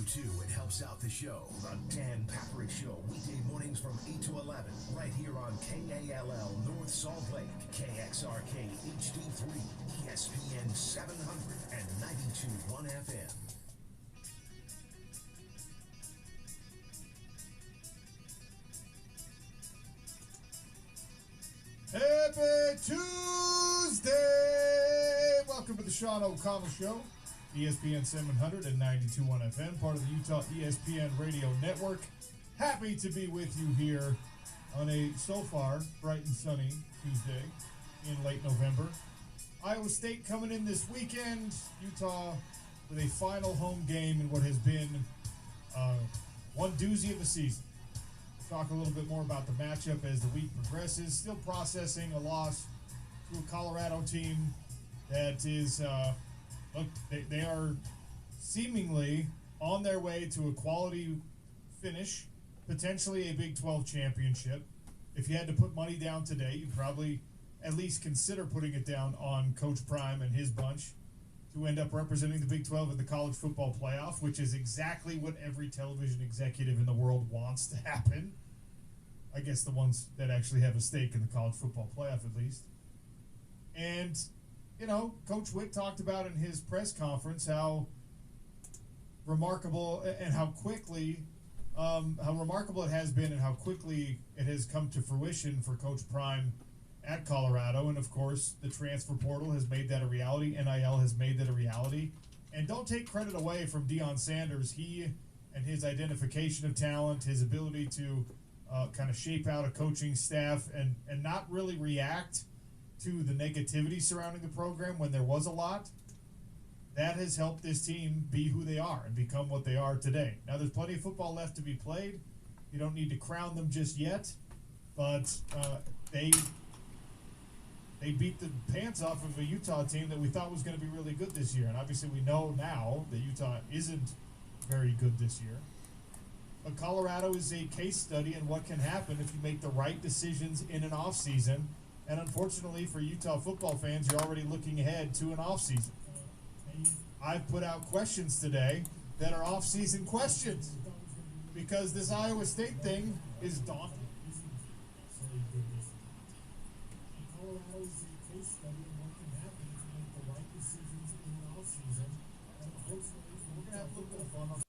too. It helps out the show. The Dan Patrick Show, weekday mornings from 8 to 11, right here on KALL North Salt Lake, KXRK HD3, ESPN 700, and 92.1 FM. Happy Tuesday! Welcome to the Sean O'Connell Show, ESPN 700 and 92.1 FM, part of the Utah ESPN Radio Network. Happy to be with you here on a, so far, bright and sunny Tuesday in late November. Iowa State coming in this weekend. Utah with a final home game in what has been one doozy of a season. Talk a little bit more about the matchup as the week progresses. Still processing a loss to a Colorado team that is, look, they are seemingly on their way to a quality finish, potentially a Big 12 championship. If you had to put money down today, you'd probably at least consider putting it down on Coach Prime and his bunch to end up representing the Big 12 in the college football playoff, which is exactly what every television executive in the world wants to happen. I guess the ones that actually have a stake in the college football playoff, at least. And, you know, Coach Witt talked about in his press conference how remarkable and how remarkable it has been and how quickly it has come to fruition for Coach Prime at Colorado. And, of course, the transfer portal has made that a reality. NIL has made that a reality. And don't take credit away from Deion Sanders. He and his identification of talent, his ability to kind of shape out a coaching staff and not really react to the negativity surrounding the program when there was a lot, that has helped this team be who they are and become what they are today. Now, there's plenty of football left to be played. You don't need to crown them just yet, but they beat the pants off of a Utah team that we thought was going to be really good this year. And obviously we know now that Utah isn't very good this year. But Colorado is a case study in what can happen if you make the right decisions in an offseason. And unfortunately for Utah football fans, you're already looking ahead to an offseason. I've put out questions today that are offseason questions because this Iowa State thing is daunting. Colorado is a case study in what can happen if you make the right decisions in an offseason. And unfortunately, we're going to have a little bit of fun on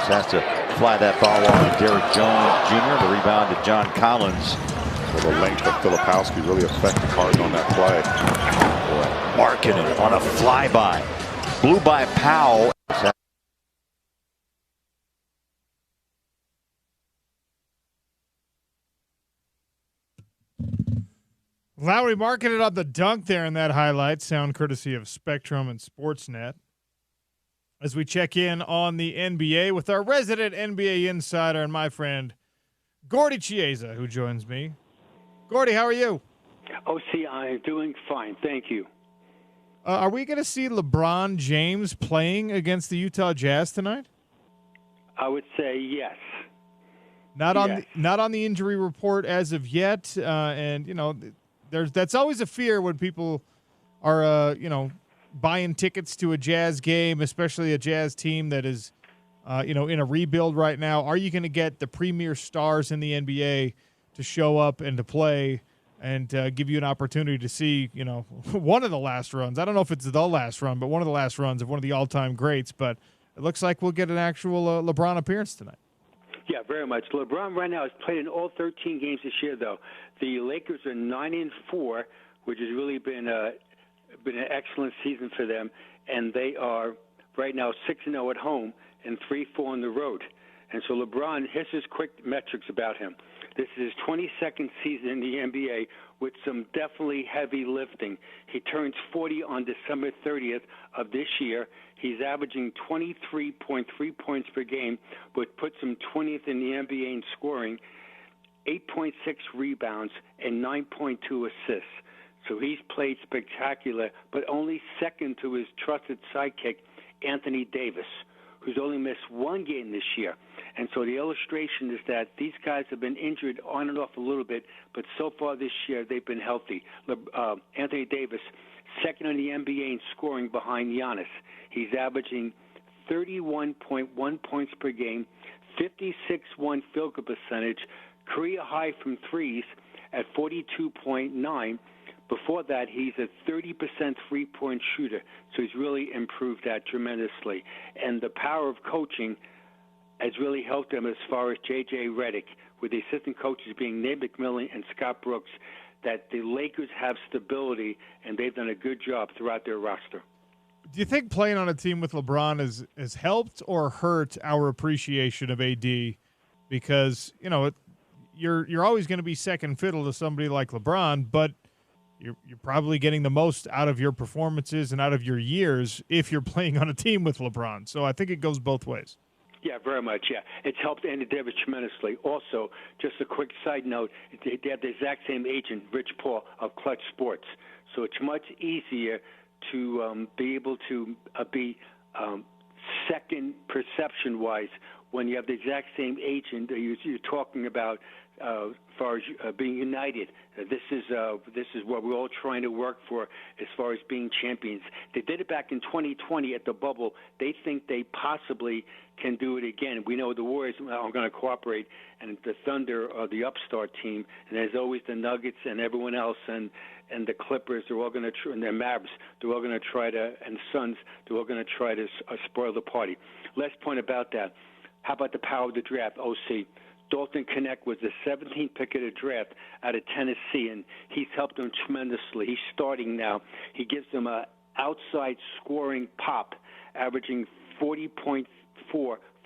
has to fly that ball on Derek Jones Jr. The rebound to John Collins. Well, the length of Filipowski really affect the Cards on that play. Markkanen on a flyby. Blew by Powell. Lowry Markkanen on the dunk there in that highlight. Sound courtesy of Spectrum and Sportsnet. As we check in on the NBA with our resident NBA insider and my friend Gordy Chiesa, who joins me. Gordy, how are you? OC, I'm doing fine. Thank you. Are we going to see LeBron James playing against the Utah Jazz tonight? I would say yes. Not on the injury report as of yet, and you know, that's always a fear when people are buying tickets to a Jazz game, especially a Jazz team that is in a rebuild right now. Are you going to get the premier stars in the NBA to show up and to play and give you an opportunity to see, one of the last runs? I don't know if it's the last run, but one of the last runs of one of the all-time greats. But it looks like we'll get an actual LeBron appearance tonight. Yeah, very much. LeBron right now has played in all 13 games this year, though. The Lakers are 9-4, which has really been an excellent season for them, and they are right now 6-0 at home and 3-4 on the road. And so LeBron, here's his quick metrics about him. This is his 22nd season in the NBA with some definitely heavy lifting. He turns 40 on December 30th of this year. He's averaging 23.3 points per game, which puts him 20th in the NBA in scoring, 8.6 rebounds, and 9.2 assists. So he's played spectacular, but only second to his trusted sidekick, Anthony Davis, who's only missed one game this year. And so the illustration is that these guys have been injured on and off a little bit, but so far this year they've been healthy. Anthony Davis, second in the NBA in scoring behind Giannis. He's averaging 31.1 points per game, 56.1 field goal percentage, career high from threes at 42.9. Before that, he's a 30% three-point shooter, so he's really improved that tremendously. And the power of coaching has really helped him as far as J.J. Redick, with the assistant coaches being Nate McMillan and Scott Brooks, that the Lakers have stability, and they've done a good job throughout their roster. Do you think playing on a team with LeBron has helped or hurt our appreciation of AD? Because, you're always going to be second fiddle to somebody like LeBron, but you're probably getting the most out of your performances and out of your years if you're playing on a team with LeBron. So I think it goes both ways. Yeah, very much, yeah. It's helped Andy Davis tremendously. Also, just a quick side note, they have the exact same agent, Rich Paul, of Clutch Sports. So it's much easier to be able to be second perception-wise when you have the exact same agent you're talking about as far as being united. This is what we're all trying to work for as far as being champions. They did it back in 2020 at the bubble. They think they possibly can do it again. We know the Warriors are going to cooperate, and the Thunder are the upstart team, and there's always the Nuggets and everyone else, and the Clippers. They're all going to and the Mavs. They're all going to try to, and the Suns. They're all going to try to spoil the party. Last point about that. How about the power of the draft, OC? Dalton Knecht was the 17th pick of the draft out of Tennessee, and he's helped them tremendously. He's starting now. He gives them an outside scoring pop, averaging 40.4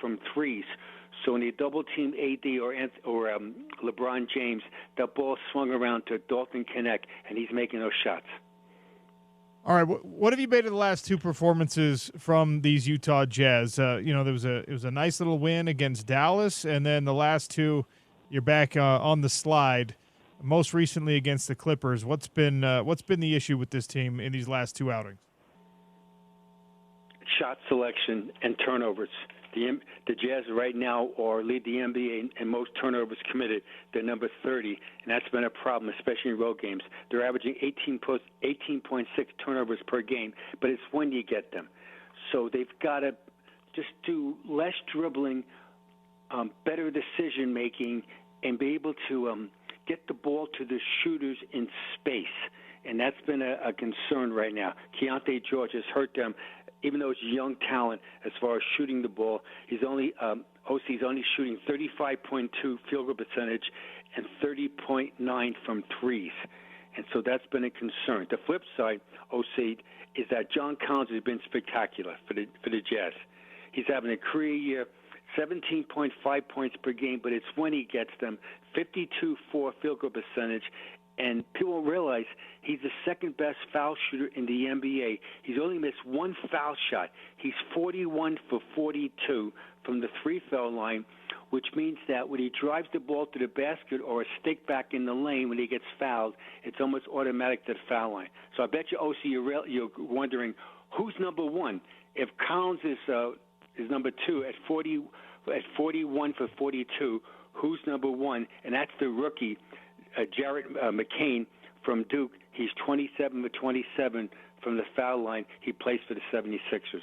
from threes. So when they double-team AD or LeBron James, that ball swung around to Dalton Knecht, and he's making those shots. All right, what have you made of the last two performances from these Utah Jazz? It was a nice little win against Dallas, and then the last two, you're back on the slide. Most recently against the Clippers. What's been the issue with this team in these last two outings? Shot selection and turnovers. The Jazz right now lead the NBA in most turnovers committed. They're number 30, and that's been a problem, especially in road games. They're averaging 18.6 turnovers per game, but it's when you get them. So they've got to just do less dribbling, better decision-making, and be able to get the ball to the shooters in space. And that's been a concern right now. Keontae George has hurt them. Even though it's young talent as far as shooting the ball, he's only OC's only shooting 35.2 field goal percentage and 30.9 from threes. And so that's been a concern. The flip side, OC, is that John Collins has been spectacular for the Jazz. He's having a career year, 17.5 points per game, but it's when he gets them, 52.4 field goal percentage. And people don't realize he's the second-best foul shooter in the NBA. He's only missed one foul shot. He's 41 for 42 from the free-throw line, which means that when he drives the ball to the basket or a stick back in the lane when he gets fouled, it's almost automatic to the foul line. So I bet you, OC, you're wondering, who's number one? If Collins is number two at 41 for 42, who's number one? And that's the rookie, Jared McCain from Duke. He's 27 for 27 from the foul line. He plays for the 76ers.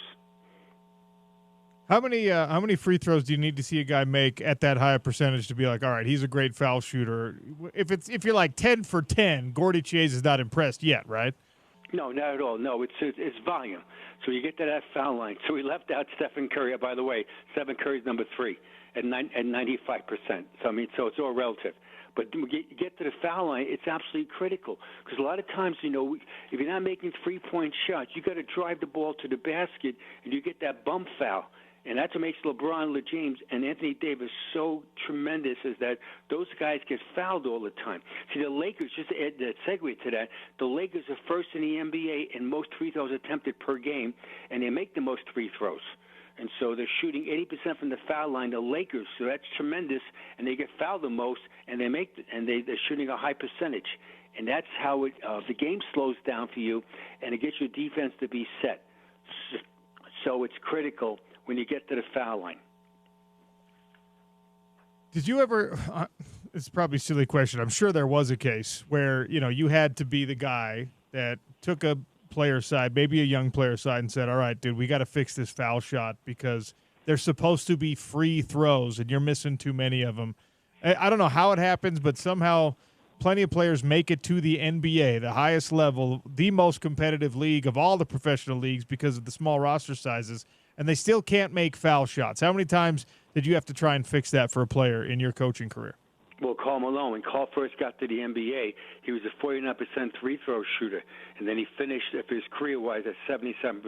How many free throws do you need to see a guy make at that high percentage to be like, all right, he's a great foul shooter? If you're like 10 for 10, Gordy Chiesa is not impressed yet, right? No, not at all. No, it's volume. So you get to that foul line. So we left out Stephen Curry. By the way, Stephen Curry's number 3 at 95%. So so it's all relative. But when you get to the foul line, it's absolutely critical because a lot of times, if you're not making three-point shots, you got to drive the ball to the basket, and you get that bump foul. And that's what makes LeBron James and Anthony Davis so tremendous, is that those guys get fouled all the time. See, the Lakers, just to add that segue to that, the Lakers are first in the NBA in most free throws attempted per game, and they make the most free throws. And so they're shooting 80% from the foul line, the Lakers. So that's tremendous, and they get fouled the most, and they're shooting a high percentage. And that's how the game slows down for you, and it gets your defense to be set. So it's critical when you get to the foul line. Did you ever it's probably a silly question. I'm sure there was a case where, you had to be the guy that took a player side, maybe a young player side, and said, all right, dude, we got to fix this foul shot because there's supposed to be free throws and you're missing too many of them. I don't know how it happens, but somehow plenty of players make it to the NBA, the highest level, the most competitive league of all the professional leagues because of the small roster sizes, and they still can't make foul shots. How many times did you have to try and fix that for a player in your coaching career? Well, Karl Malone, when Karl first got to the NBA, he was a 49% free-throw shooter, and then he finished his career-wise at 77%.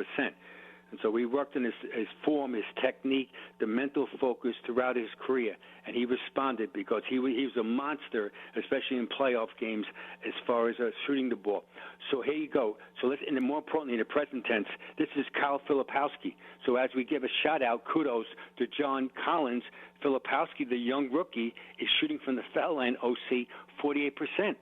And so we worked on his form, his technique, the mental focus throughout his career, and he responded because he was a monster, especially in playoff games, as far as shooting the ball. So here you go. So and more importantly, in the present tense, this is Kyle Filipowski. So as we give a shout-out, kudos to John Collins, Filipowski, the young rookie, is shooting from the foul line, OC, 48%.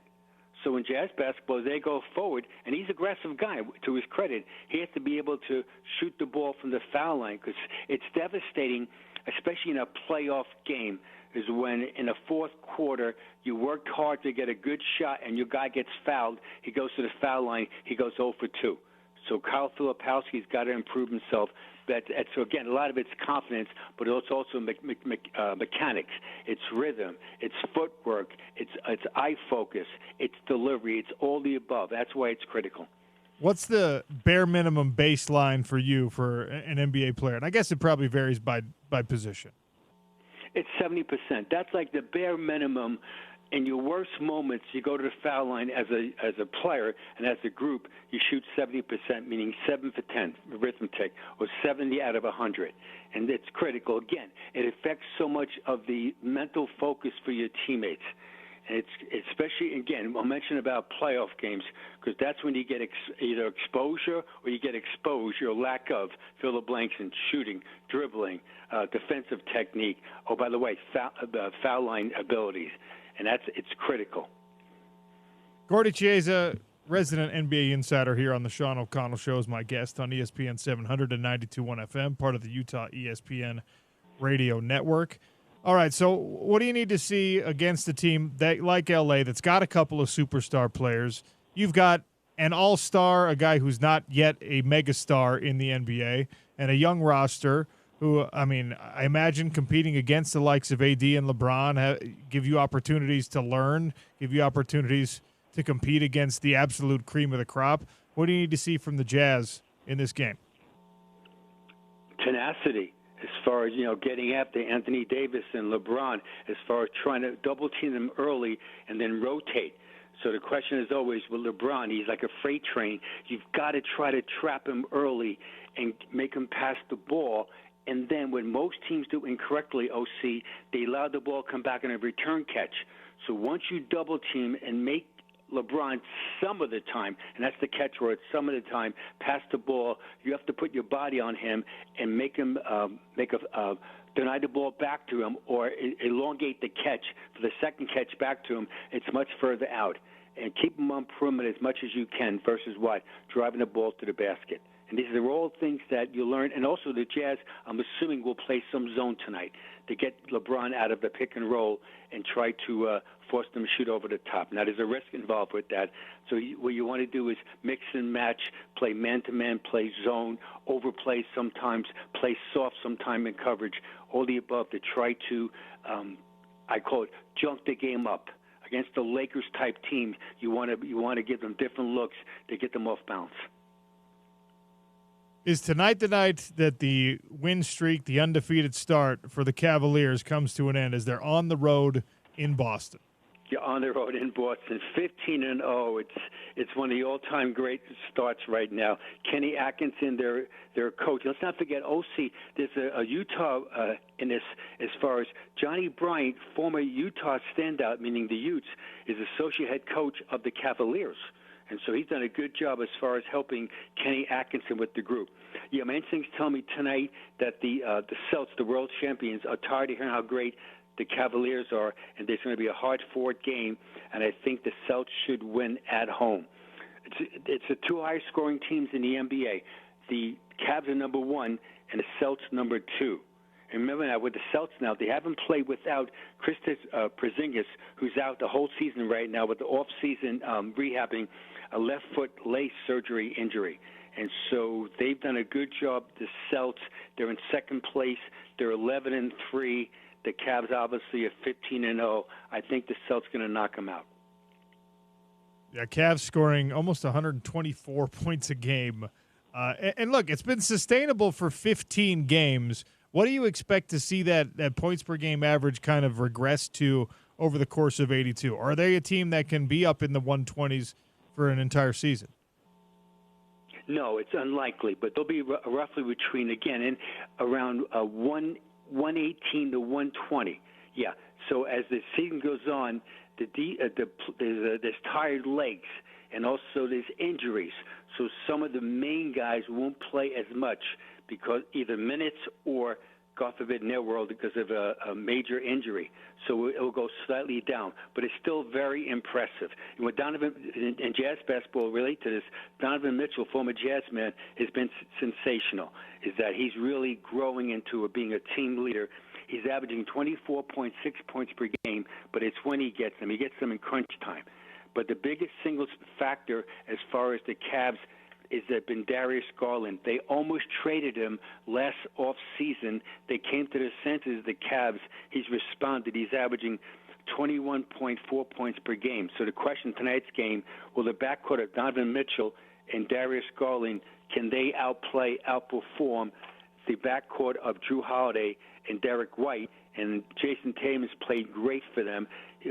So in Jazz basketball, they go forward, and he's an aggressive guy. To his credit, he has to be able to shoot the ball from the foul line because it's devastating, especially in a playoff game, is when in the fourth quarter you worked hard to get a good shot and your guy gets fouled. He goes to the foul line. He goes 0 for 2. So Kyle Filipowski's got to improve himself. So, again, a lot of it's confidence, but it's also mechanics. It's rhythm. It's footwork. It's eye focus. It's delivery. It's all the above. That's why it's critical. What's the bare minimum baseline for you for an NBA player? And I guess it probably varies by position. It's 70%. That's like the bare minimum. In your worst moments, you go to the foul line as a player, and as a group, you shoot 70%, meaning 7 for 10, arithmetic, or 70 out of 100. And it's critical. Again, it affects so much of the mental focus for your teammates. And it's especially, again, I'll mention about playoff games, because that's when you get either exposure or you get exposed, your lack of fill the blanks in shooting, dribbling, defensive technique. Oh, by the way, foul line abilities. And it's critical. Gordy Chiesa, resident NBA insider here on the Sean O'Connell Show, is my guest on ESPN 700 and 92.1 FM, part of the Utah ESPN radio network. All right, so what do you need to see against a team that, like LA, that's got a couple of superstar players? You've got an all-star, a guy who's not yet a megastar in the NBA, and a young roster who, I imagine competing against the likes of AD and LeBron give you opportunities to learn, give you opportunities to compete against the absolute cream of the crop. What do you need to see from the Jazz in this game? Tenacity, as far as, getting after Anthony Davis and LeBron, as far as trying to double-team them early and then rotate. So the question is always, with LeBron, he's like a freight train. You've got to try to trap him early and make him pass the ball. And then when most teams do incorrectly, OC, they allow the ball to come back in a return catch. So once you double-team and make LeBron some of the time, and that's the catch word, some of the time, pass the ball, you have to put your body on him and make him deny the ball back to him or elongate the catch for the second catch back to him. It's much further out. And keep him on perimeter as much as you can versus what? Driving the ball to the basket. And these are all things that you learn. And also the Jazz, I'm assuming, will play some zone tonight to get LeBron out of the pick and roll and try to force them to shoot over the top. Now, there's a risk involved with that. So what you want to do is mix and match, play man-to-man, play zone, overplay sometimes, play soft sometime in coverage, all the above to try to, I call it, junk the game up. Against the Lakers-type team, you want to give them different looks to get them off balance. Is tonight the night that the win streak, the undefeated start for the Cavaliers comes to an end as they're on the road in Boston? You're on the road in Boston, 15-0. It's one of the all-time great starts right now. Kenny Atkinson, their coach. Let's not forget, OC. There's a Utah in this as far as Johnny Bryant, former Utah standout, meaning the Utes, is associate head coach of the Cavaliers. And so he's done a good job as far as helping Kenny Atkinson with the group. Yeah, my instincts tell me tonight that the Celtics, the world champions, are tired of hearing how great the Cavaliers are, and there's going to be a hard-fought game, and I think the Celtics should win at home. It's the two highest-scoring teams in the NBA. The Cavs are number one, and the Celtics number two. And remember now, with the Celtics now, they haven't played without Kristaps Porzingis, who's out the whole season right now with the off-season rehabbing a left foot lace surgery injury. And so they've done a good job. The Celtics, they're in second place. They're 11-3. The Cavs obviously are 15-0. I think the Celtics going to knock them out. Yeah, Cavs scoring almost 124 points a game. And look, it's been sustainable for 15 games. What do you expect to see that points per game average kind of regress to over the course of 82? Are they a team that can be up in the 120s for an entire season? No, it's unlikely, but they'll be roughly between, again, in around 118 to 120. Yeah, so as the season goes on, there's tired legs, and also there's injuries. So some of the main guys won't play as much because either minutes or, God forbid, in their world, because of a major injury. So it will go slightly down, but it's still very impressive. And what Donovan, and Jazz basketball relate to this, Donovan Mitchell, former Jazz man, has been sensational, is that he's really growing into being a team leader. He's averaging 24.6 points per game, but it's when he gets them. He gets them in crunch time. But the biggest single factor as far as the Cavs is that been Darius Garland. They almost traded him last off-season. They came to their senses, the Cavs. He's responded. He's averaging 21.4 points per game. So the question tonight's game, will the backcourt of Donovan Mitchell and Darius Garland, can they outperform the backcourt of Drew Holiday and Derek White? And Jason Tatum has played great for them.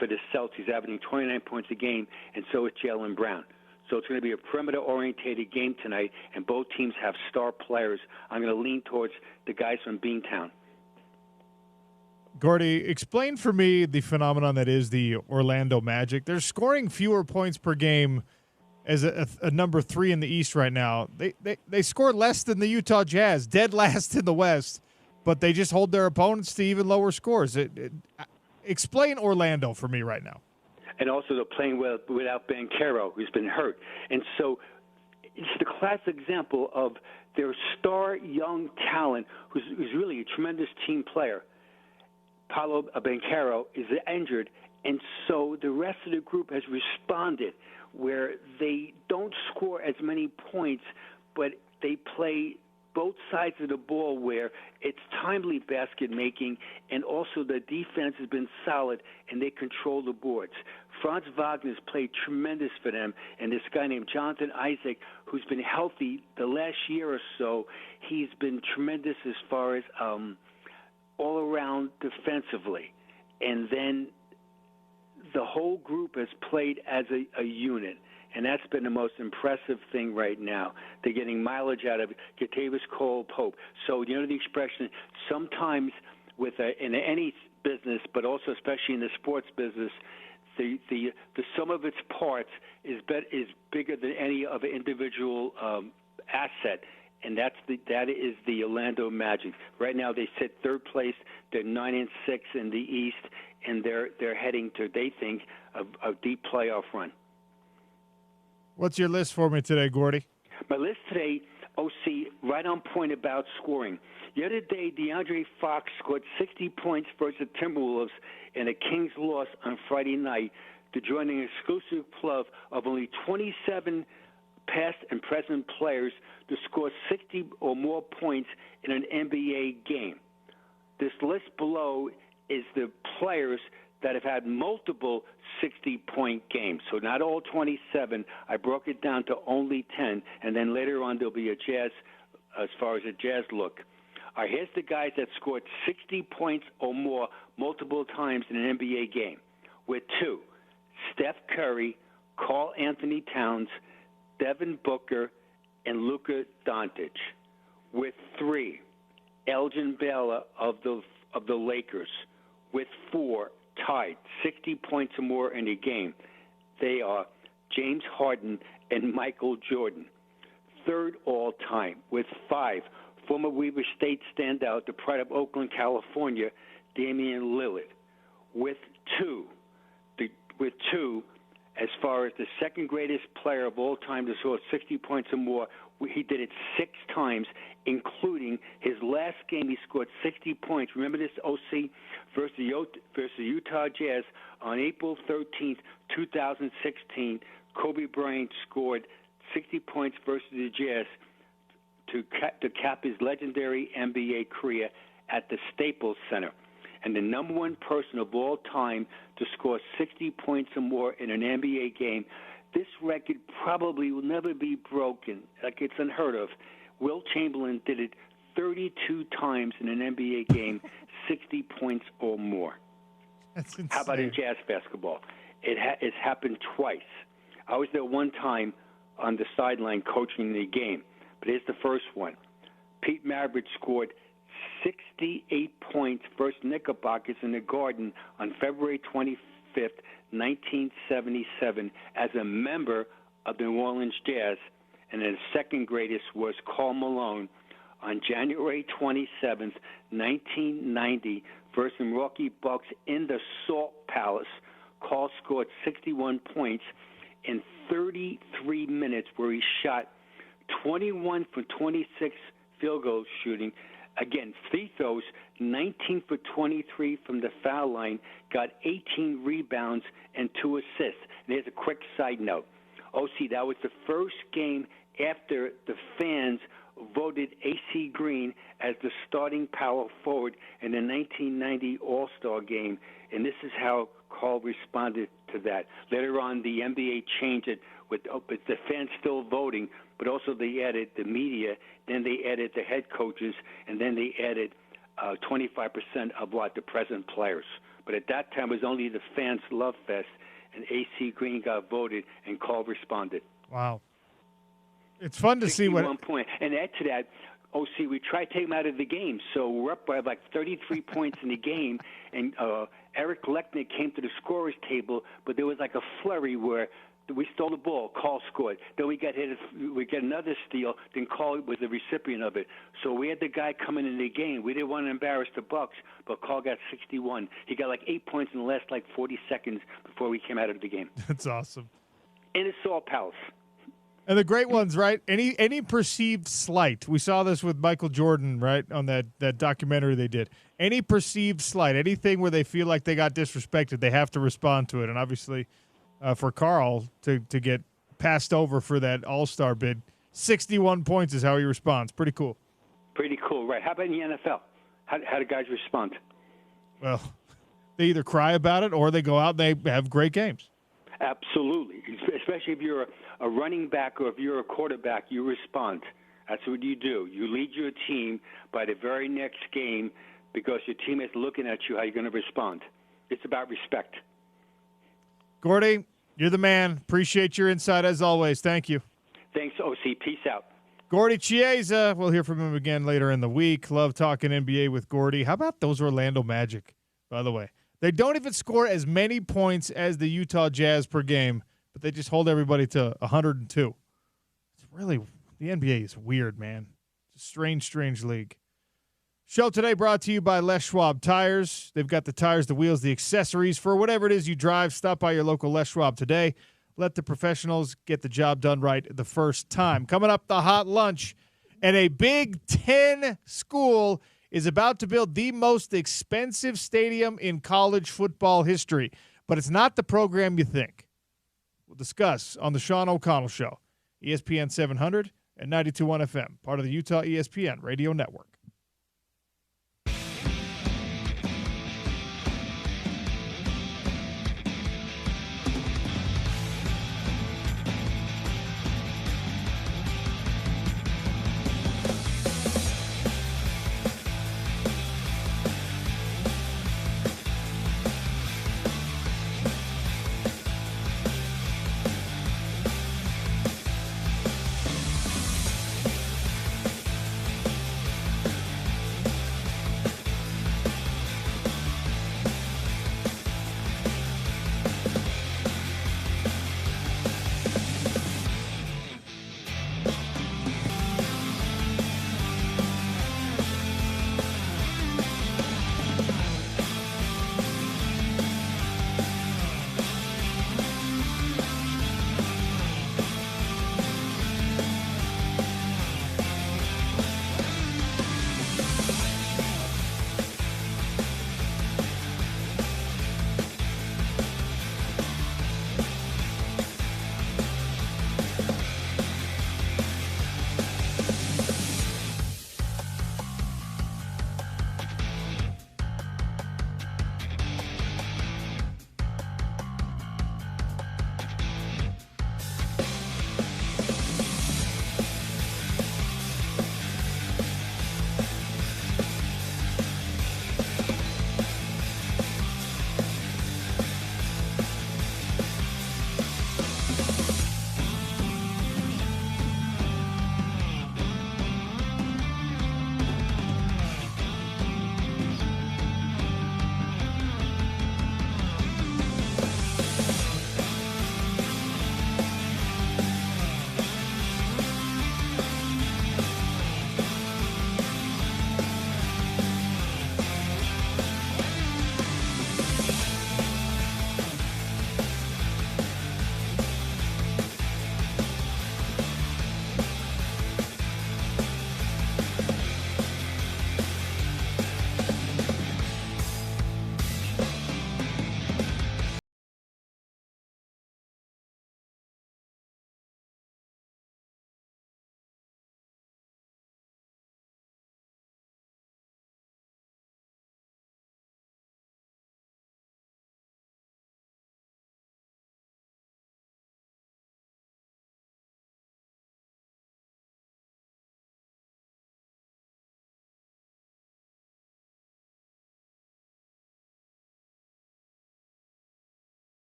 For the Celtics, he's averaging 29 points a game, and so is Jaylen Brown. So it's going to be a perimeter-orientated game tonight, and both teams have star players. I'm going to lean towards the guys from Beantown. Gordy, explain for me the phenomenon that is the Orlando Magic. They're scoring fewer points per game as a number 3 in the East right now. They score less than the Utah Jazz, dead last in the West, but they just hold their opponents to even lower scores. Explain Orlando for me right now. And also they're playing without Banchero, who's been hurt. And so it's the classic example of their star young talent who's really a tremendous team player. Paolo Banchero is injured, and so the rest of the group has responded where they don't score as many points, but they play both sides of the ball where it's timely basket making, and also the defense has been solid and they control the boards. Franz Wagner's played tremendous for them, and this guy named Jonathan Isaac, who's been healthy the last year or so, he's been tremendous as far as all around defensively. And then the whole group has played as a unit. And that's been the most impressive thing right now. They're getting mileage out of Kentavious Cole-Pope. So you know the expression, sometimes in any business, but also especially in the sports business, the sum of its parts is bigger than any of an individual asset. And that is the Orlando Magic. Right now they sit third place. They're 9-6 in the East, and they're heading to, they think, a deep playoff run. What's your list for me today, Gordy? My list today, OC, right on point about scoring. The other day, DeAndre Fox scored 60 points versus the Timberwolves in a Kings loss on Friday night to join an exclusive club of only 27 past and present players to score 60 or more points in an NBA game. This list below is the players that have had multiple 60-point games. So not all 27. I broke it down to only 10, and then later on there'll be a Jazz, as far as a Jazz look. All right, here's the guys that scored 60 points or more multiple times in an NBA game. With 2, Steph Curry, Karl Anthony Towns, Devin Booker, and Luka Doncic. With 3, Elgin Baylor of the Lakers. With 4, tied 60 points or more in a game, they are James Harden and Michael Jordan. Third all-time with 5, former Weber State standout, the pride of Oakland, California, Damian Lillard. With two, as far as the second greatest player of all time to score 60 points or more, he did it 6 times, including his last game. He scored 60 points. Remember this, OC, versus the Utah Jazz on April 13th, 2016. Kobe Bryant scored 60 points versus the Jazz to cap his legendary NBA career at the Staples Center. And the number one person of all time to score 60 points or more in an NBA game, this record probably will never be broken. Like, it's unheard of. Wilt Chamberlain did it 32 times in an NBA game, 60 points or more. That's insane. How about in Jazz basketball? It's happened twice. I was there one time on the sideline coaching the game, but here's the first one. Pete Maravich scored 68 points versus Knickerbockers in the Garden on February 25th, 1977, as a member of the New Orleans Jazz, and the second greatest was Karl Malone on January 27th, 1990, versus the Milwaukee Bucks in the Salt Palace. Karl scored 61 points in 33 minutes, where he shot 21 for 26 field goal shooting. Again, free throws, 19 for 23 from the foul line, got 18 rebounds and 2 assists. And here's a quick side note. OC, that was the first game after the fans voted A.C. Green as the starting power forward in the 1990 All-Star game, and this is how Karl responded to that. Later on, the NBA changed it with the fans still voting, but also they added the media, then they added the head coaches, and then they added 25% of the present players. But at that time, it was only the fans' love fest, and A.C. Green got voted, and Karl responded. Wow. It's fun to see what... 1 point. And add to that, OC, we tried to take him out of the game, so we're up by like 33 points in the game, and Eric Lechner came to the scorer's table, but there was like a flurry where we stole the ball. Karl scored. Then we got another steal. Then Karl was the recipient of it. So we had the guy coming in the game. We didn't want to embarrass the Bucks, but Karl got 61. He got like 8 points in the last 40 seconds before we came out of the game. That's awesome. In the Salt Palace. And the great ones, right? Any perceived slight. We saw this with Michael Jordan, right, on that documentary they did. Any perceived slight, anything where they feel like they got disrespected, they have to respond to it. And obviously, for Karl to get passed over for that All-Star bid, 61 points is how he responds. Pretty cool. Pretty cool, right? How about in the NFL? How do guys respond? Well, they either cry about it or they go out and they have great games. Absolutely. Especially if you're a running back or if you're a quarterback, you respond. That's what you do. You lead your team by the very next game because your teammates looking at you, how you're going to respond. It's about respect. Gordy, you're the man. Appreciate your insight as always. Thank you. Thanks, OC. Peace out. Gordy Chiesa, we'll hear from him again later in the week. Love talking NBA with Gordy. How about those Orlando Magic, by the way? They don't even score as many points as the Utah Jazz per game, but they just hold everybody to 102. It's really – the NBA is weird, man. It's a strange, strange league. Show today brought to you by Les Schwab Tires. They've got the tires, the wheels, the accessories for whatever it is you drive. Stop by your local Les Schwab today. Let the professionals get the job done right the first time. Coming up, the hot lunch. And a Big Ten school is about to build the most expensive stadium in college football history. But it's not the program you think. We'll discuss on the Sean O'Connell Show. ESPN 700 and 92.1 FM, part of the Utah ESPN Radio Network.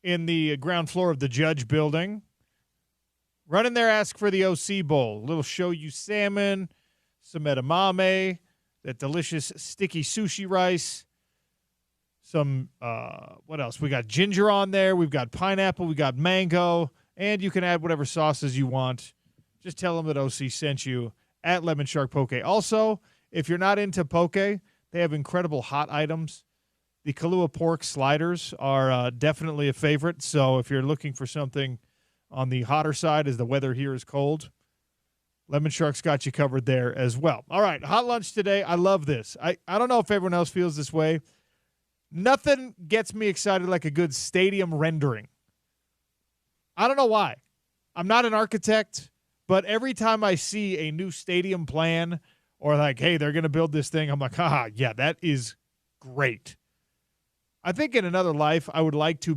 in the ground floor of the Judge Building. Run in there, ask for the OC Bowl. A little shoyu salmon, some edamame, that delicious sticky sushi rice, some, what else? We got ginger on there. We've got pineapple. We got mango. And you can add whatever sauces you want. Just tell them that OC sent you at Lemon Shark Poke. Also, if you're not into poke, they have incredible hot items. The Kahlua pork sliders are definitely a favorite. So if you're looking for something on the hotter side as the weather here is cold, Lemon Shark's got you covered there as well. All right, hot lunch today. I love this. I don't know if everyone else feels this way. Nothing gets me excited like a good stadium rendering. I don't know why. I'm not an architect, but every time I see a new stadium plan or like, hey, they're going to build this thing, I'm like, yeah, that is great. I think in another life, I would like to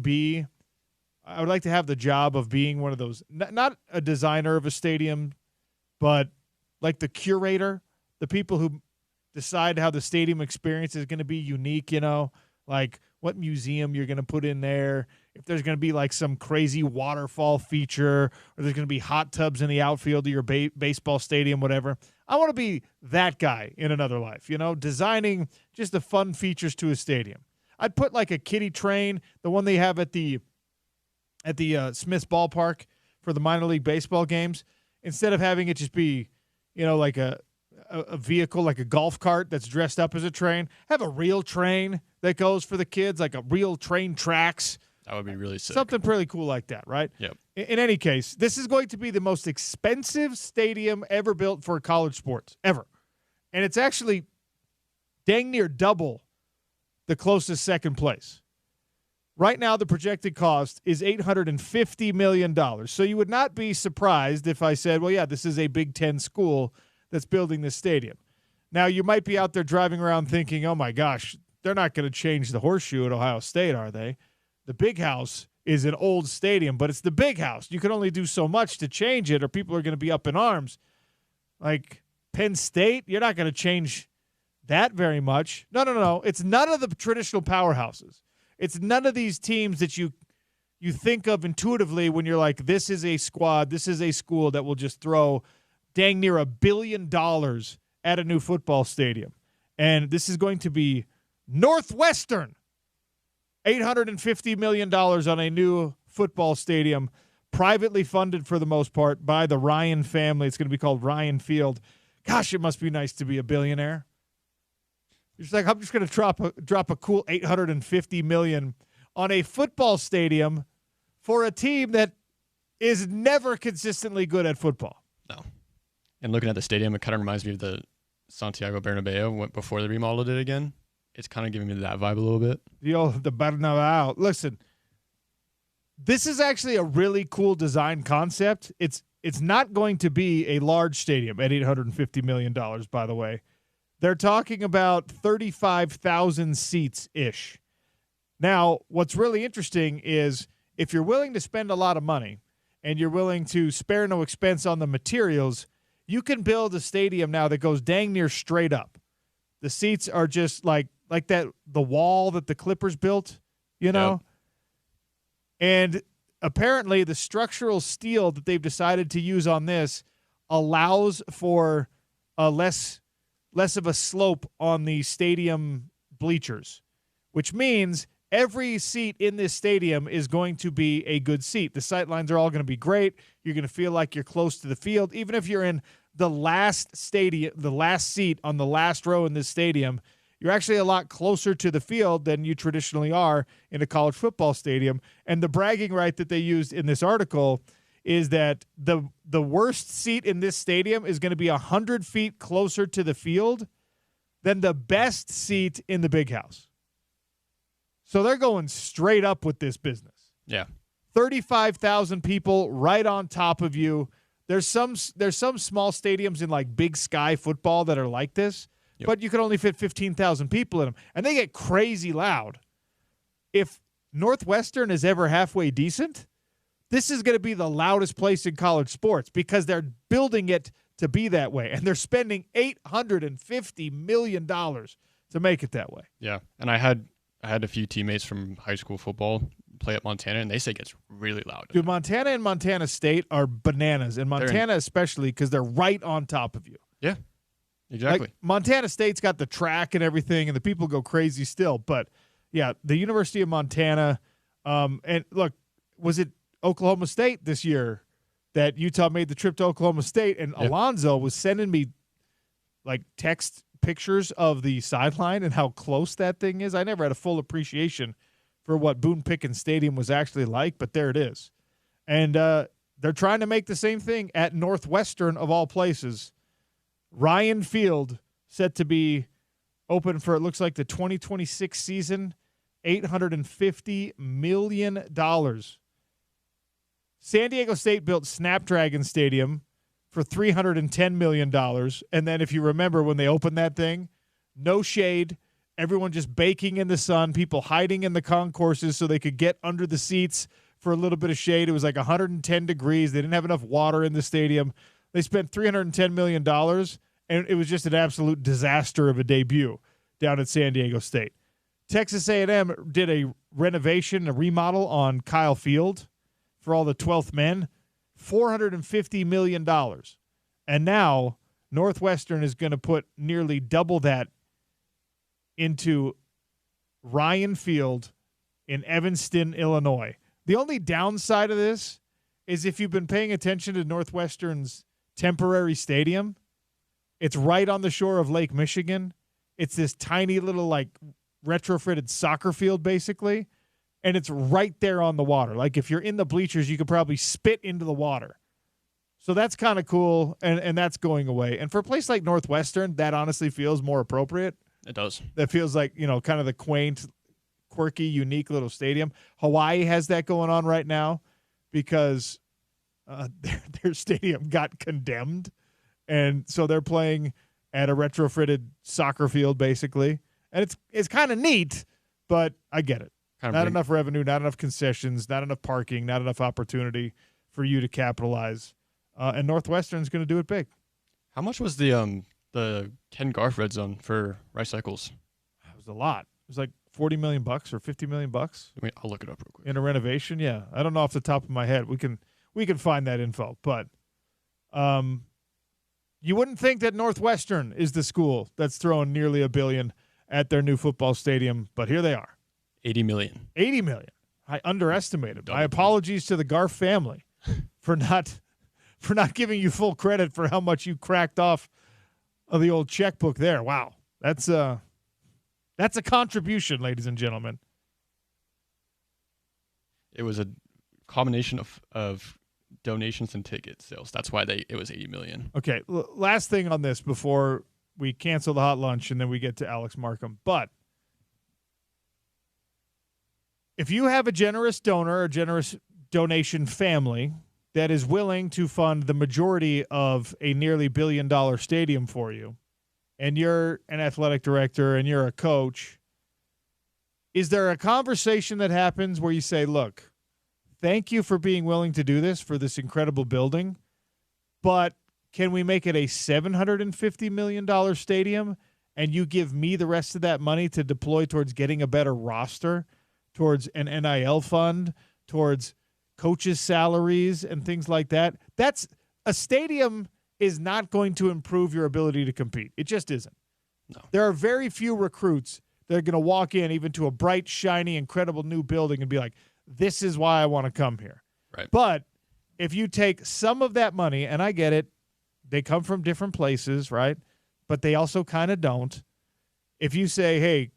have the job of being one of those, not a designer of a stadium, but like the curator, the people who decide how the stadium experience is going to be unique, like what museum you're going to put in there, if there's going to be like some crazy waterfall feature, or there's going to be hot tubs in the outfield of your baseball stadium, whatever. I want to be that guy in another life, designing just the fun features to a stadium. I'd put like a kiddie train, the one they have at the Smith's Ballpark for the minor league baseball games, instead of having it just be, like a vehicle, like a golf cart that's dressed up as a train. Have a real train that goes for the kids, like a real train tracks. That would be really sick. Something pretty cool like that, right? Yep. In any case, this is going to be the most expensive stadium ever built for college sports, ever. And it's actually dang near double the closest second place. Right now, the projected cost is $850 million. So you would not be surprised if I said, well, yeah, this is a Big Ten school that's building this stadium. Now, you might be out there driving around thinking, oh, my gosh, they're not going to change the horseshoe at Ohio State, are they? The Big House is an old stadium, but it's the Big House. You can only do so much to change it, or people are going to be up in arms. Like Penn State, you're not going to change that very much. No. It's none of the traditional powerhouses. It's none of these teams that you think of intuitively when you're like, this is a squad, this is a school that will just throw dang near $1 billion at a new football stadium. And this is going to be Northwestern. $850 million on a new football stadium, privately funded for the most part by the Ryan family. It's going to be called Ryan Field. Gosh, it must be nice to be a billionaire. You're just like, I'm just going to drop a cool $850 million on a football stadium for a team that is never consistently good at football. No. And looking at the stadium, it kind of reminds me of the Santiago Bernabeu before they remodeled it again. It's kind of giving me that vibe a little bit. The Bernabeu. Listen, this is actually a really cool design concept. It's not going to be a large stadium at $850 million, by the way. They're talking about 35,000 seats-ish. Now, what's really interesting is if you're willing to spend a lot of money and you're willing to spare no expense on the materials, you can build a stadium now that goes dang near straight up. The seats are just like that, the wall that the Clippers built, Yep. And apparently the structural steel that they've decided to use on this allows for a less of a slope on the stadium bleachers, which means every seat in this stadium is going to be a good seat. The sight lines are all going to be great. You're going to feel like you're close to the field. Even if you're in the last seat on the last row in this stadium, you're actually a lot closer to the field than you traditionally are in a college football stadium. And the bragging right that they used in this article is that the worst seat in this stadium is going to be 100 feet closer to the field than the best seat in the Big House. So they're going straight up with this business. Yeah. 35,000 people right on top of you. There's some small stadiums in like Big Sky football that are like this, but you can only fit 15,000 people in them, and they get crazy loud. If Northwestern is ever halfway decent, this is going to be the loudest place in college sports because they're building it to be that way, and they're spending $850 million to make it that way. Yeah, and I had a few teammates from high school football play at Montana, and they say it gets really loud. Dude, Montana and Montana State are bananas, and Montana especially because they're right on top of you. Yeah, exactly. Like, Montana State's got the track and everything, and the people go crazy still. But, yeah, the University of Montana, and look, was it Oklahoma State this year that Utah made the trip to Oklahoma State, and Alonzo was sending me, like, text pictures of the sideline and how close that thing is. I never had a full appreciation for what Boone Pickens Stadium was actually like, but there it is. And they're trying to make the same thing at Northwestern, of all places. Ryan Field set to be open for, it looks like, the 2026 season, $850 million. San Diego State built Snapdragon Stadium for $310 million. And then if you remember when they opened that thing, no shade, everyone just baking in the sun, people hiding in the concourses so they could get under the seats for a little bit of shade. It was like 110 degrees. They didn't have enough water in the stadium. They spent $310 million, and it was just an absolute disaster of a debut down at San Diego State. Texas A&M did a renovation, a remodel on Kyle Field for all the 12th men, $450 million. And now Northwestern is going to put nearly double that into Ryan Field in Evanston, Illinois. The only downside of this is if you've been paying attention to Northwestern's temporary stadium, it's right on the shore of Lake Michigan. It's this tiny little, like, retrofitted soccer field, basically. And it's right there on the water. Like, if you're in the bleachers, you could probably spit into the water. So that's kind of cool, and that's going away. And for a place like Northwestern, that honestly feels more appropriate. It does. That feels like, kind of the quaint, quirky, unique little stadium. Hawaii has that going on right now because their stadium got condemned. And so they're playing at a retrofitted soccer field, basically. And it's kind of neat, but I get it. Not enough revenue, not enough concessions, not enough parking, not enough opportunity for you to capitalize. And Northwestern's going to do it big. How much was the Ken Garff red zone for Rice Eccles? It was a lot. It was like $40 million or $50 million. I'll look it up real quick. In a renovation, yeah. I don't know off the top of my head. We can find that info, but you wouldn't think that Northwestern is the school that's throwing nearly $1 billion at their new football stadium, but here they are. $80 million. $80 million. I underestimated. My apologies to the Garff family for not giving you full credit for how much you cracked off of the old checkbook there. Wow. That's a contribution, ladies and gentlemen. It was a combination of donations and ticket sales. That's why it was $80 million. Okay, last thing on this before we cancel the hot lunch and then we get to Alex Markham. But if you have a generous donor, a generous donation family that is willing to fund the majority of a nearly $1 billion stadium for you, and you're an athletic director and you're a coach, is there a conversation that happens where you say, look, thank you for being willing to do this for this incredible building, but can we make it a $750 million stadium and you give me the rest of that money to deploy towards getting a better roster, towards an NIL fund, towards coaches' salaries and things like that? That's a stadium is not going to improve your ability to compete. It just isn't. No. There are very few recruits that are going to walk in even to a bright, shiny, incredible new building and be like, this is why I want to come here. Right. But if you take some of that money, and I get it, they come from different places, right? But they also kind of don't. If you say, hey,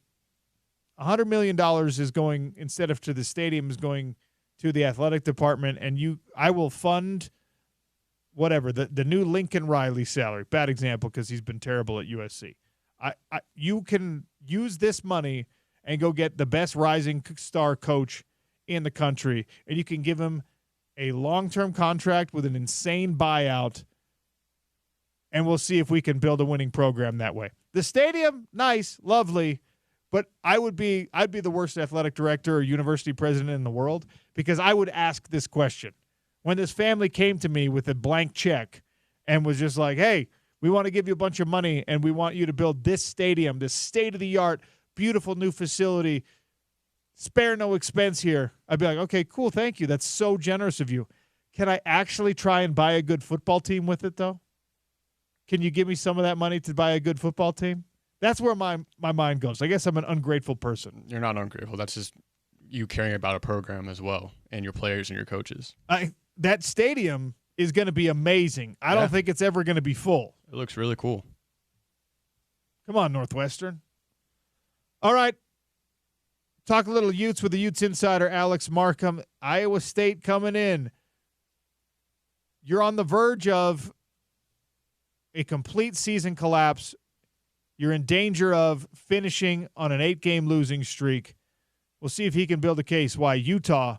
$100 million is going, instead of to the stadium, is going to the athletic department, and I will fund whatever, the new Lincoln Riley salary. Bad example because he's been terrible at USC. You can use this money and go get the best rising star coach in the country, and you can give him a long-term contract with an insane buyout, and we'll see if we can build a winning program that way. The stadium, nice, lovely, but I'd be the worst athletic director or university president in the world because I would ask this question. When this family came to me with a blank check and was just like, hey, we want to give you a bunch of money and we want you to build this stadium, this state-of-the-art, beautiful new facility spare no expense here, I'd be like, okay, cool, thank you. That's so generous of you. Can I actually try and buy a good football team with it, though? Can you give me some of that money to buy a good football team? That's where my mind goes. I guess I'm an ungrateful person. You're not ungrateful. That's just you caring about a program as well and your players and your coaches. That stadium is going to be amazing. I don't think it's ever going to be full. It looks really cool. Come on, Northwestern. All right. Talk a little Utes with the Utes insider, Alex Markham. Iowa State coming in. You're on the verge of a complete season collapse. You're in danger of finishing on an 8-game losing streak. We'll see if he can build a case why Utah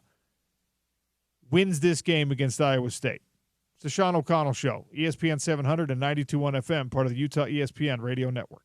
wins this game against Iowa State. It's the Sean O'Connell Show, ESPN 700 and 92.1 FM, part of the Utah ESPN Radio Network.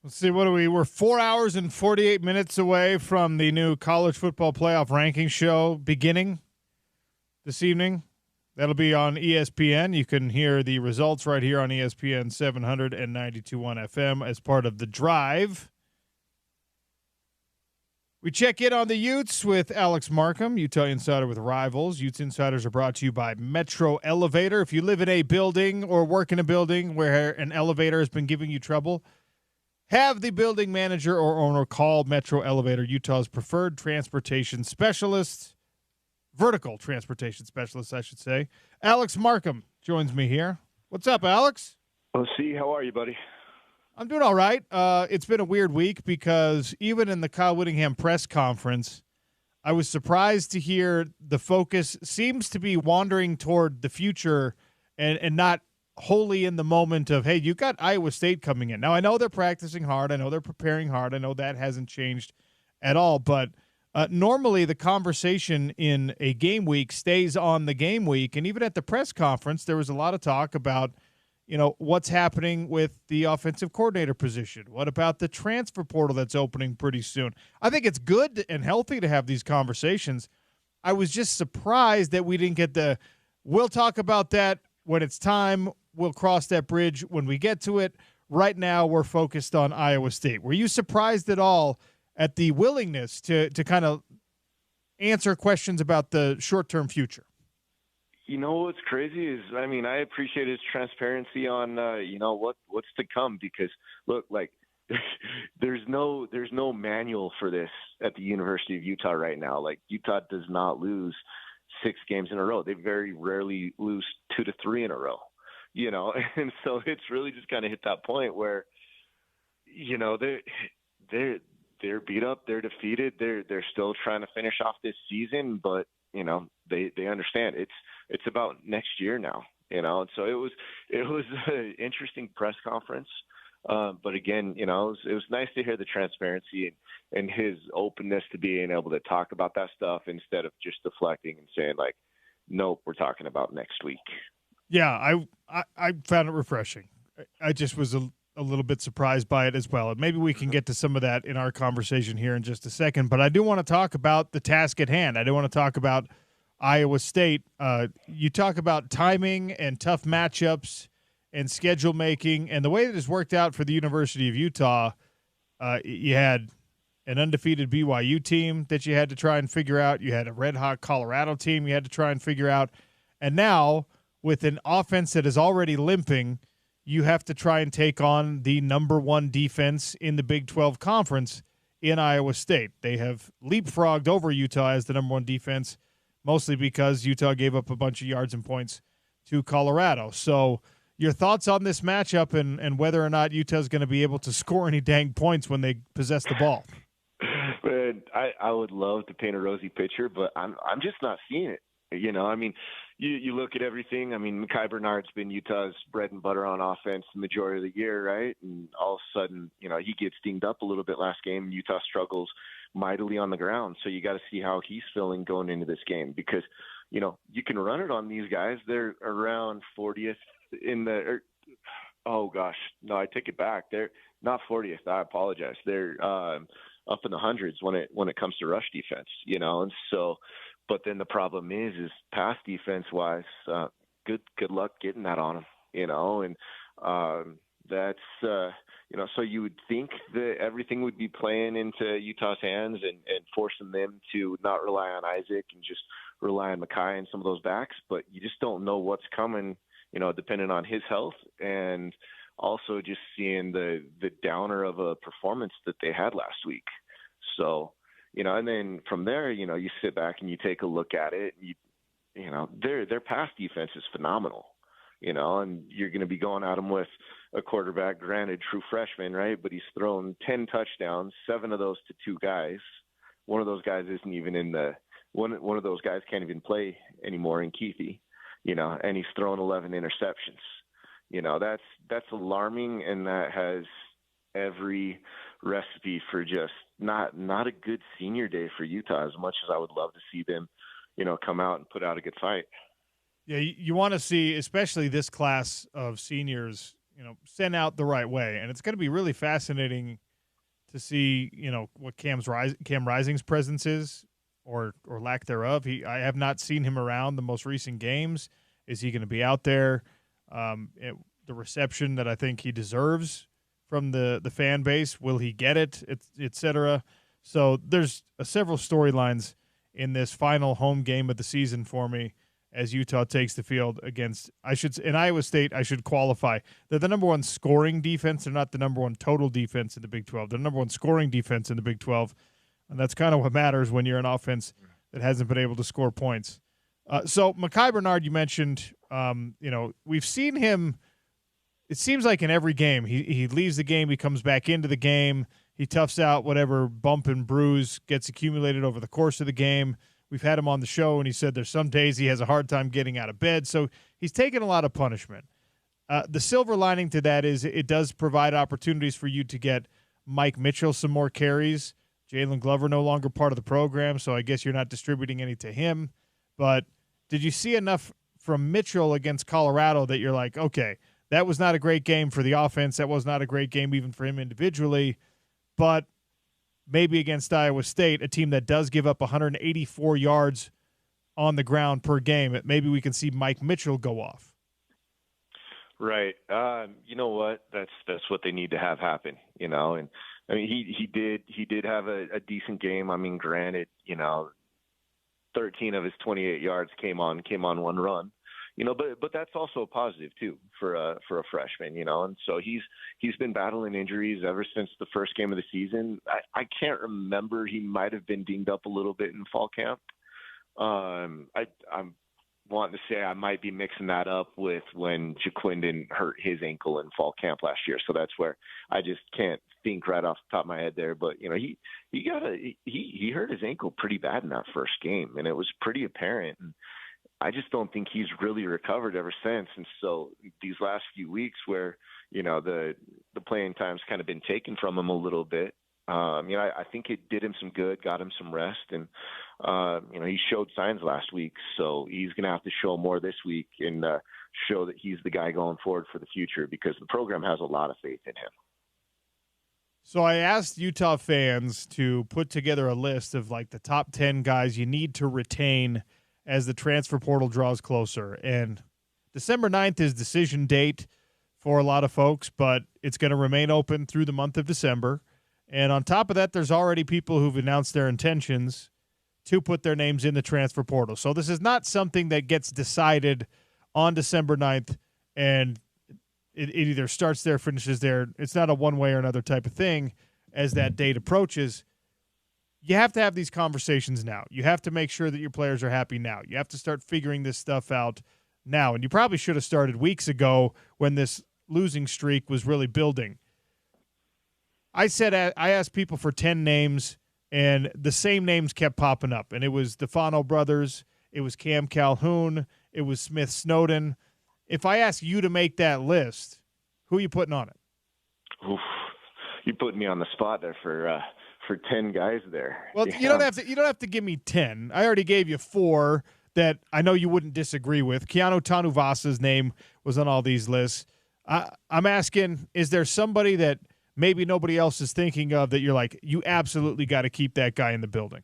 Let's see, what are we? We're 4 hours and 48 minutes away from the new college football playoff ranking show beginning this evening. That'll be on ESPN. You can hear the results right here on ESPN 700 and 92.1 FM as part of The Drive. We check in on the Utes with Alex Markham, Utah Insider with Rivals. Utes Insiders are brought to you by Metro Elevator. If you live in a building or work in a building where an elevator has been giving you trouble, have the building manager or owner call Metro Elevator, Utah's preferred transportation specialist, vertical transportation specialist, I should say. Alex Markham joins me here. What's up, Alex? Well, see, how are you, buddy? I'm doing all right. It's been a weird week because even in the Kyle Whittingham press conference, I was surprised to hear the focus seems to be wandering toward the future and not wholly in the moment of, hey, you got Iowa State coming in. Now, I know they're practicing hard. I know they're preparing hard. I know that hasn't changed at all. But normally the conversation in a game week stays on the game week. And even at the press conference, there was a lot of talk about, what's happening with the offensive coordinator position. What about the transfer portal that's opening pretty soon? I think it's good and healthy to have these conversations. I was just surprised that we didn't get we'll talk about that when it's time. We'll cross that bridge when we get to it. Right now, we're focused on Iowa State. Were you surprised at all at the willingness to kind of answer questions about the short-term future? You know what's crazy is, I appreciate his transparency on, what's to come because, look, like, there's no manual for this at the University of Utah right now. Like, Utah does not lose 6 games in a row. They very rarely lose 2 to 3 in a row. And so it's really just kind of hit that point where, they're beat up, they're defeated, they're still trying to finish off this season, but they understand it's about next year now, and so it was an interesting press conference, but again, it was nice to hear the transparency and his openness to being able to talk about that stuff instead of just deflecting and saying like, nope, we're talking about next week. Yeah, I found it refreshing. I just was a little bit surprised by it as well. And maybe we can get to some of that in our conversation here in just a second. But I do want to talk about the task at hand. I do want to talk about Iowa State. You talk about timing and tough matchups and schedule making. And the way that it's worked out for the University of Utah, you had an undefeated BYU team that you had to try and figure out. You had a red-hot Colorado team you had to try and figure out. And now, with an offense that is already limping, you have to try and take on the number 1 defense in the Big 12 Conference in Iowa State. They have leapfrogged over Utah as the number 1 defense, mostly because Utah gave up a bunch of yards and points to Colorado. So your thoughts on this matchup and whether or not Utah's going to be able to score any dang points when they possess the ball? Man, I would love to paint a rosy picture, but I'm just not seeing it. You look at everything. Mekhi Bernard's been Utah's bread and butter on offense the majority of the year, right? And all of a sudden, he gets dinged up a little bit last game. Utah struggles mightily on the ground. So you got to see how he's feeling going into this game because, you can run it on these guys. They're around 40th in the oh, gosh. No, I take it back. They're not 40th. I apologize. They're up in the hundreds when it comes to rush defense, and so – but then the problem is pass defense wise, good luck getting that on them, and that's, so you would think that everything would be playing into Utah's hands and forcing them to not rely on Isaac and just rely on Mekhi and some of those backs, but you just don't know what's coming, depending on his health and also just seeing the downer of a performance that they had last week. So, and then from there, you sit back and you take a look at it. Their pass defense is phenomenal, and you're going to be going at them with a quarterback, granted true freshman, right? But he's thrown 10 touchdowns, 7 of those to 2 guys. One of those guys isn't even one of those guys can't even play anymore in Keithy, and he's thrown 11 interceptions. That's alarming, and that has every recipe for just not a good senior day for Utah, as much as I would love to see them, come out and put out a good fight. Yeah, you want to see, especially this class of seniors, sent out the right way. And it's going to be really fascinating to see, what Cam Rising's presence is or lack thereof. I have not seen him around the most recent games. Is he going to be out there? The reception that I think he deserves from the fan base, will he get it, et cetera? So there's several storylines in this final home game of the season for me as Utah takes the field against, in Iowa State, I should qualify. They're the number one scoring defense. They're not the number one total defense in the Big 12. They're the number one scoring defense in the Big 12, and that's kind of what matters when you're an offense that hasn't been able to score points. So Mekhi Bernard, you mentioned, we've seen him, it seems like in every game. He leaves the game, he comes back into the game, he toughs out whatever bump and bruise gets accumulated over the course of the game. We've had him on the show, and he said there's some days he has a hard time getting out of bed. So he's taken a lot of punishment. The silver lining to that is it does provide opportunities for you to get Mike Mitchell some more carries. Jalen Glover no longer part of the program, so I guess you're not distributing any to him. But did you see enough from Mitchell against Colorado that you're like, okay, that was not a great game for the offense. That was not a great game even for him individually. But maybe against Iowa State, a team that does give up 184 yards on the ground per game, maybe we can see Mike Mitchell go off. Right. You know what? That's what they need to have happen. And I mean, he did have a decent game. I mean, granted, 13 of his 28 yards came on one run. But that's also a positive too for a freshman, and so he's been battling injuries ever since the first game of the season. I can't remember, he might have been dinged up a little bit in fall camp. I'm wanting to say I might be mixing that up with when Jaquindon hurt his ankle in fall camp last year. So that's where I just can't think right off the top of my head there. But he hurt his ankle pretty bad in that first game, and it was pretty apparent. And I just don't think he's really recovered ever since. And so these last few weeks where, the playing time's kind of been taken from him a little bit, I think it did him some good, got him some rest. And, he showed signs last week. So he's going to have to show more this week and show that he's the guy going forward for the future, because the program has a lot of faith in him. So I asked Utah fans to put together a list of like the top 10 guys you need to retain as the transfer portal draws closer. And December 9th is decision date for a lot of folks, but it's going to remain open through the month of December. And on top of that, there's already people who've announced their intentions to put their names in the transfer portal. So this is not something that gets decided on December 9th and it either starts there, finishes there. It's not a one way or another type of thing as that date approaches. You have to have these conversations now. You have to make sure that your players are happy now. You have to start figuring this stuff out now. And you probably should have started weeks ago when this losing streak was really building. I asked people for 10 names, and the same names kept popping up. And it was the Fano brothers. It was Cam Calhoun. It was Smith Snowden. If I ask you to make that list, who are you putting on it? Oof. You put me on the spot there for 10 guys there. Well, yeah. You don't have to give me 10. I already gave you 4 that I know you wouldn't disagree with. Keanu Tanuvasa's name was on all these lists. I'm asking, is there somebody that maybe nobody else is thinking of that you're like, you absolutely got to keep that guy in the building?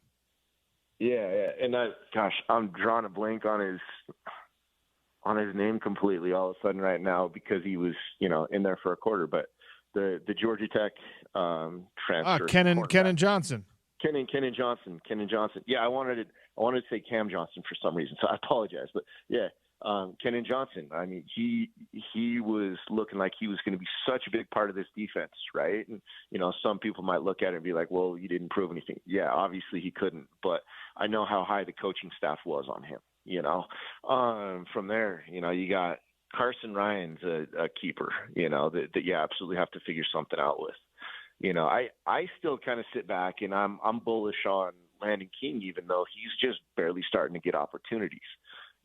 Yeah. And I'm drawing a blank on his name completely all of a sudden right now, because he was, in there for a quarter, but the Georgia Tech transfer. Kenan Johnson. Kenan Johnson. Yeah, I wanted to say Cam Johnson for some reason, so I apologize. But yeah, Kenan Johnson. I mean, he was looking like he was going to be such a big part of this defense, right? And some people might look at it and be like, "Well, you didn't prove anything." Yeah, obviously he couldn't, but I know how high the coaching staff was on him. From there, you got Carson Ryan's a keeper, that you absolutely have to figure something out with. I still kind of sit back and I'm bullish on Landon King, even though he's just barely starting to get opportunities.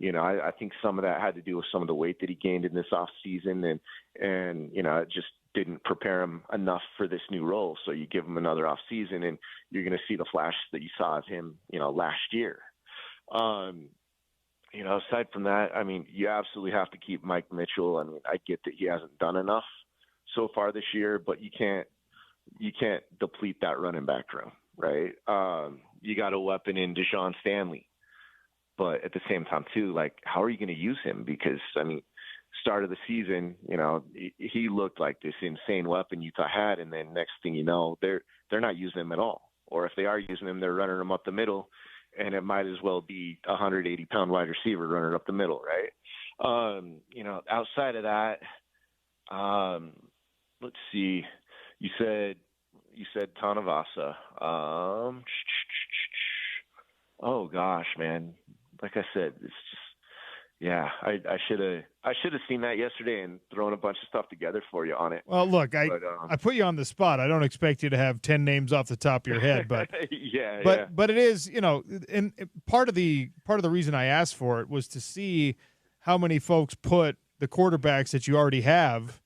I think some of that had to do with some of the weight that he gained in this off season, and it just didn't prepare him enough for this new role. So you give him another off season and you're going to see the flash that you saw of him, last year. aside from that, I mean, you absolutely have to keep Mike Mitchell. I mean, I get that he hasn't done enough so far this year, but you can't deplete that running back room, right? You got a weapon in Deshaun Stanley, but at the same time too, like, how are you going to use him? Because I mean, start of the season, he looked like this insane weapon Utah had, and then next thing you know, they're not using him at all. Or if they are using him, they're running him up the middle, and it might as well be a 180-pound wide receiver running up the middle, right? Outside of that, let's see. You said Tanavasa. Oh gosh, man. Like I said, it's just. Yeah, I should have seen that yesterday and thrown a bunch of stuff together for you on it. Well, look, I put you on the spot. I don't expect you to have 10 names off the top of your head, but but it is, and part of the reason I asked for it was to see how many folks put the quarterbacks that you already have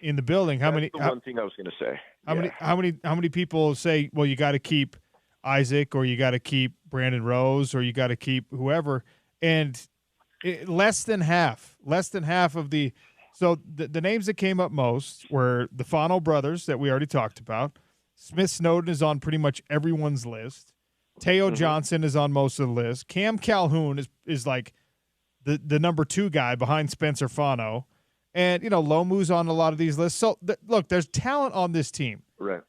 in the building. That's the one thing I was going to say. How many people say, well, you got to keep Isaac, or you got to keep Brandon Rose, or you got to keep whoever, and less than half of the – so the names that came up most were the Fano brothers that we already talked about. Smith Snowden is on pretty much everyone's list. Teo Johnson is on most of the list. Cam Calhoun is like the number 2 guy behind Spencer Fano. And, Lomu's on a lot of these lists. So, look, there's talent on this team. Right.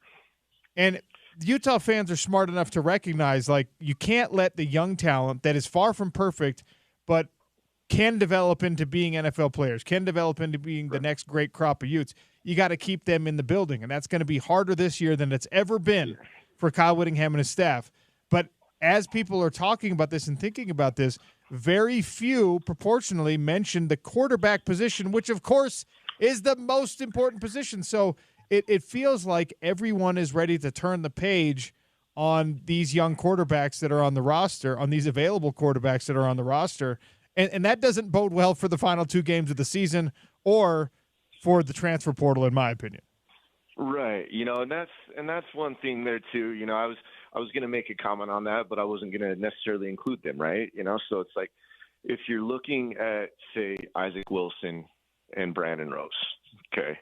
And the Utah fans are smart enough to recognize, like, you can't let the young talent that is far from perfect but – can develop into being NFL players, can develop into being the next great crop of Utes. You got to keep them in the building, and that's going to be harder this year than it's ever been for Kyle Whittingham and his staff. But as people are talking about this and thinking about this, very few proportionally mention the quarterback position, which, of course, is the most important position. So it feels like everyone is ready to turn the page on these young quarterbacks that are on the roster, on these available quarterbacks that are on the roster. And that doesn't bode well for the final 2 games of the season or for the transfer portal, in my opinion. Right. And that's one thing there too. I was going to make a comment on that, but I wasn't going to necessarily include them. Right. So it's like, if you're looking at, say, Isaac Wilson and Brandon Rose, okay,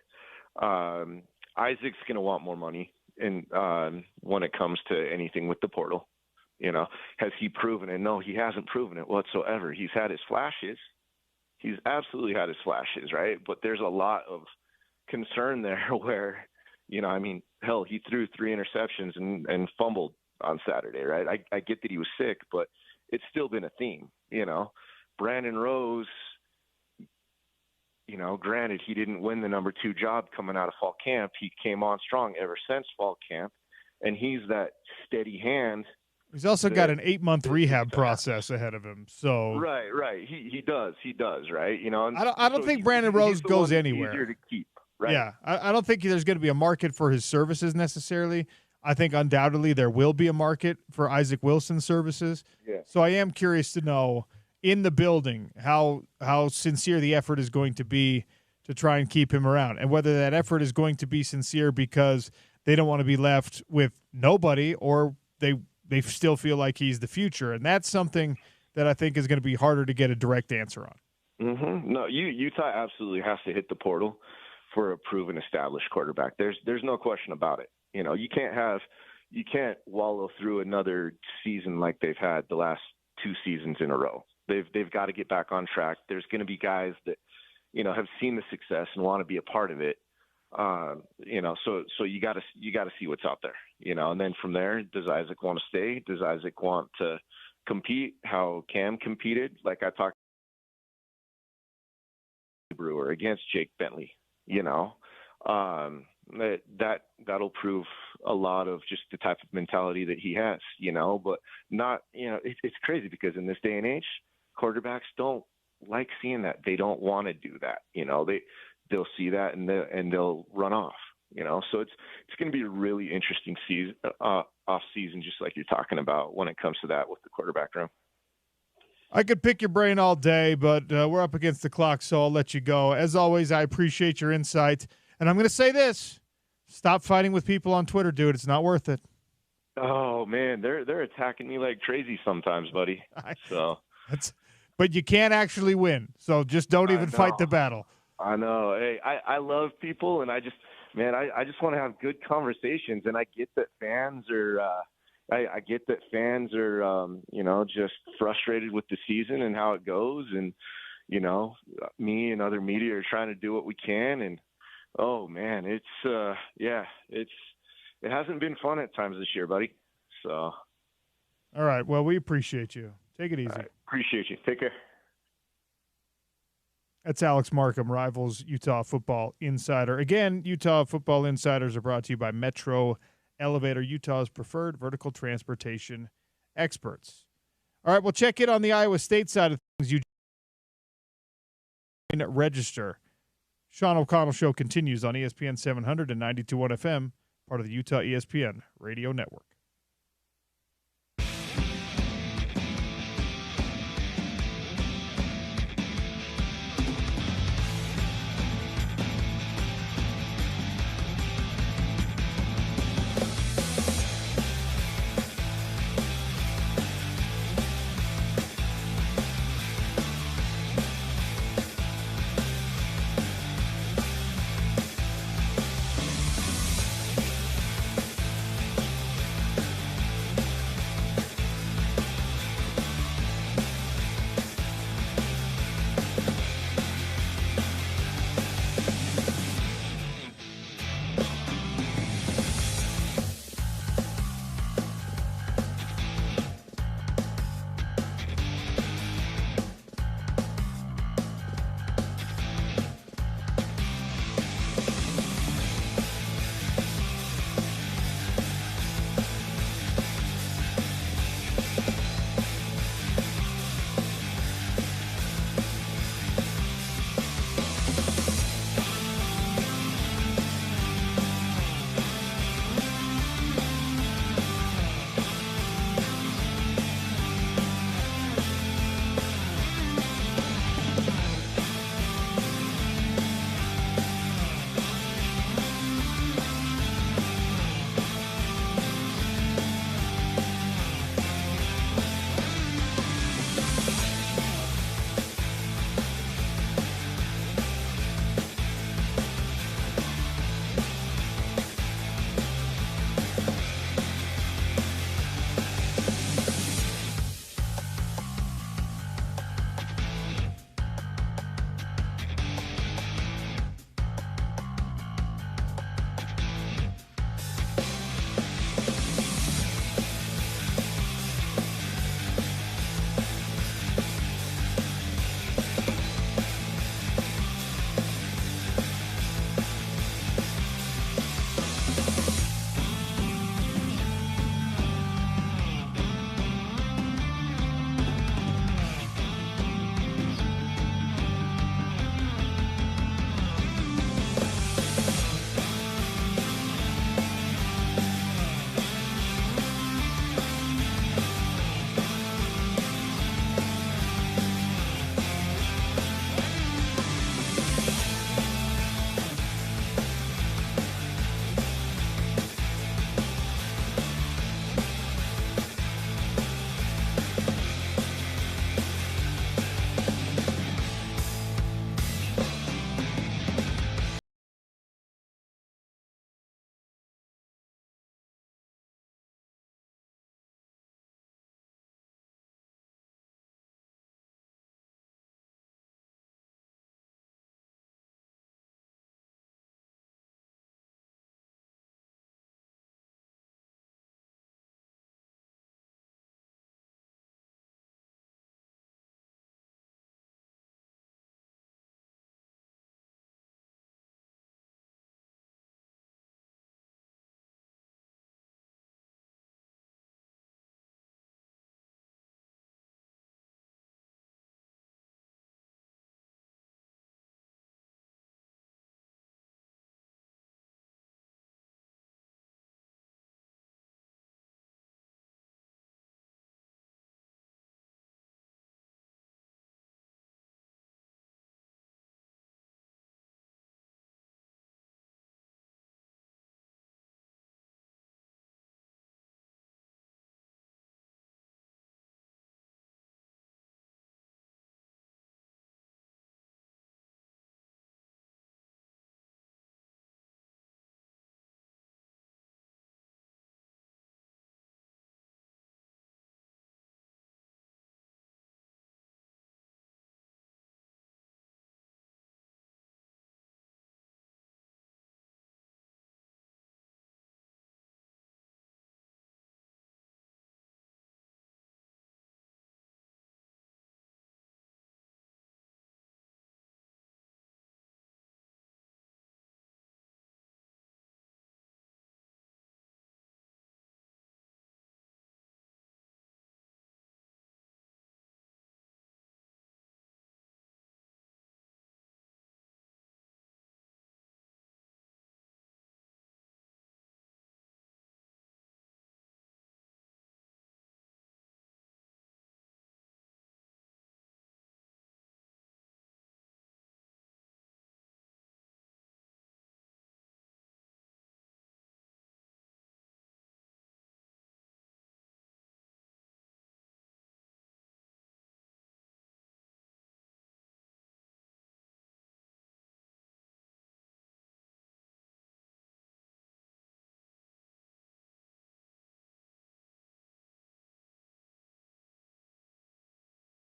Isaac's going to want more money when it comes to anything with the portal. Has he proven it? No, he hasn't proven it whatsoever. He's had his flashes. He's absolutely had his flashes, right? But there's a lot of concern there where, hell, he threw 3 interceptions and fumbled on Saturday, right? I get that he was sick, but it's still been a theme, Brandon Rose, granted, he didn't win the number 2 job coming out of fall camp. He came on strong ever since fall camp, and he's that steady hand. He's also got an 8-month rehab process ahead of him. So right. He does, right? And I don't think Brandon Rose goes anywhere. Easier to keep, right? Yeah, I don't think there's going to be a market for his services necessarily. I think undoubtedly there will be a market for Isaac Wilson's services. Yeah. So I am curious to know in the building how sincere the effort is going to be to try and keep him around, and whether that effort is going to be sincere because they don't want to be left with nobody, or they still feel like he's the future. And that's something that I think is going to be harder to get a direct answer on. Mm-hmm. No, Utah absolutely has to hit the portal for a proven, established quarterback. There's no question about it. You can't wallow through another season like they've had the last 2 seasons in a row. They've got to get back on track. There's going to be guys that, have seen the success and want to be a part of it. So you got to see what's out there, and then from there, does Isaac want to stay? Does Isaac want to compete how Cam competed? Like I talked Brewer against Jake Bentley, that'll prove a lot of just the type of mentality that he has, but not, it's crazy because in this day and age, quarterbacks don't like seeing that. They don't want to do that. They'll see that and they'll run off, so it's going to be a really interesting off season, just like you're talking about when it comes to that with the quarterback room. I could pick your brain all day, but we're up against the clock, so I'll let you go. As always, I appreciate your insight. And I'm going to say this. Stop fighting with people on Twitter, dude. It's not worth it. Oh, man. They're attacking me like crazy sometimes, buddy. but you can't actually win. So just don't even fight the battle. I know. Hey, I love people, and I just want to have good conversations. And I get that fans are, just frustrated with the season and how it goes. And, me and other media are trying to do what we can. And, oh man, it hasn't been fun at times this year, buddy. So. All right. Well, we appreciate you. Take it easy. Right, appreciate you. Take care. That's Alex Markham, Rivals Utah Football Insider. Again, Utah Football Insiders are brought to you by Metro Elevator, Utah's preferred vertical transportation experts. All right, we'll check in on the Iowa State side of things. You register. Sean O'Connell Show continues on ESPN 700 and 92.1 FM, part of the Utah ESPN Radio Network.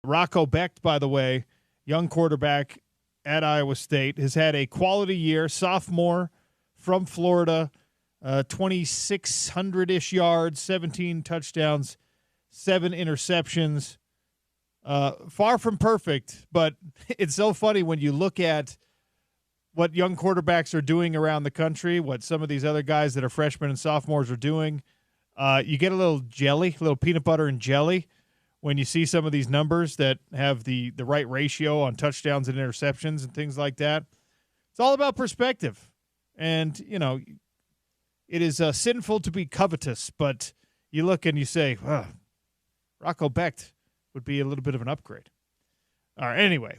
Rocco Becht, by the way, young quarterback at Iowa State, has had a quality year, sophomore from Florida, 2,600-ish yards, 17 touchdowns, 7 interceptions. Far from perfect, but it's so funny when you look at what young quarterbacks are doing around the country, what some of these other guys that are freshmen and sophomores are doing. You get a little jelly, a little peanut butter and jelly when you see some of these numbers that have the right ratio on touchdowns and interceptions and things like that. It's all about perspective. And, you know, it is sinful to be covetous, but you look and you say, Rocco Becht would be a little bit of an upgrade. All right, anyway,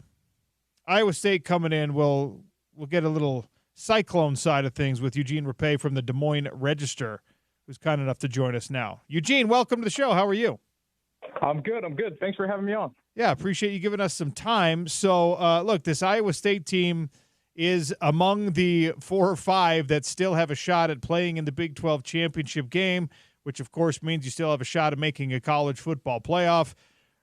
Iowa State coming in. We'll get a little Cyclone side of things with Eugene Rapay from the Des Moines Register, who's kind enough to join us now. Eugene, welcome to the show. How are you? I'm good. Thanks for having me on. Yeah, appreciate you giving us some time. So, look, this Iowa State team is among the 4 or 5 that still have a shot at playing in the Big 12 championship game, which, of course, means you still have a shot at making a college football playoff.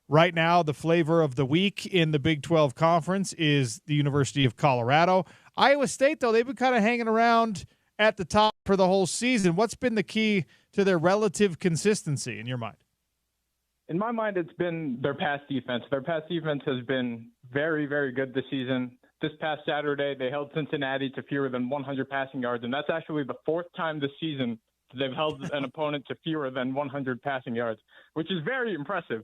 Right now, the flavor of the week in the Big 12 Conference is the University of Colorado. Iowa State, though, they've been kind of hanging around at the top for the whole season. What's been the key to their relative consistency in your mind? In my mind, it's been their pass defense. Their pass defense has been very, very good this season. This past Saturday, they held Cincinnati to fewer than 100 passing yards, and that's actually the 4th time this season they've held an opponent to fewer than 100 passing yards, which is very impressive.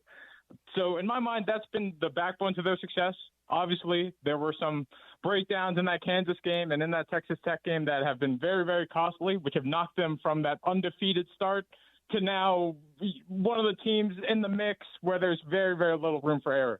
So in my mind, that's been the backbone to their success. Obviously, there were some breakdowns in that Kansas game and in that Texas Tech game that have been very, very costly, which have knocked them from that undefeated start to now one of the teams in the mix where there's very, very little room for error.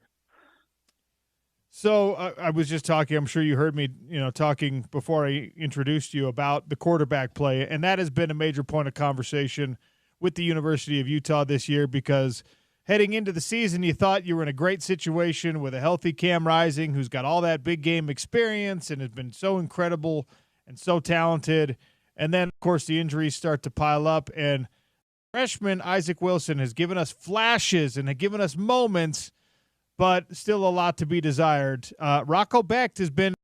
So I was just talking, I'm sure you heard me, talking before I introduced you about the quarterback play, and that has been a major point of conversation with the University of Utah this year because heading into the season, you thought you were in a great situation with a healthy Cam Rising who's got all that big game experience and has been so incredible and so talented. And then, of course, the injuries start to pile up, and freshman Isaac Wilson has given us flashes and given us moments, but still a lot to be desired. Rocco Becht has been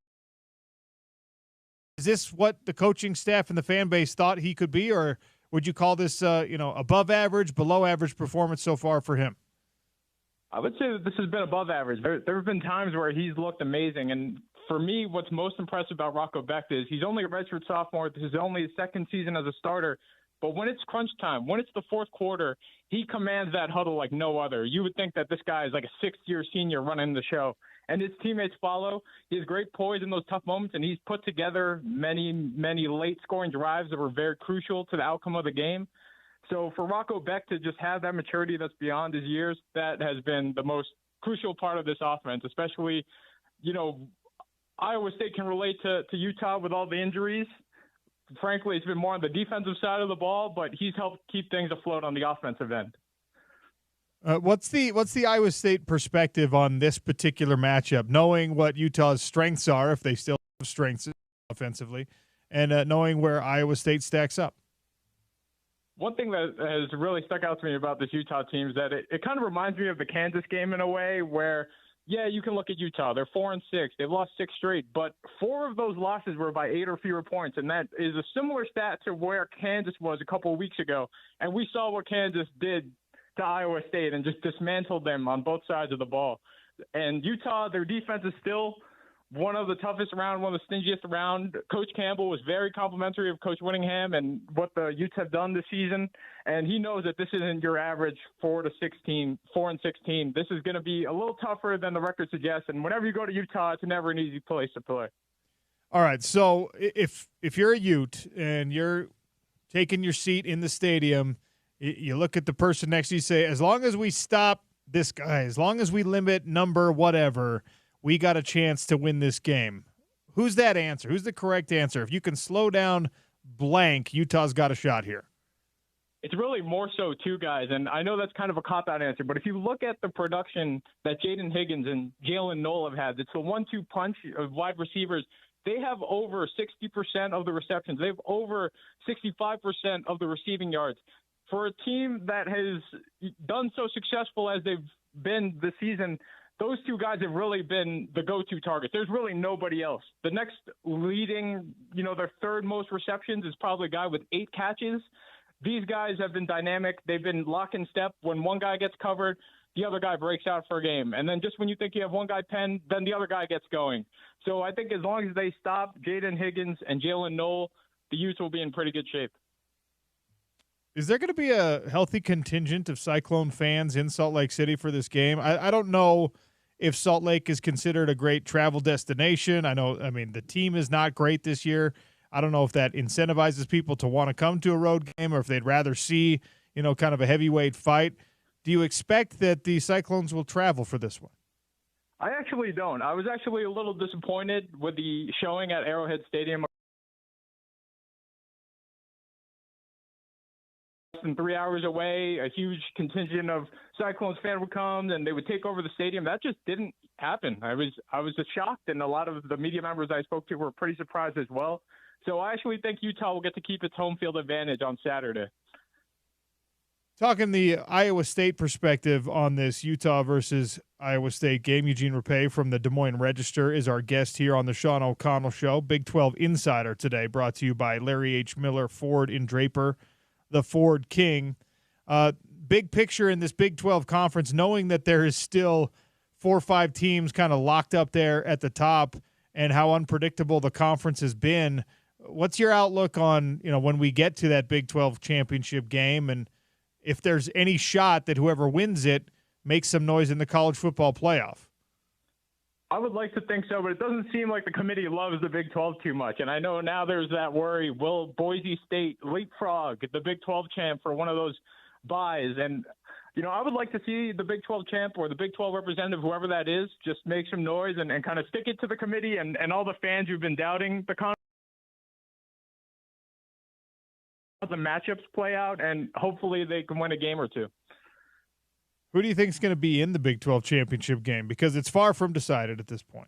– is this what the coaching staff and the fan base thought he could be, or would you call this, above average, below average performance so far for him? I would say that this has been above average. There have been times where he's looked amazing, and for me, what's most impressive about Rocco Becht is he's only a redshirt sophomore. This is only his 2nd season as a starter. But when it's crunch time, when it's the 4th quarter, he commands that huddle like no other. You would think that this guy is like a 6th-year senior running the show. And his teammates follow. He has great poise in those tough moments, and he's put together many, many late-scoring drives that were very crucial to the outcome of the game. So for Rocco Becht to just have that maturity that's beyond his years, that has been the most crucial part of this offense, especially, Iowa State can relate to Utah with all the injuries. Frankly, it's been more on the defensive side of the ball, but he's helped keep things afloat on the offensive end. What's the Iowa State perspective on this particular matchup, knowing what Utah's strengths are, if they still have strengths offensively, and knowing where Iowa State stacks up? One thing that has really stuck out to me about this Utah team is that it kind of reminds me of the Kansas game in a way where, yeah, you can look at Utah. They're 4-6. They've lost 6 straight, but 4 of those losses were by 8 or fewer points, and that is a similar stat to where Kansas was a couple of weeks ago. And we saw what Kansas did to Iowa State and just dismantled them on both sides of the ball. And Utah, their defense is still one of the toughest around, one of the stingiest around. Coach Campbell was very complimentary of Coach Whittingham and what the Utes have done this season. And he knows that this isn't your average 4-16. This is going to be a little tougher than the record suggests. And whenever you go to Utah, it's never an easy place to play. All right. So if you're a Ute and you're taking your seat in the stadium, you look at the person next to you, say, as long as we stop this guy, as long as we limit number whatever, we got a chance to win this game. Who's that answer? Who's the correct answer? If you can slow down blank, Utah's got a shot here. It's really more so two guys, and I know that's kind of a cop-out answer, but if you look at the production that Jaden Higgins and Jalen Knoll have had, it's a 1-2 punch of wide receivers. They have over 60% of the receptions. They have over 65% of the receiving yards. For a team that has done so successful as they've been this season, those two guys have really been the go-to targets. There's really nobody else. The next leading, their third most receptions is probably a guy with 8 catches. These guys have been dynamic. They've been lock in step. When one guy gets covered, the other guy breaks out for a game. And then just when you think you have one guy penned, then the other guy gets going. So I think as long as they stop Jaden Higgins and Jalen Knoll, the Utes will be in pretty good shape. Is there going to be a healthy contingent of Cyclone fans in Salt Lake City for this game? I don't know if Salt Lake is considered a great travel destination. The team is not great this year. I don't know if that incentivizes people to want to come to a road game or if they'd rather see, kind of a heavyweight fight. Do you expect that the Cyclones will travel for this one? I actually don't. I was actually a little disappointed with the showing at Arrowhead Stadium. And 3 hours away, a huge contingent of Cyclones fans would come and they would take over the stadium. That just didn't happen. I was just shocked, and a lot of the media members I spoke to were pretty surprised as well. So I actually think Utah will get to keep its home field advantage on Saturday. Talking the Iowa State perspective on this Utah versus Iowa State game, Eugene Rapay from the Des Moines Register is our guest here on the Sean O'Connell Show. Big 12 Insider today, brought to you by Larry H. Miller Ford in Draper, the Ford King. Big picture in this Big 12 conference, knowing that there is still 4 or 5 teams kind of locked up there at the top and how unpredictable the conference has been. What's your outlook on, when we get to that Big 12 championship game, and if there's any shot that whoever wins it makes some noise in the college football playoff? I would like to think so, but it doesn't seem like the committee loves the Big 12 too much. And I know now there's that worry, will Boise State leapfrog the Big 12 champ for one of those buys? And, I would like to see the Big 12 champ or the Big 12 representative, whoever that is, just make some noise and kind of stick it to the committee and all the fans who've been doubting the matchups play out, and hopefully they can win a game or two. Who do you think is going to be in the Big 12 championship game? Because it's far from decided at this point.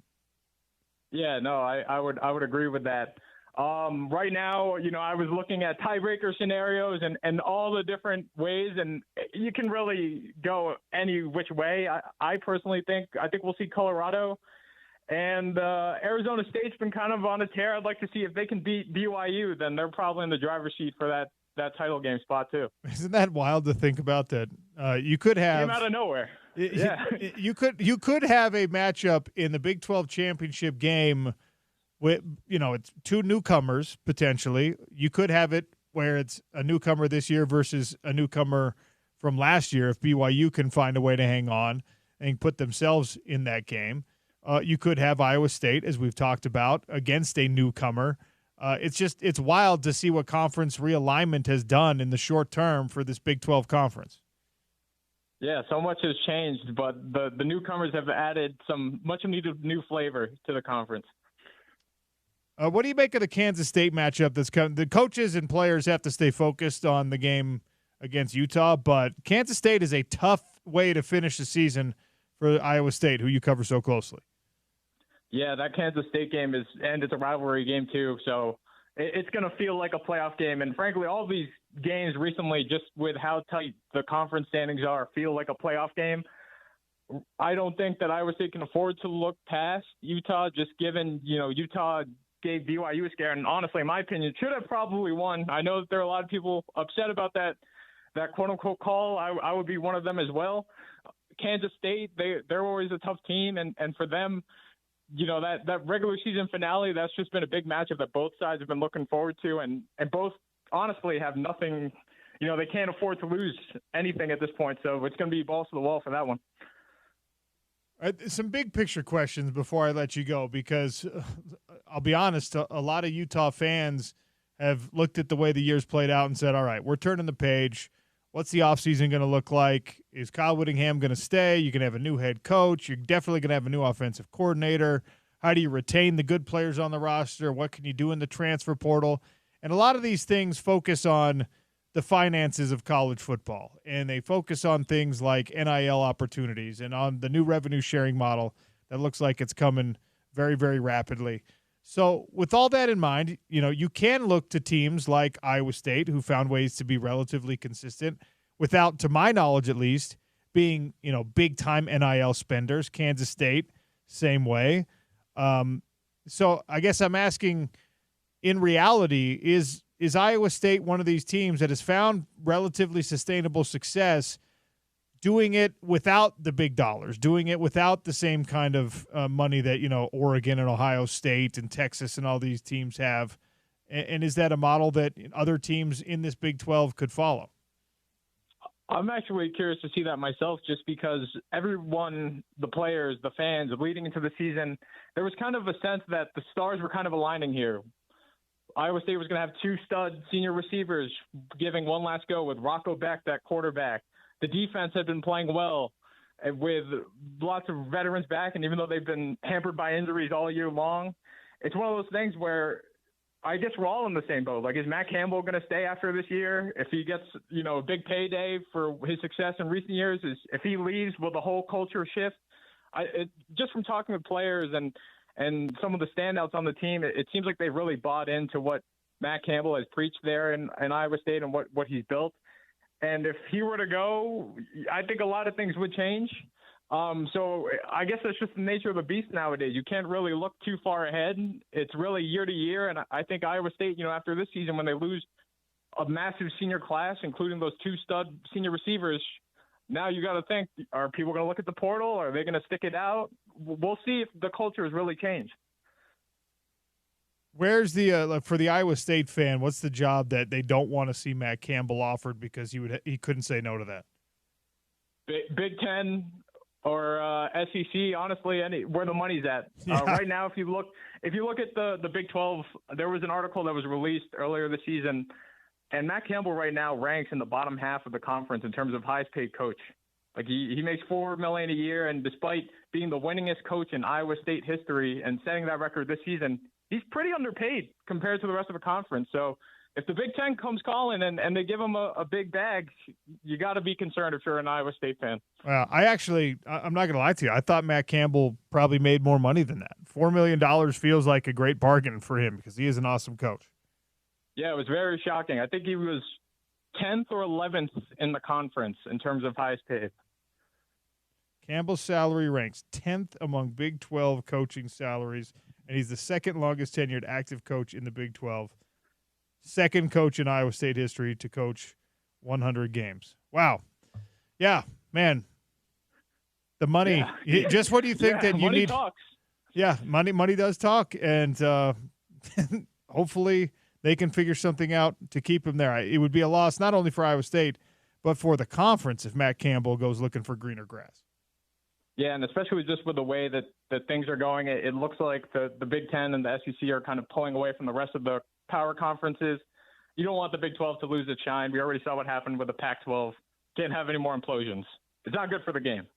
Yeah, no, I would agree with that. Right now, I was looking at tiebreaker scenarios and all the different ways, and you can really go any which way. I personally think we'll see Colorado, and Arizona State's been kind of on a tear. I'd like to see if they can beat BYU, then they're probably in the driver's seat for that title game spot too. Isn't that wild to think about that? You could have came out of nowhere. Yeah, you could have a matchup in the Big 12 championship game with it's 2 newcomers potentially. You could have it where it's a newcomer this year versus a newcomer from last year if BYU can find a way to hang on and put themselves in that game. You could have Iowa State, as we've talked about, against a newcomer. It's wild to see what conference realignment has done in the short term for this Big 12 conference. Yeah, so much has changed, but the newcomers have added some much-needed new flavor to the conference. What do you make of the Kansas State matchup that's come? The coaches and players have to stay focused on the game against Utah, but Kansas State is a tough way to finish the season for Iowa State, who you cover so closely. Yeah, that Kansas State game it's a rivalry game too, so it's going to feel like a playoff game. And frankly, all these games recently, just with how tight the conference standings are, feel like a playoff game. I don't think that Iowa State can afford to look past Utah, just given, Utah gave BYU a scare. And honestly, in my opinion, should have probably won. I know that there are a lot of people upset about that quote-unquote call. I would be one of them as well. Kansas State, they're always a tough team. And for them, that regular season finale, that's just been a big matchup that both sides have been looking forward to. And both honestly have nothing, they can't afford to lose anything at this point. So it's going to be balls to the wall for that one. Some big picture questions before I let you go, because I'll be honest, a lot of Utah fans have looked at the way the year's played out and said, all right, we're turning the page. What's the offseason going to look like? Is Kyle Whittingham going to stay? You're going to have a new head coach. You're definitely going to have a new offensive coordinator. How do you retain the good players on the roster? What can you do in the transfer portal? And a lot of these things focus on the finances of college football, and they focus on things like NIL opportunities and on the new revenue sharing model that looks like it's coming very, very rapidly. So with all that in mind, you can look to teams like Iowa State, who found ways to be relatively consistent without, to my knowledge at least, being, big time NIL spenders. Kansas State, same way. So I guess I'm asking, in reality, is Iowa State one of these teams that has found relatively sustainable success doing it without the big dollars, doing it without the same kind of money that, Oregon and Ohio State and Texas and all these teams have? And is that a model that other teams in this Big 12 could follow? I'm actually curious to see that myself, just because everyone, the players, the fans, leading into the season, there was kind of a sense that the stars were kind of aligning here. Iowa State was going to have 2 stud senior receivers giving one last go with Rocco Beck, that quarterback. The defense had been playing well with lots of veterans back, and even though they've been hampered by injuries all year long, it's one of those things where I guess we're all in the same boat. Like, is Matt Campbell going to stay after this year? If he gets, a big payday for his success in recent years, if he leaves, will the whole culture shift? Just from talking with players and some of the standouts on the team, it seems like they've really bought into what Matt Campbell has preached there in Iowa State and what he's built. And if he were to go, I think a lot of things would change. So I guess that's just the nature of the beast nowadays. You can't really look too far ahead. It's really year to year. And I think Iowa State, after this season, when they lose a massive senior class, including those 2 stud senior receivers, now you got to think, are people going to look at the portal? Are they going to stick it out? We'll see if the culture has really changed. Where's the for the Iowa State fan, what's the job that they don't want to see Matt Campbell offered because he couldn't say no to that? Big Ten or SEC, honestly, where the money's at. Yeah. Right now, if you look at the Big 12, there was an article that was released earlier this season, and Matt Campbell right now ranks in the bottom half of the conference in terms of highest paid coach. Like, he makes $4 million a year, and despite being the winningest coach in Iowa State history and setting that record this season, he's pretty underpaid compared to the rest of the conference. So if the Big Ten comes calling and they give him a big bag, you got to be concerned if you're an Iowa State fan. Well, I'm not going to lie to you. I thought Matt Campbell probably made more money than that. $4 million feels like a great bargain for him because he is an awesome coach. Yeah, it was very shocking. I think he was 10th or 11th in the conference in terms of highest paid. Campbell's salary ranks 10th among Big 12 coaching salaries, and he's the second longest tenured active coach in the Big 12. Second coach in Iowa State history to coach 100 games. Wow. Yeah, man. The money. Yeah. Just what do you think that you money need? Talks. Yeah, money does talk, and hopefully they can figure something out to keep him there. It would be a loss not only for Iowa State, but for the conference if Matt Campbell goes looking for greener grass. Yeah, and especially just with the way that things are going, it looks like the Big Ten and the SEC are kind of pulling away from the rest of the power conferences. You don't want the Big 12 to lose its shine. We already saw what happened with the Pac-12. Can't have any more implosions. It's not good for the game.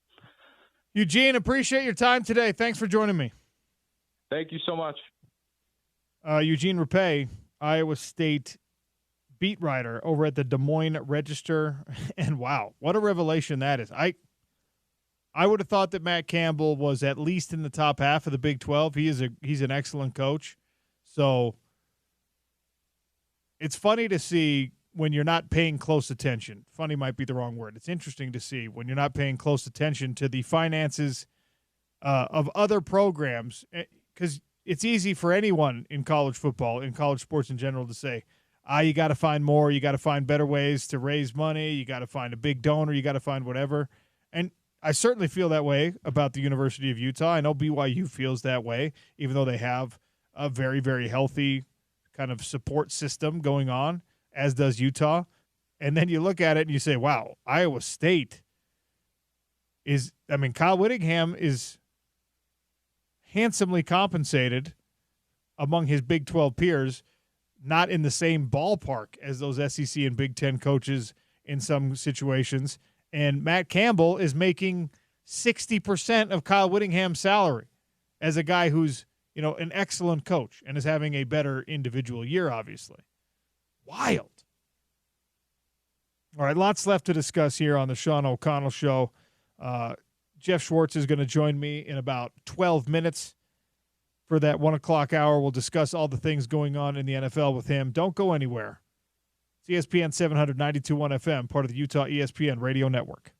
Eugene, appreciate your time today. Thanks for joining me. Thank you so much. Eugene Rapay, Iowa State beat writer over at the Des Moines Register. And wow, what a revelation that is. I would have thought that Matt Campbell was at least in the top half of the Big 12. He's an excellent coach. So it's funny to see when you're not paying close attention. Funny might be the wrong word. It's interesting to see when you're not paying close attention to the finances of other programs, because it's easy for anyone in college football, in college sports in general, to say, you got to find more, you got to find better ways to raise money, you got to find a big donor, you got to find whatever. And I certainly feel that way about the University of Utah. I know BYU feels that way, even though they have a very, very healthy kind of support system going on, as does Utah. And then you look at it and you say, wow, Iowa State Kyle Whittingham is handsomely compensated among his Big 12 peers, not in the same ballpark as those SEC and Big 10 coaches in some situations. And Matt Campbell is making 60% of Kyle Whittingham's salary as a guy who's, an excellent coach and is having a better individual year, obviously. Wild. All right, lots left to discuss here on the Sean O'Connell Show. Jeff Schwartz is going to join me in about 12 minutes for that 1 o'clock hour. We'll discuss all the things going on in the NFL with him. Don't go anywhere. It's ESPN 792.1 FM, part of the Utah ESPN radio network.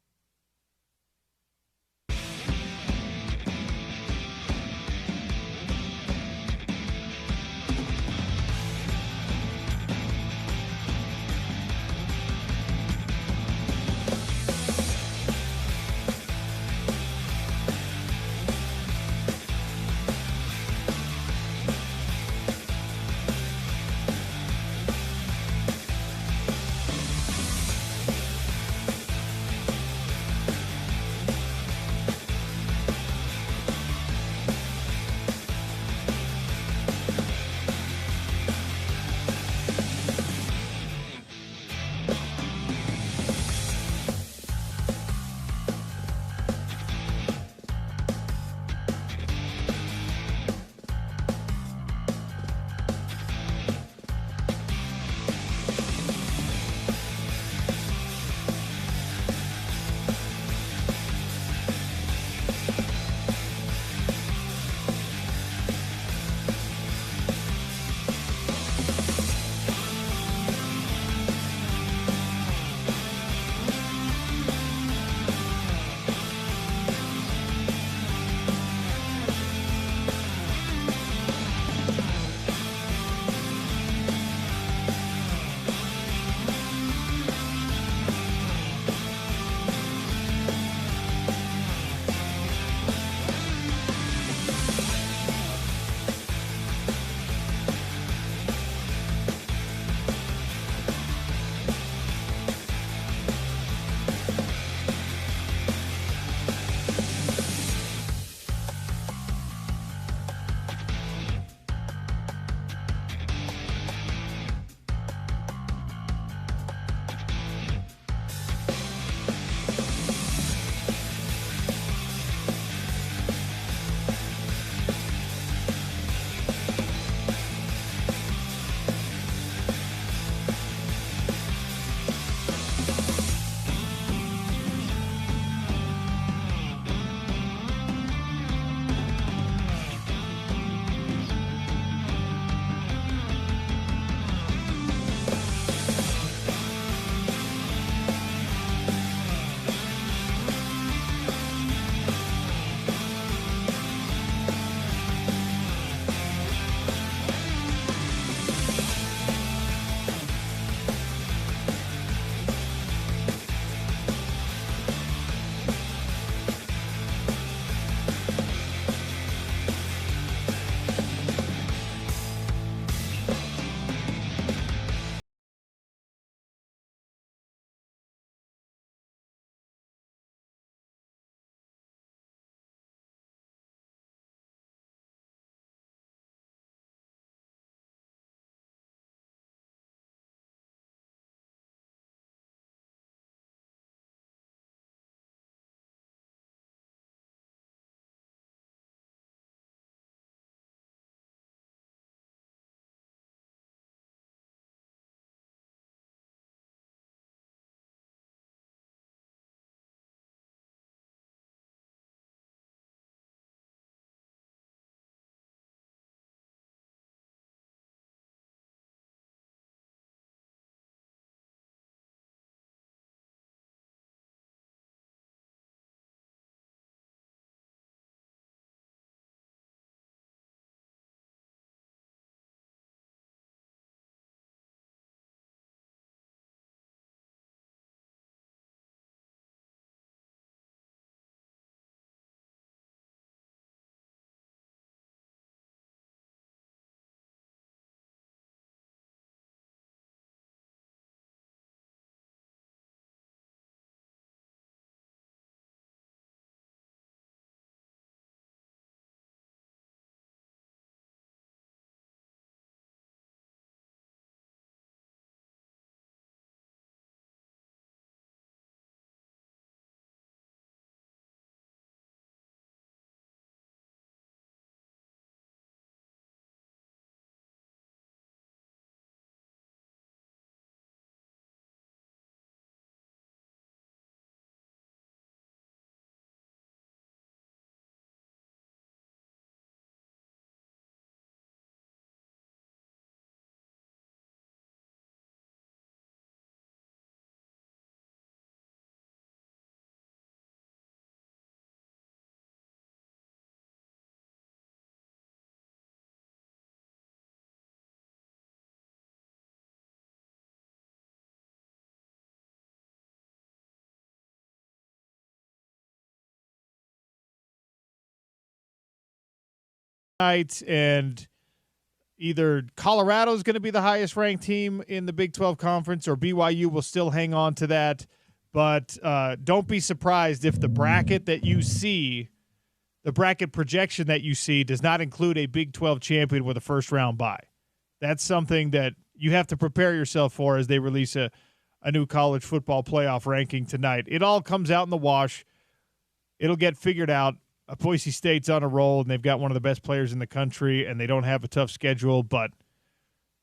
Night, and either Colorado's going to be the highest ranked team in the Big 12 Conference, or BYU will still hang on to that. But don't be surprised if the bracket that you see, the bracket projection that you see, does not include a Big 12 champion with a first-round bye. That's something that you have to prepare yourself for as they release a new college football playoff ranking tonight. It all comes out in the wash. It'll get figured out. Boise State's on a roll, and they've got one of the best players in the country, and they don't have a tough schedule, but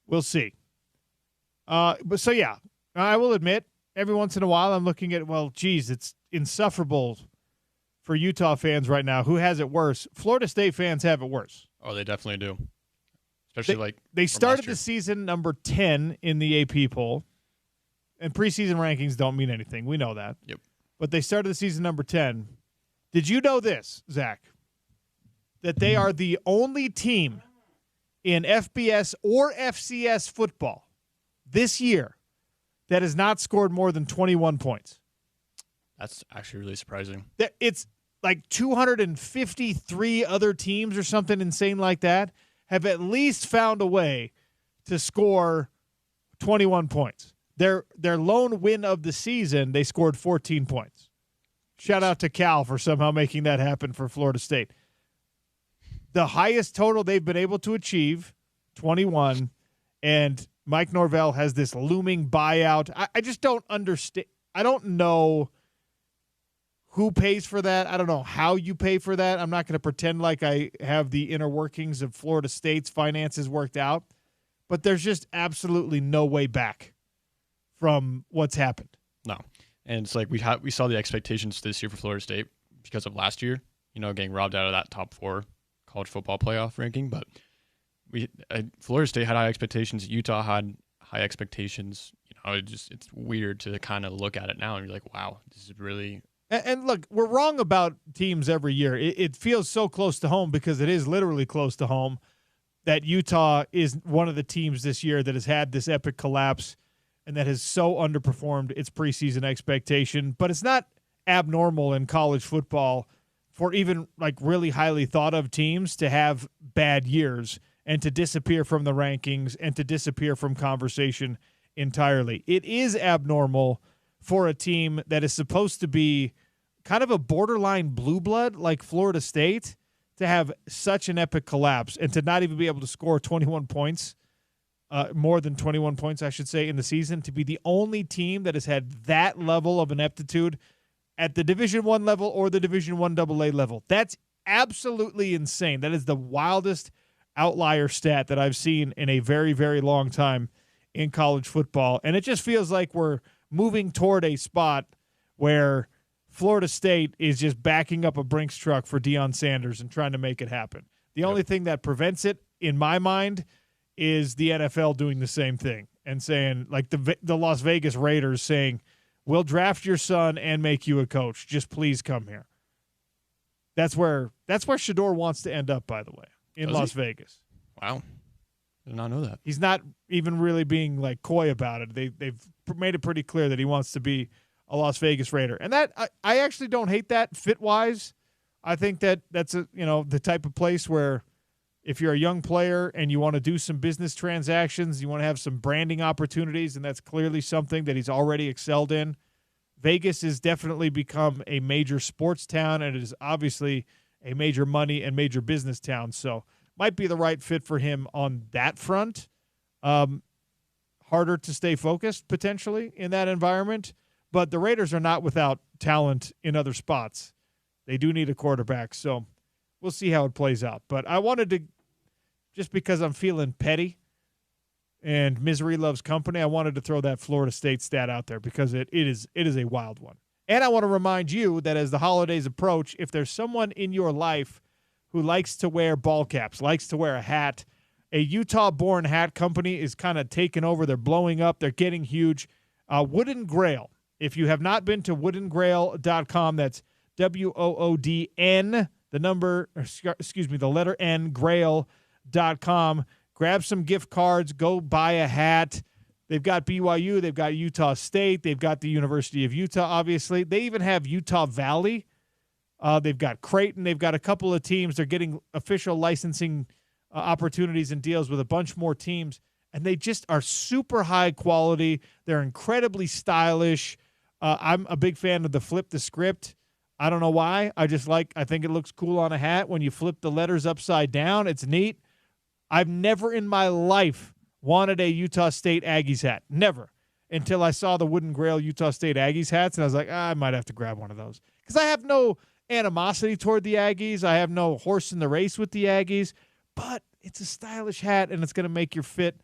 we'll see. I will admit, every once in a while I'm looking at, it's insufferable for Utah fans right now. Who has it worse? Florida State fans have it worse. Oh, they definitely do. Especially they started the season number 10 in the AP poll, and preseason rankings don't mean anything. We know that. Yep. But they started the season number 10. Did you know this, Zach, that they are the only team in FBS or FCS football this year that has not scored more than 21 points? That's actually really surprising. It's like 253 other teams or something insane like that have at least found a way to score 21 points. their lone win of the season, they scored 14 points. Shout out to Cal for somehow making that happen for Florida State. The highest total they've been able to achieve, 21, and Mike Norvell has this looming buyout. I just don't understand. I don't know who pays for that. I don't know how you pay for that. I'm not going to pretend like I have the inner workings of Florida State's finances worked out, but there's just absolutely no way back from what's happened. No. And it's like we saw the expectations this year for Florida State because of last year, getting robbed out of that top 4 college football playoff ranking. But Florida State had high expectations. Utah had high expectations. It's weird to kind of look at it now and be like, wow, this is really. And look, we're wrong about teams every year. It feels so close to home because it is literally close to home that Utah is one of the teams this year that has had this epic collapse and that has so underperformed its preseason expectation. But it's not abnormal in college football for even like really highly thought of teams to have bad years and to disappear from the rankings and to disappear from conversation entirely. It is abnormal for a team that is supposed to be kind of a borderline blue blood like Florida State to have such an epic collapse and to not even be able to score 21 points, more than 21 points, I should say, in the season, to be the only team that has had that level of ineptitude at the Division I level or the Division I AA level. That's absolutely insane. That is the wildest outlier stat that I've seen in a very, very long time in college football. And it just feels like we're moving toward a spot where Florida State is just backing up a Brinks truck for Deion Sanders and trying to make it happen. The only thing that prevents it, in my mind, is the NFL doing the same thing and saying, like the Las Vegas Raiders saying, we'll draft your son and make you a coach. Just please come here. That's where Shedeur wants to end up, by the way, in Las Vegas. Wow. I did not know that. He's not even really being like coy about it. They've made it pretty clear that he wants to be a Las Vegas Raider. And that I actually don't hate that fit-wise. I think that's the type of place where if you're a young player and you want to do some business transactions, you want to have some branding opportunities, and that's clearly something that he's already excelled in. Vegas has definitely become a major sports town, and it is obviously a major money and major business town. So might be the right fit for him on that front. Harder to stay focused potentially in that environment, but the Raiders are not without talent in other spots. They do need a quarterback, so we'll see how it plays out. But I wanted to, just because I'm feeling petty and misery loves company, I wanted to throw that Florida State stat out there because it is a wild one. And I want to remind you that as the holidays approach, if there's someone in your life who likes to wear ball caps, likes to wear a hat, a Utah-born hat company is kind of taking over. They're blowing up. They're getting huge. Wooden Grail. If you have not been to woodengrail.com, that's WOODN, the letter N, grail.com. Grab some gift cards. Go buy a hat. They've got BYU. They've got Utah State. They've got the University of Utah, obviously. They even have Utah Valley. They've got Creighton. They've got a couple of teams. They're getting official licensing opportunities and deals with a bunch more teams, and they just are super high quality. They're incredibly stylish. I'm a big fan of the flip the script. I don't know why. I think it looks cool on a hat when you flip the letters upside down. It's neat. I've never in my life wanted a Utah State Aggies hat. Never. Until I saw the Wooden Grail Utah State Aggies hats, and I was like, I might have to grab one of those. Because I have no animosity toward the Aggies. I have no horse in the race with the Aggies. But it's a stylish hat, and it's going to make your fit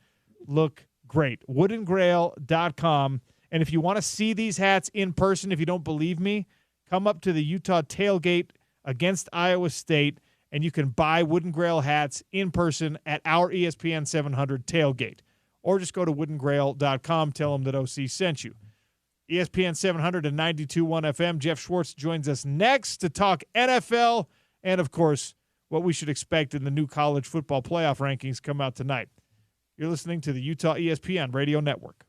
look great. woodengrail.com. And if you want to see these hats in person, if you don't believe me, come up to the Utah tailgate against Iowa State, and you can buy Wooden Grail hats in person at our ESPN 700 tailgate. Or just go to woodengrail.com, tell them that OC sent you. ESPN 700 and 92.1 FM. Jeff Schwartz joins us next to talk NFL and, of course, what we should expect in the new college football playoff rankings come out tonight. You're listening to the Utah ESPN Radio Network.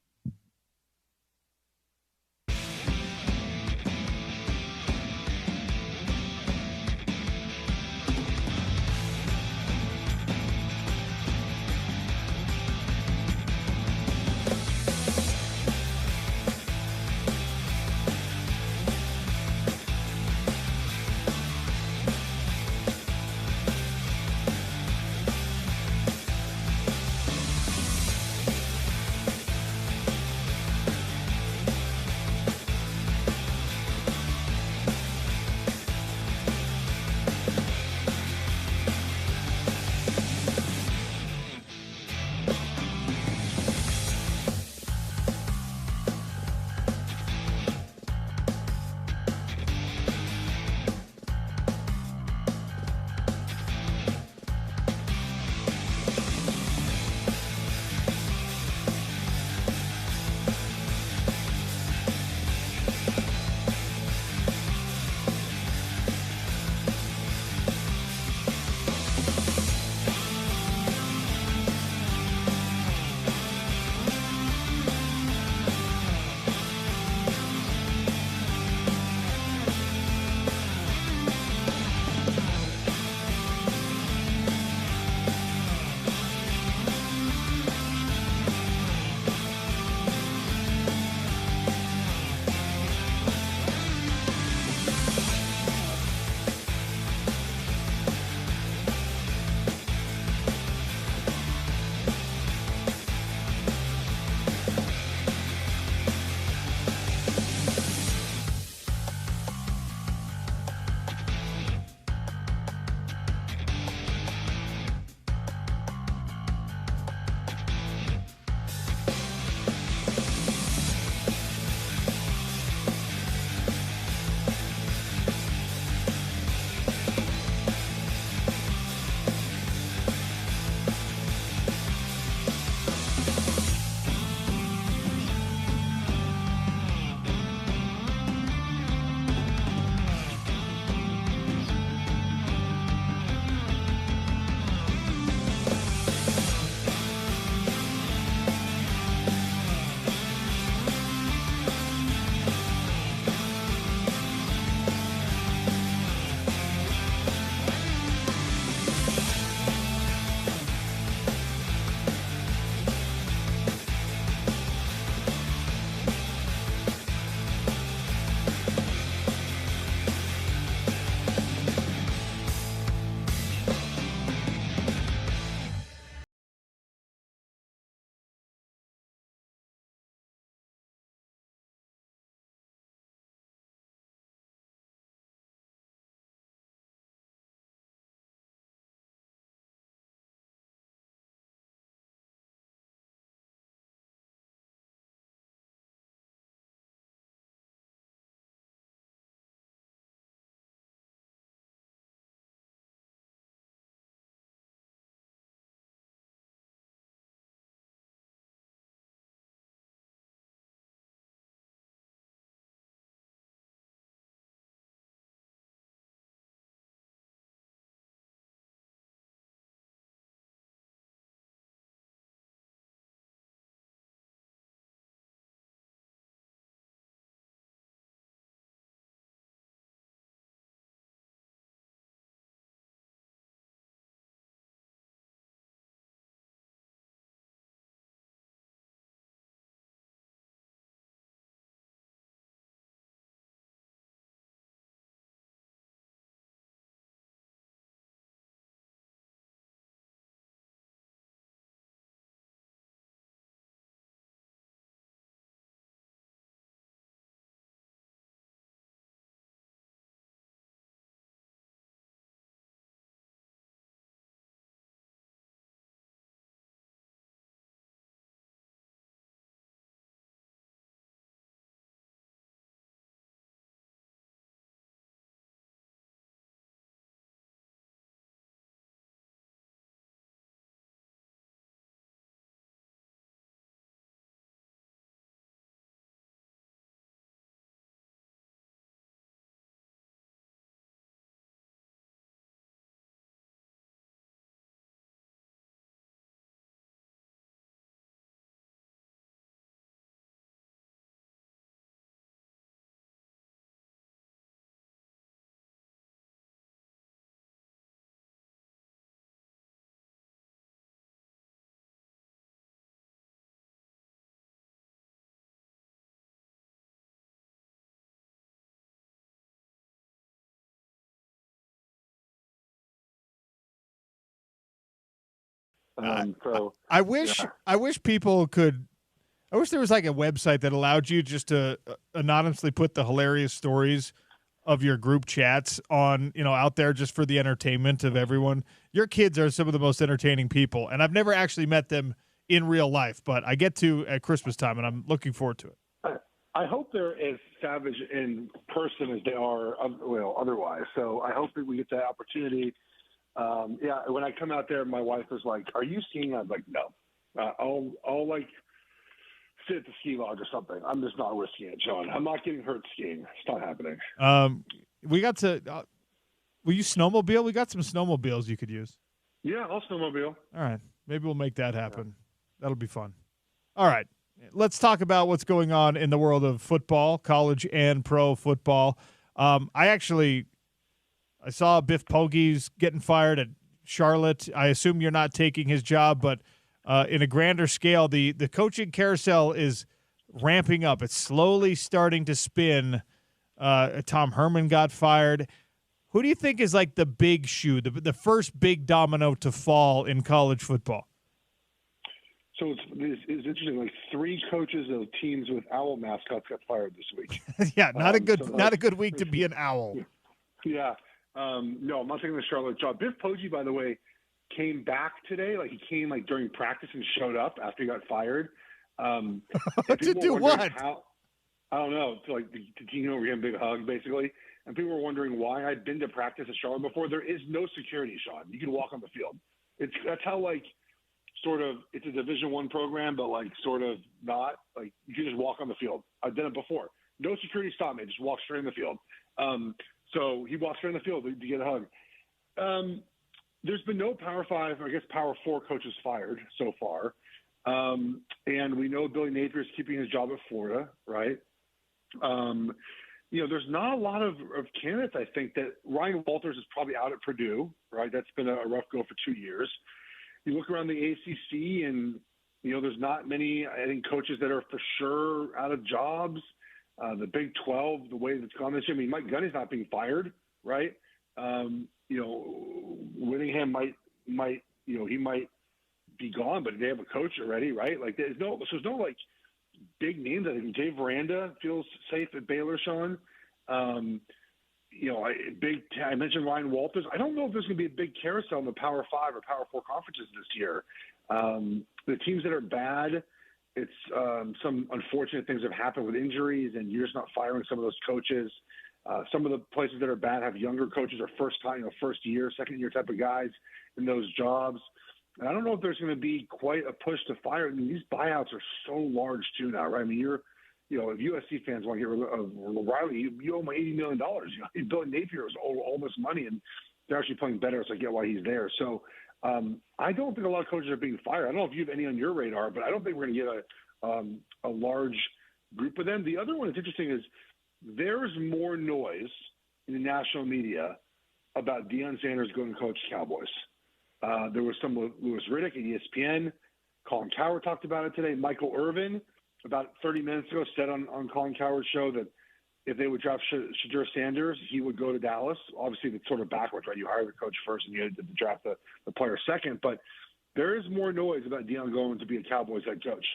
I wish people could. I wish there was like a website that allowed you just to anonymously put the hilarious stories of your group chats on, out there just for the entertainment of everyone. Your kids are some of the most entertaining people, and I've never actually met them in real life, but I get to at Christmas time, and I'm looking forward to it. I hope they're as savage in person as they are, otherwise. So I hope that we get that opportunity. When I come out there, my wife was like, "Are you skiing?" I'm like, "No, I'll like sit at the ski lodge or something. I'm just not risking it, Sean. I'm not getting hurt skiing. It's not happening." We got to. Will you snowmobile? We got some snowmobiles you could use. Yeah, I'll snowmobile. All right, maybe we'll make that happen. Yeah. That'll be fun. All right, let's talk about what's going on in the world of football, college and pro football. I saw Biff Pogge's getting fired at Charlotte. I assume you're not taking his job, but in a grander scale, the coaching carousel is ramping up. It's slowly starting to spin. Tom Herman got fired. Who do you think is like the big shoe, the first big domino to fall in college football? So it's interesting. Like 3 coaches of teams with owl mascots got fired this week. Yeah, not a good week to be an owl. Yeah. No, I'm not taking the Charlotte job. Biff Pogge, by the way, came back today. Like he came like during practice and showed up after he got fired. To do what? I don't know. To like the team over him, big hug, basically. And people were wondering why I'd been to practice at Charlotte before. There is no security, Sean. You can walk on the field. That's how like sort of it's a Division I program, but like sort of not. Like you can just walk on the field. I've done it before. No security stopped me. Just walk straight in the field. So he walked straight in the field to get a hug. There's been no Power 5, or I guess Power 4 coaches fired so far. And we know Billy Napier is keeping his job at Florida, right? There's not a lot of candidates. I think that Ryan Walters is probably out at Purdue, right? That's been a rough go for 2 years. You look around the ACC and, there's not many, I think, coaches that are for sure out of jobs. The Big 12, the way that's gone this year, I mean, Mike Gundy's not being fired, right? Whittingham might he might be gone, but they have a coach already, right? Like there's no like big names. I think Jay Veranda feels safe at Baylor, Sean. I mentioned Ryan Walters. I don't know if there's going to be a big carousel in the Power 5 or Power 4 conferences this year. The teams that are bad, it's some unfortunate things have happened with injuries, and you're just not firing some of those coaches. Some of the places that are bad have younger coaches or first year, second year type of guys in those jobs. And I don't know if there's going to be quite a push to fire. I mean, these buyouts are so large too now, right? I mean, if USC fans want to get rid of Riley, you owe him $80 million. Billy Napier is all this money, and they're actually playing better, so I get why he's there. So I don't think a lot of coaches are being fired. I don't know if you have any on your radar, but I don't think we're going to get a large group of them. The other one that's interesting is there's more noise in the national media about Deion Sanders going to coach Cowboys. There was some with Louis Riddick at ESPN. Colin Cowherd talked about it today. Michael Irvin, about 30 minutes ago, said on Colin Cowherd's show that if they would draft Shedeur Sanders, he would go to Dallas. Obviously, it's sort of backwards, right? You hire the coach first and you had to draft the player second. But there is more noise about Deion going to be a Cowboys head coach.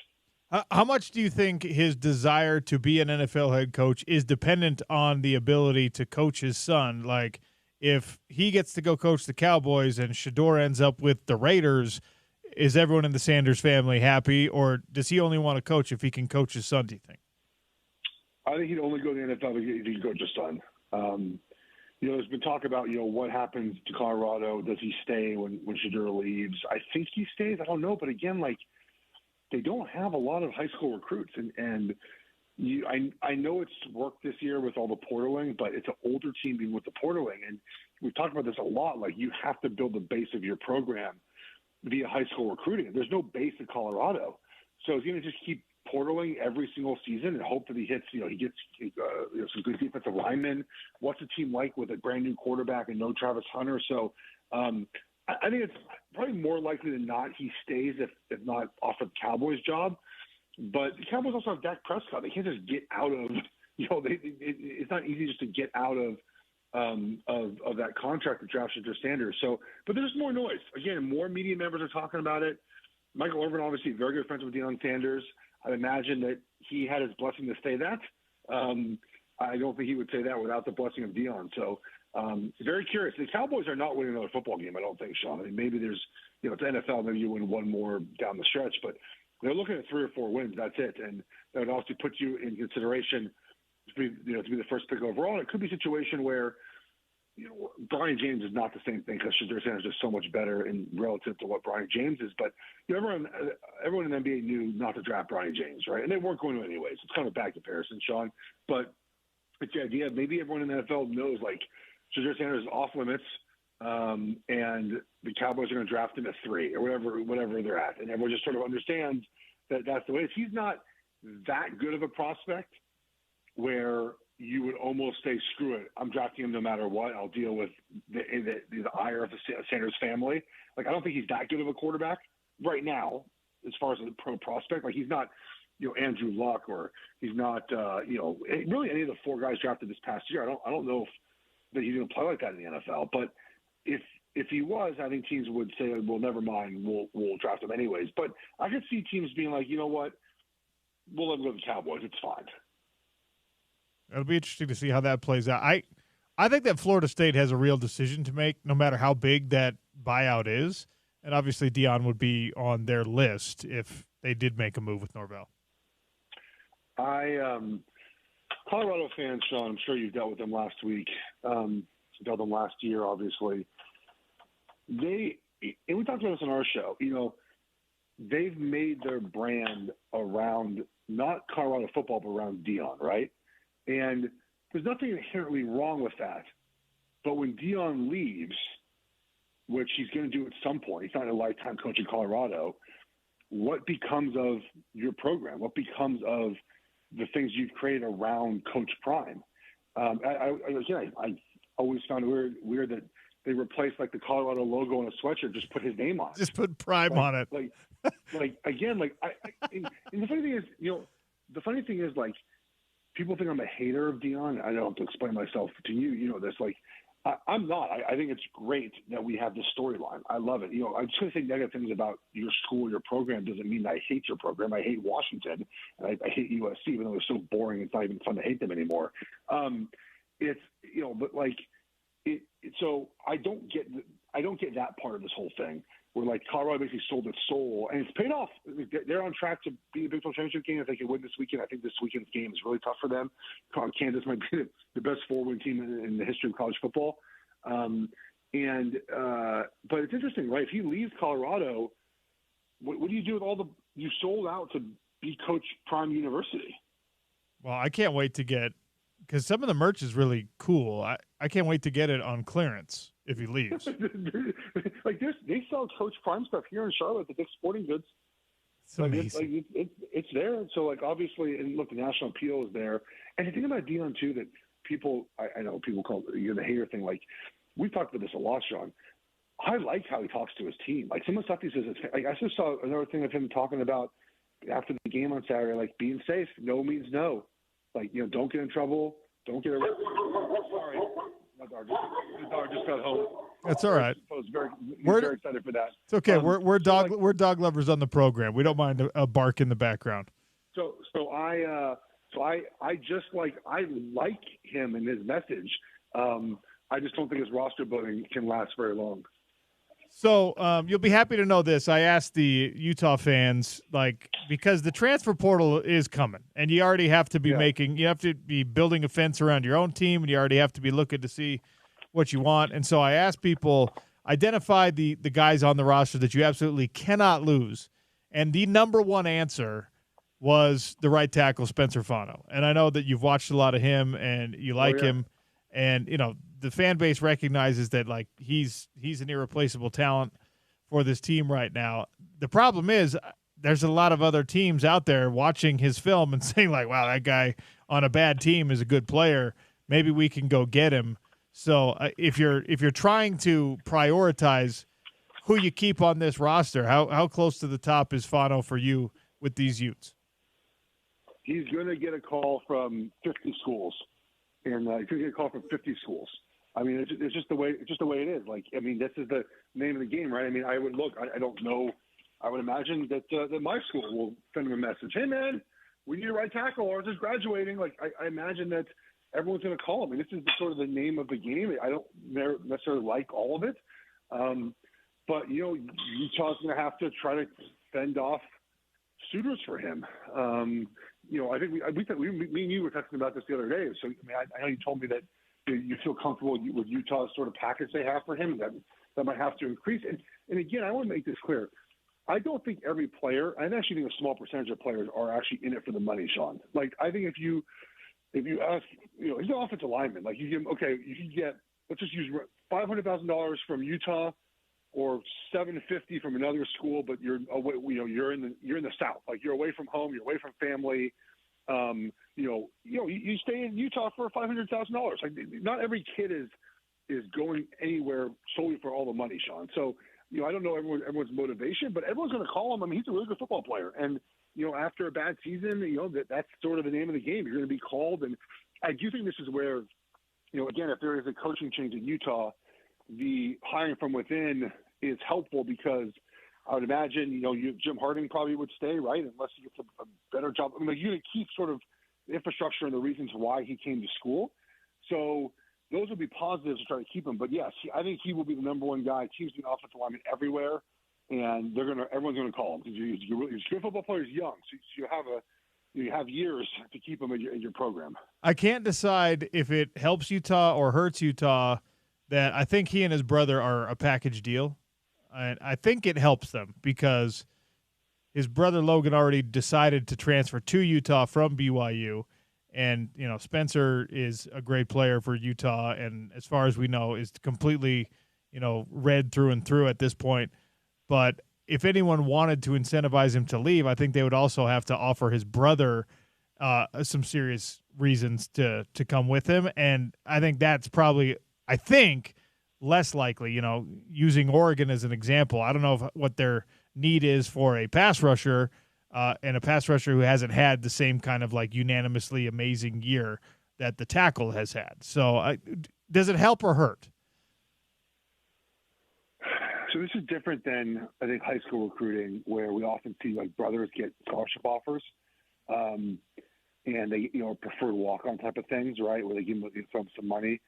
How much do you think his desire to be an NFL head coach is dependent on the ability to coach his son? Like, if he gets to go coach the Cowboys and Shedeur ends up with the Raiders, is everyone in the Sanders family happy, or does he only want to coach if he can coach his son, do you think? I think he'd only go to the NFL if he can coach his son. There's been talk about, what happens to Colorado. Does he stay when Shedeur leaves? I think he stays. I don't know. But again, they don't have a lot of high school recruits. And I know it's worked this year with all the portaling, but it's an older team being with the portaling. And we've talked about this a lot. Like, you have to build the base of your program via high school recruiting. There's no base in Colorado. So he's going to just keep portaling every single season and hope that he hits, he gets some good defensive linemen. What's the team like with a brand new quarterback and no Travis Hunter? So I think it's probably more likely than not he stays if not offered the Cowboys job. But the Cowboys also have Dak Prescott. They can't just get out of, it's not easy just to get out of of that contract that drafts Shedeur Sanders. So, but there's more noise. Again, more media members are talking about it. Michael Irvin, obviously very good friends with Deion Sanders. I imagine that he had his blessing to say that. I don't think he would say that without the blessing of Deion. So, very curious. The Cowboys are not winning another football game, I don't think, Sean. I mean, maybe there's, it's NFL, maybe you win one more down the stretch, but they're looking at 3 or 4 wins. That's it. And that would also put you in consideration to be the first pick overall. And it could be a situation where, Brian James is not the same thing because Shedeur Sanders is so much better in relative to what Brian James is. But everyone in the NBA knew not to draft Brian James, right? And they weren't going to anyways. It's kind of a bad comparison, Sean. But it's the idea. Maybe everyone in the NFL knows, like, Shedeur Sanders is off limits, and the Cowboys are going to draft him at 3 or whatever they're at, and everyone just sort of understands that that's the way. He's not that good of a prospect where you would almost say, "Screw it, I'm drafting him no matter what. I'll deal with the ire of the Sanders family." Like, I don't think he's that good of a quarterback right now, as far as a pro prospect. Like, he's not, Andrew Luck, or he's not, really any of the 4 guys drafted this past year. I don't know if that he's going to play like that in the NFL. But if he was, I think teams would say, "Well, never mind, we'll draft him anyways." But I could see teams being like, "You know what? We'll let him go to the Cowboys. It's fine." It'll be interesting to see how that plays out. I think that Florida State has a real decision to make, no matter how big that buyout is. And obviously Deion would be on their list if they did make a move with Norvell. Colorado fans, Sean, I'm sure you dealt with them last week. You dealt with them last year, obviously. And we talked about this on our show. They've made their brand around not Colorado football, but around Deion, right? And there's nothing inherently wrong with that. But when Deion leaves, which he's going to do at some point, he's not a lifetime coach in Colorado, what becomes of your program? What becomes of the things you've created around Coach Prime? I always found it weird that they replaced, like, the Colorado logo on a sweatshirt, just put his name on it. Just put Prime on it. And the funny thing is, like, people think I'm a hater of Deion. I don't have to explain myself to you. You know this. Like, I'm not. I think it's great that we have this storyline. I love it. I'm just going to say negative things about your school, your program, doesn't mean I hate your program. I hate Washington, and I hate USC, even though they're so boring. It's not even fun to hate them anymore. So I don't get that part of this whole thing, where, like, Colorado basically sold its soul, and it's paid off. They're on track to be the Big 12 championship game if they can win this weekend. I think this weekend's game is really tough for them. Kansas might be the best 4-win team in the history of college football. But it's interesting, right? If he leaves Colorado, what do you do with you sold out to be Coach Prime University? Well, I can't wait to get, because some of the merch is really cool. I can't wait to get it on clearance if he leaves. Like, they sell Coach Prime stuff here in Charlotte at Dick's Sporting Goods. It's amazing. It's there. So, like, obviously, and look, the national appeal is there. And the thing about Deion, too, that people, I know people call it the hater thing. Like, we've talked about this a lot, Sean. I like how he talks to his team. Like, some of the stuff he says, like, I just saw another thing of him talking about after the game on Saturday, like, being safe. No means no. Like, don't get in trouble. Don't get arrested. Sorry. My dog just got home. That's all right. We're very excited for that. It's okay. We're dog lovers on the program. We don't mind a bark in the background. So I like him and his message. I just don't think his roster building can last very long. So you'll be happy to know this. I asked the Utah fans, because the transfer portal is coming, and you already have to be you have to be building a fence around your own team, and you already have to be looking to see what you want. And so I asked people, identify the guys on the roster that you absolutely cannot lose. And the number one answer was the right tackle, Spencer Fano. And I know that you've watched a lot of him and you like him. And, the fan base recognizes that, like, he's an irreplaceable talent for this team right now. The problem is there's a lot of other teams out there watching his film and saying, like, wow, that guy on a bad team is a good player. Maybe we can go get him. So if you're trying to prioritize who you keep on this roster, how close to the top is Fano for you with these Utes? He's going to get a call from 50 schools. And he's going to get a call from 50 schools. I mean, it's just the way it is. Like, I mean, this is the name of the game, right? I mean, I don't know. I would imagine that my school will send him a message. Hey, man, we need a right tackle, or just graduating. Like, I imagine that everyone's going to call him. I mean, this is sort of the name of the game. I don't necessarily like all of it. But, you know, Utah's going to have to try to fend off suitors for him. You know, I think me and you were talking about this the other day. So, I mean, I know you told me that you feel comfortable with Utah's sort of package they have for him. That might have to increase. And again, I want to make this clear. I don't think every player, I actually think a small percentage of players are actually in it for the money, Sean. Like, I think if you ask, you know, he's an offensive lineman. Like, you give him, okay, you can get, let's just use $500,000 from Utah or $750 from another school, but you're away, you know, you're in the South. Like, you're away from home, you're away from family. You stay in Utah for $500,000. Like, not every kid is going anywhere solely for all the money, Sean. So, you know, I don't know everyone's motivation, but everyone's going to call him. I mean, he's a really good football player. And, you know, after a bad season, you know, that's sort of the name of the game. You're going to be called. And I do think this is where, you know, again, if there is a coaching change in Utah, the hiring from within is helpful because I would imagine, you know, Jim Harding probably would stay, right, unless he gets a better job. I mean, like, you're going to keep sort of the infrastructure and the reasons why he came to school. So those would be positives to try to keep him. But, yes, I think he will be the number one guy. Teams being offensive lineman everywhere, and everyone's going to call him. He's a good football player. He's young, so you have years to keep him in your program. I can't decide if it helps Utah or hurts Utah that I think he and his brother are a package deal. And I think it helps them because his brother Logan already decided to transfer to Utah from BYU. And, you know, Spencer is a great player for Utah, and as far as we know, is completely, you know, red through and through at this point. But if anyone wanted to incentivize him to leave, I think they would also have to offer his brother some serious reasons to come with him. And I think that's probably, less likely, you know, using Oregon as an example. I don't know what their need is for a pass rusher, and a pass rusher who hasn't had the same kind of like unanimously amazing year that the tackle has had. So does it help or hurt? So this is different than, I think, high school recruiting, where we often see like brothers get scholarship offers, and they, you know, preferred walk-on type of things, right, where they give them some money.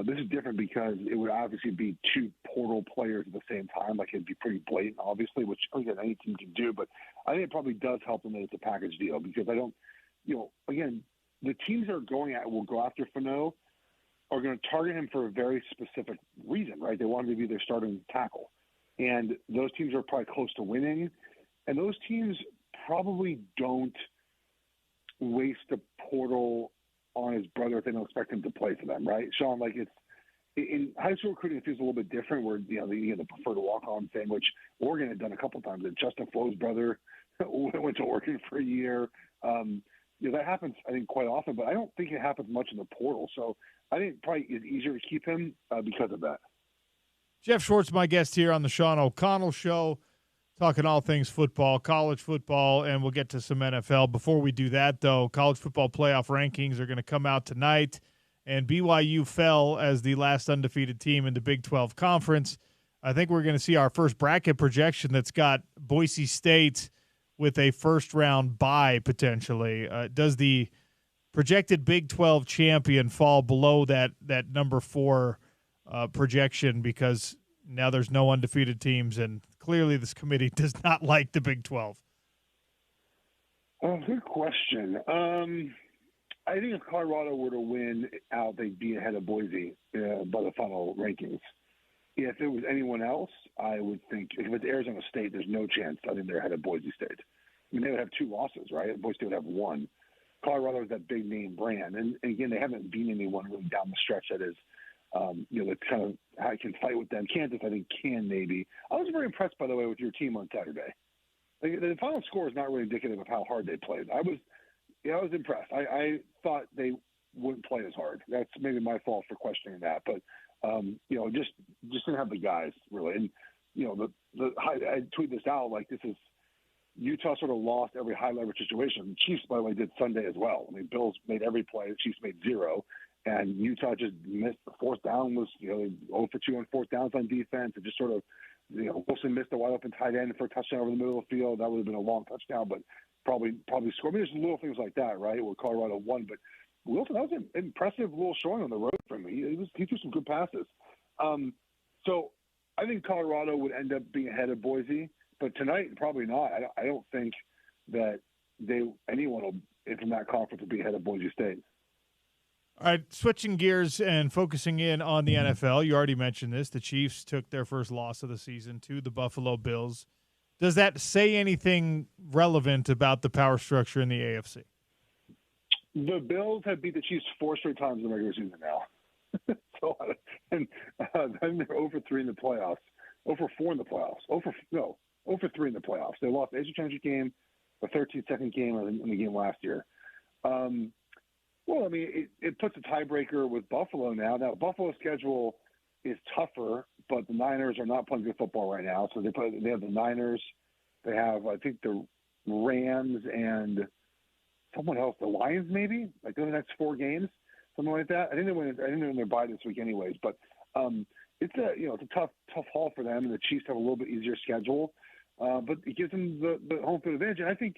This is different because it would obviously be two portal players at the same time. Like, it'd be pretty blatant, obviously, which, again, any team can do. But I think it probably does help them that it's a package deal because I don't, you know, again, the teams that will go after Fano are going to target him for a very specific reason, right? They want him to be their starting tackle. And those teams are probably close to winning. And those teams probably don't waste a portal on his brother if they don't expect him to play for them, right? Sean, like, it's in high school recruiting, it feels a little bit different where, you know, the preferred walk-on thing, which Oregon had done a couple of times. That Justin Flo's brother went to Oregon for a year. You know, that happens, I think, quite often, but I don't think it happens much in the portal. So I think it probably is easier to keep him because of that. Jeff Schwartz, my guest here on the Sean O'Connell Show, talking all things football, college football, and we'll get to some NFL. Before we do that, though, college football playoff rankings are going to come out tonight, and BYU fell as the last undefeated team in the Big 12 Conference. I think we're going to see our first bracket projection that's got Boise State with a first-round bye potentially. Does the projected Big 12 champion fall below that number 4 projection because now there's no undefeated teams, and clearly this committee does not like the Big 12? Good question. I think if Colorado were to win out, they'd be ahead of Boise by the final rankings. If it was anyone else, I would think if it's Arizona State, there's no chance. I think they're ahead of Boise State. I mean, they would have 2 losses, right? Boise State would have 1. Colorado is that big name brand, and again, they haven't beaten anyone really down the stretch that is. You know, that kind of I can fight with them. Kansas, I think, can maybe. I was very impressed, by the way, with your team on Saturday. Like, the final score is not really indicative of how hard they played. I was impressed. I thought they wouldn't play as hard. That's maybe my fault for questioning that, but you know, just didn't have the guys really. And you know, I tweet this out like this is Utah sort of lost every high leverage situation. The Chiefs, by the way, did Sunday as well. I mean, Bills made every play. The Chiefs made 0. and Utah just missed the fourth down. Was 0 for 2 on fourth downs on defense. It just sort of Wilson missed a wide open tight end for a touchdown over the middle of the field. That would have been a long touchdown, but probably scored. I mean, there's little things like that, right? Where Colorado won, but Wilson, that was an impressive little showing on the road for him. He threw some good passes. So I think Colorado would end up being ahead of Boise, but tonight probably not. I don't think that anyone from that conference will be ahead of Boise State. All right, switching gears and focusing in on the NFL. You already mentioned this. The Chiefs took their first loss of the season to the Buffalo Bills. Does that say anything relevant about the power structure in the AFC? The Bills have beat the Chiefs 4 straight times in the regular season now. So, and then they're 0 for 3 in the playoffs. 0 for 4 in the playoffs. 0 for 3 in the playoffs. They lost the AFC Championship game, the 13-second game in the game last year. Well, I mean, it puts a tiebreaker with Buffalo now. Now, Buffalo's schedule is tougher, but the Niners are not playing good football right now. So they have the Niners. They have, I think, the Rams and someone else, the Lions maybe, like in the next 4 games, something like that. I think they're in their bye this week anyways. But it's a tough haul for them, and the Chiefs have a little bit easier schedule. But it gives them the home field advantage, and I think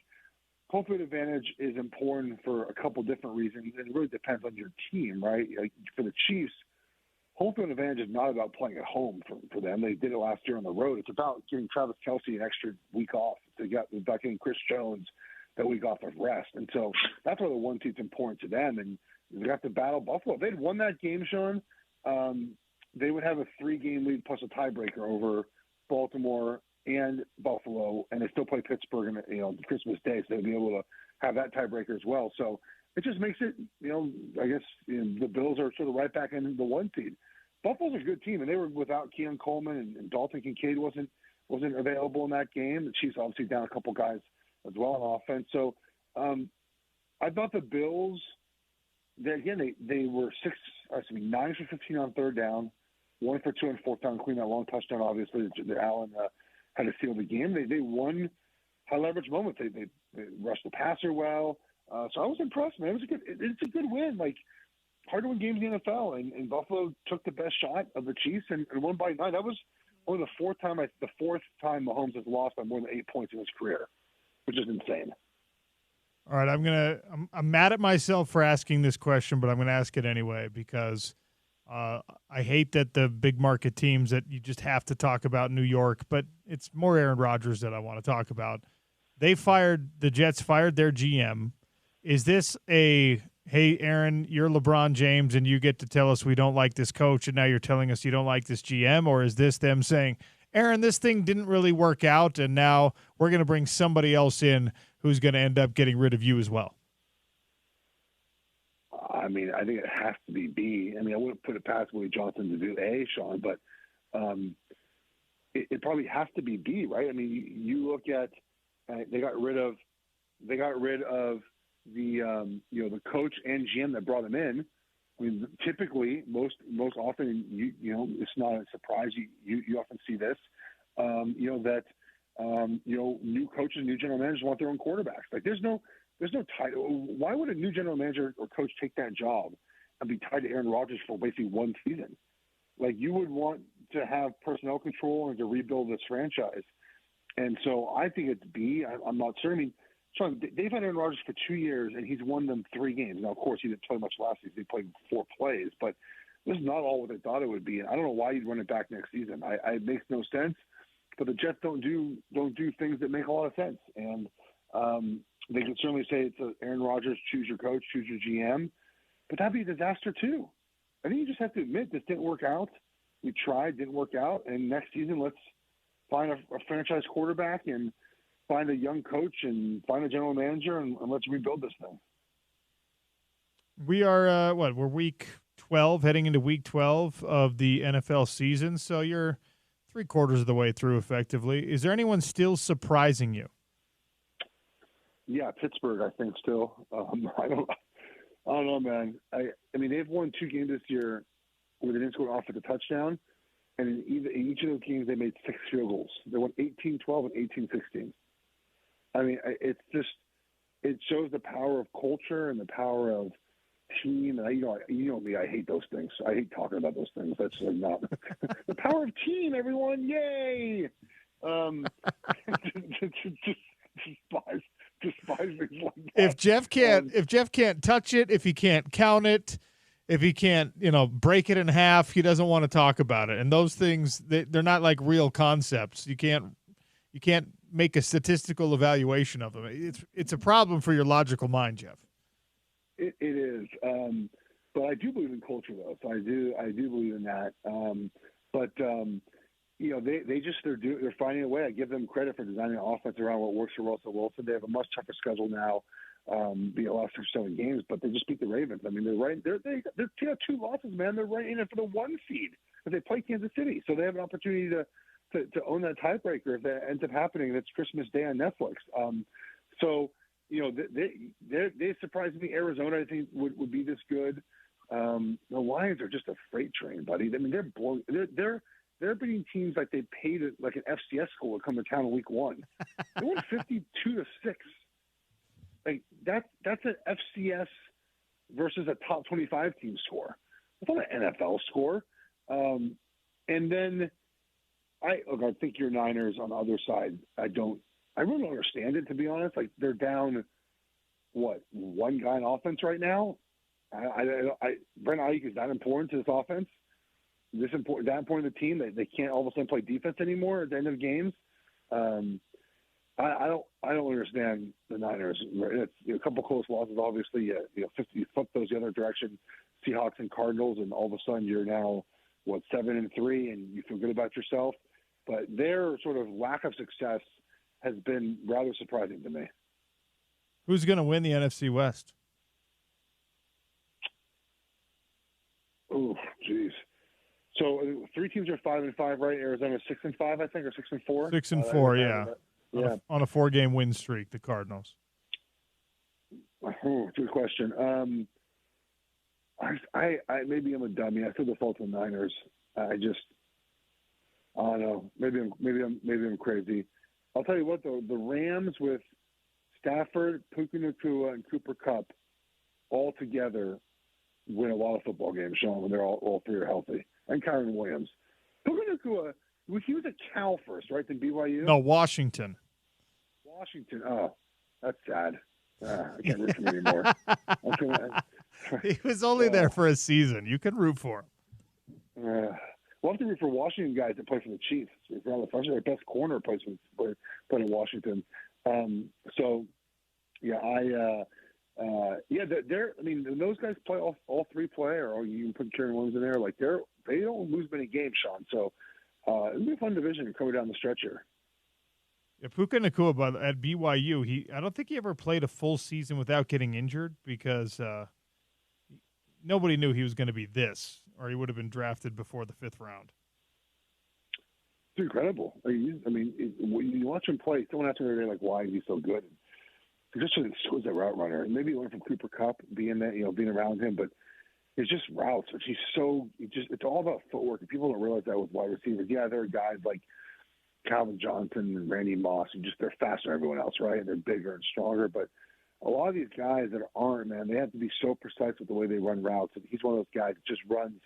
home field advantage is important for a couple different reasons. It really depends on your team, right? Like for the Chiefs, home field advantage is not about playing at home for them. They did it last year on the road. It's about giving Travis Kelce an extra week off. They got back in Chris Jones that week off of rest. And so that's why the one seed's important to them. And they got to battle Buffalo. If they'd won that game, Sean, they would have a 3-game lead plus a tiebreaker over Baltimore and Buffalo, and they still play Pittsburgh on Christmas Day, so they'll be able to have that tiebreaker as well. So it just makes it, I guess the Bills are sort of right back in the 1 seed. Buffalo's a good team, and they were without Keon Coleman, and Dalton Kincaid wasn't available in that game. The Chiefs obviously down a couple guys as well on offense. So I thought the Bills, they were 9 for 15 on third down, 1 for 2 on fourth down, including that long touchdown, obviously, that Allen had to seal the game. They won high leverage moments. They rushed the passer well. So I was impressed, man. It's a good win. Like, hard to win games in the NFL, and Buffalo took the best shot of the Chiefs and won by 9. That was only the fourth time Mahomes has lost by more than 8 points in his career, which is insane. All right, I'm mad at myself for asking this question, but I'm gonna ask it anyway because I hate that the big market teams that you just have to talk about New York, but it's more Aaron Rodgers that I want to talk about. The Jets fired their GM. Is this hey, Aaron, you're LeBron James and you get to tell us we don't like this coach and now you're telling us you don't like this GM? Or is this them saying, Aaron, this thing didn't really work out and now we're going to bring somebody else in who's going to end up getting rid of you as well? I mean, I think it has to be B. I mean, I wouldn't put it past Willie Johnson to do A, Sean, but it probably has to be B, right? I mean, you look at they got rid of the the coach and GM that brought him in. I mean, typically, most often, it's not a surprise. You often see this, new coaches, new general managers want their own quarterbacks. Like, there's no title. Why would a new general manager or coach take that job and be tied to Aaron Rodgers for basically 1 season? Like, you would want to have personnel control and to rebuild this franchise. And so I think it's B. I'm not certain. I mean, Sean, they've had Aaron Rodgers for 2 years, and he's won them 3 games. Now, of course, he didn't play much last season. He played 4 plays, but this is not all what they thought it would be. And I don't know why you'd run it back next season. It makes no sense. But the Jets don't do things that make a lot of sense. And they can certainly say it's Aaron Rodgers, choose your coach, choose your GM. But that'd be a disaster, too. I think you just have to admit this didn't work out. We tried, didn't work out. And next season, let's find a franchise quarterback and find a young coach and find a general manager and let's rebuild this thing. We are, we're week 12, heading into week 12 of the NFL season. So you're 3/4 of the way through effectively. Is there anyone still surprising you? Yeah, Pittsburgh, I think still. I don't know, man. I mean, they've won 2 games this year where they didn't score off at the touchdown. And in each of those games, they made 6 field goals. They won 18-12 and 18-16. I mean, it shows the power of culture and the power of team, and you know me, I hate those things. I hate talking about those things. That's like not the power of team. Everyone, yay! Despise things like that. If Jeff can't touch it, if he can't count it, if he can't break it in half, he doesn't want to talk about it. And those things, they're not like real concepts. You can't make a statistical evaluation of them. It's a problem for your logical mind, Jeff. It is, but I do believe in culture, though. So I do believe in that. They're finding a way. I give them credit for designing an offense around what works for Russell Wilson. They have a much tougher schedule now, last 6 or 7 games, but they just beat the Ravens. I mean, they have 2 losses, man. They're right in it for the 1 seed, but they play Kansas City, so they have an opportunity to own that tiebreaker if that ends up happening. That's Christmas Day on Netflix. They surprised me. Arizona, I think, would be this good. The Lions are just a freight train, buddy. I mean, they're beating teams like they paid it like an FCS school to come to town in week 1. They won 52-6. Like that's an FCS versus a top 25 team score. It's not an NFL score. And then I think your Niners on the other side. I really don't understand it, to be honest. Like they're down, one guy on offense right now. Brent Ayuk is that important to this offense. That important to the team that they can't all of a sudden play defense anymore at the end of games. I don't understand the Niners. It's a couple close losses, obviously. 50 flip those the other direction, Seahawks and Cardinals, and all of a sudden you're now 7-3, and you feel good about yourself. But their sort of lack of success has been rather surprising to me. Who's going to win the NFC West? Oh, geez. So 3 teams are 5-5, right? Arizona 6-5, I think, or 6-4. 6-4, yeah. Yeah. On a 4-game win streak, the Cardinals. Oh, good question. I maybe I'm a dummy. I feel the fault of the Niners. I don't know. Maybe I'm crazy. I'll tell you what, though, the Rams with Stafford, Puka Nacua, and Cooper Kupp all together win a lot of football games, Sean, when they're all 3 are healthy. And Kyron Williams. Puka Nacua, he was at Cal first, right? Then BYU? No, Washington. Oh, that's sad. I can't root for him anymore. He was only there for a season. You can root for him. We'll have to root for Washington guys that play for the Chiefs. Their best corner plays in Washington. Those guys play all 3 play, or you can put Kyron Williams in there. Like they don't lose many games, Sean. So it'll be a fun division coming down the stretch here. Yeah, Puka Nacua at BYU, I don't think he ever played a full season without getting injured because nobody knew he was going to be this, or he would have been drafted before the 5th round. It's incredible. When you watch him play, someone asked me the other day, like, why is he so good? He's just an exquisite route runner. And maybe he learned from Cooper Kupp being around him, but it's just routes. It's all about footwork. And people don't realize that with wide receivers. Yeah, there are guys like Calvin Johnson and Randy Moss, and they're faster than everyone else, right? And they're bigger and stronger. But a lot of these guys that aren't, man, they have to be so precise with the way they run routes. And he's one of those guys that just runs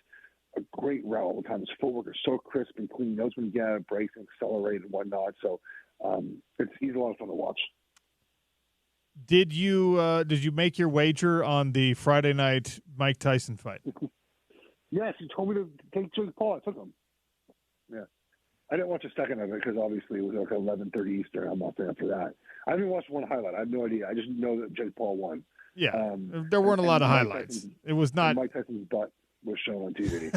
a great route all the time. His footwork is so crisp and clean. He knows when to get out of breaks and accelerate and whatnot. So he's a lot of fun to watch. Did you make your wager on the Friday night Mike Tyson fight? Yes, you told me to take Jake Paul. I took him. Yeah. I didn't watch a second of it because obviously it was like 11:30 Eastern. I'm not there for that. I haven't watched one highlight. I have no idea. I just know that Jake Paul won. Yeah, there weren't a lot of highlights. It was not. Mike Tyson's butt was shown on TV.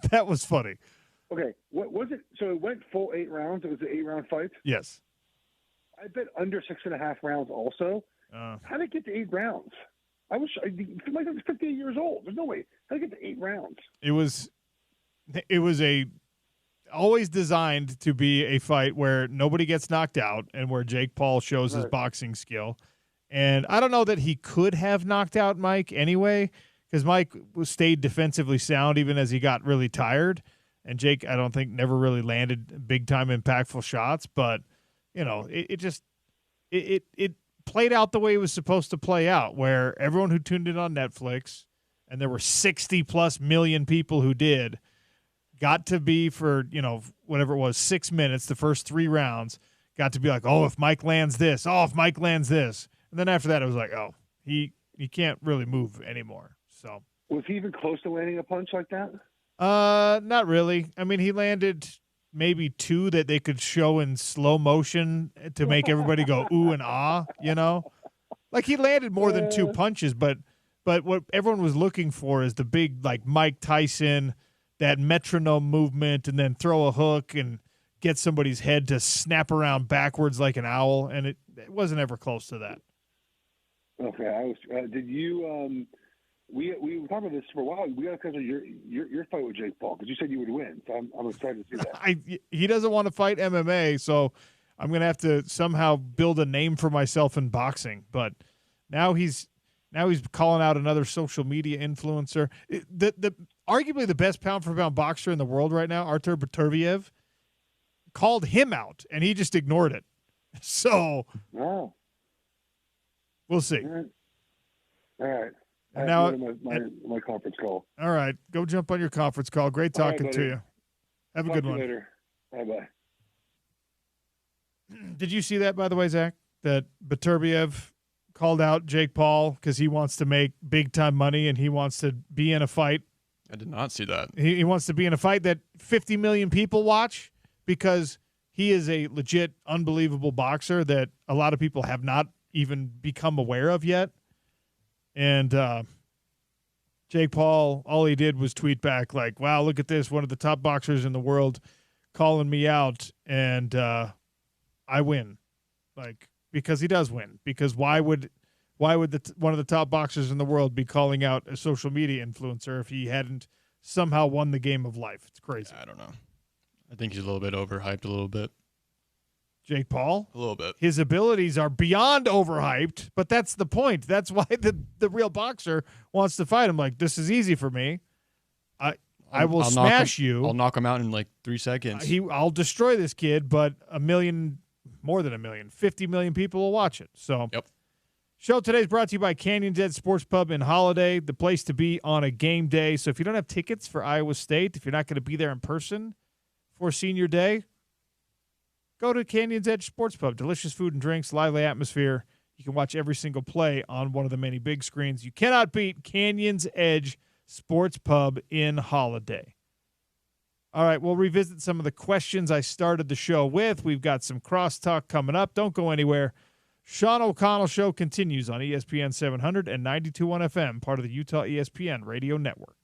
that was funny. Okay, what was it? So it went full 8 rounds. It was an 8-round fight. Yes. I bet under 6.5 rounds. Also, how did it get to 8 rounds? Mike was 58 years old. There's no way. How did it get to 8 rounds? It was always designed to be a fight where nobody gets knocked out and where Jake Paul shows his boxing skill. And I don't know that he could have knocked out Mike anyway, because Mike stayed defensively sound even as he got really tired. And Jake, I don't think, never really landed big-time impactful shots. But, it played out the way it was supposed to play out, where everyone who tuned in on Netflix, and there were 60+ million people who did, got to be for, whatever it was, 6 minutes, the first 3 rounds, got to be like, oh, if Mike lands this, if Mike lands this. And then after that, it was like, oh, he can't really move anymore. So was he even close to landing a punch like that? Not really. I mean, he landed maybe 2 that they could show in slow motion to make everybody go ooh and ah, Like he landed more than 2 punches, but what everyone was looking for is the big, like, Mike Tyson, that metronome movement, and then throw a hook and get somebody's head to snap around backwards like an owl, and it wasn't ever close to that. Okay, did you? We were talking about this for a while. We got to cover your fight with Jake Paul because you said you would win. So I'm excited to see that. He doesn't want to fight MMA, so I'm going to have to somehow build a name for myself in boxing. But now he's calling out another social media influencer. The arguably the best pound for pound boxer in the world right now, Artur Beterbiev, called him out, and he just ignored it. So we'll see. All right. And now my conference call. All right, go jump on your conference call. Great talking to you. Have a good one. Later. Bye-bye. Did you see that, by the way, Zach? That Beterbiev called out Jake Paul because he wants to make big-time money and he wants to be in a fight. I did not see that. He wants to be in a fight that 50 million people watch because he is a legit, unbelievable boxer that a lot of people have not even become aware of yet. And Jake Paul, all he did was tweet back like, wow, look at this, one of the top boxers in the world calling me out, and I win. Like, because he does win. Because why would one of the top boxers in the world be calling out a social media influencer if he hadn't somehow won the game of life? It's crazy. I don't know. I think he's a little bit overhyped a little bit. Jake Paul? A little bit. His abilities are beyond overhyped, but that's the point. That's why the real boxer wants to fight him. Like, this is easy for me. I will smash you. I'll knock him out in like 3 seconds. I'll destroy this kid, but more than a million, 50 million people will watch it. So, yep. Show today is brought to you by Canyon's Edge Sports Pub in Holiday, the place to be on a game day. So if you don't have tickets for Iowa State, if you're not going to be there in person for Senior Day, go to Canyon's Edge Sports Pub. Delicious food and drinks, lively atmosphere. You can watch every single play on one of the many big screens. You cannot beat Canyon's Edge Sports Pub in Holiday. All right, we'll revisit some of the questions I started the show with. We've got some crosstalk coming up. Don't go anywhere. Sean O'Connell Show continues on ESPN 700 and 92.1 FM, part of the Utah ESPN Radio Network.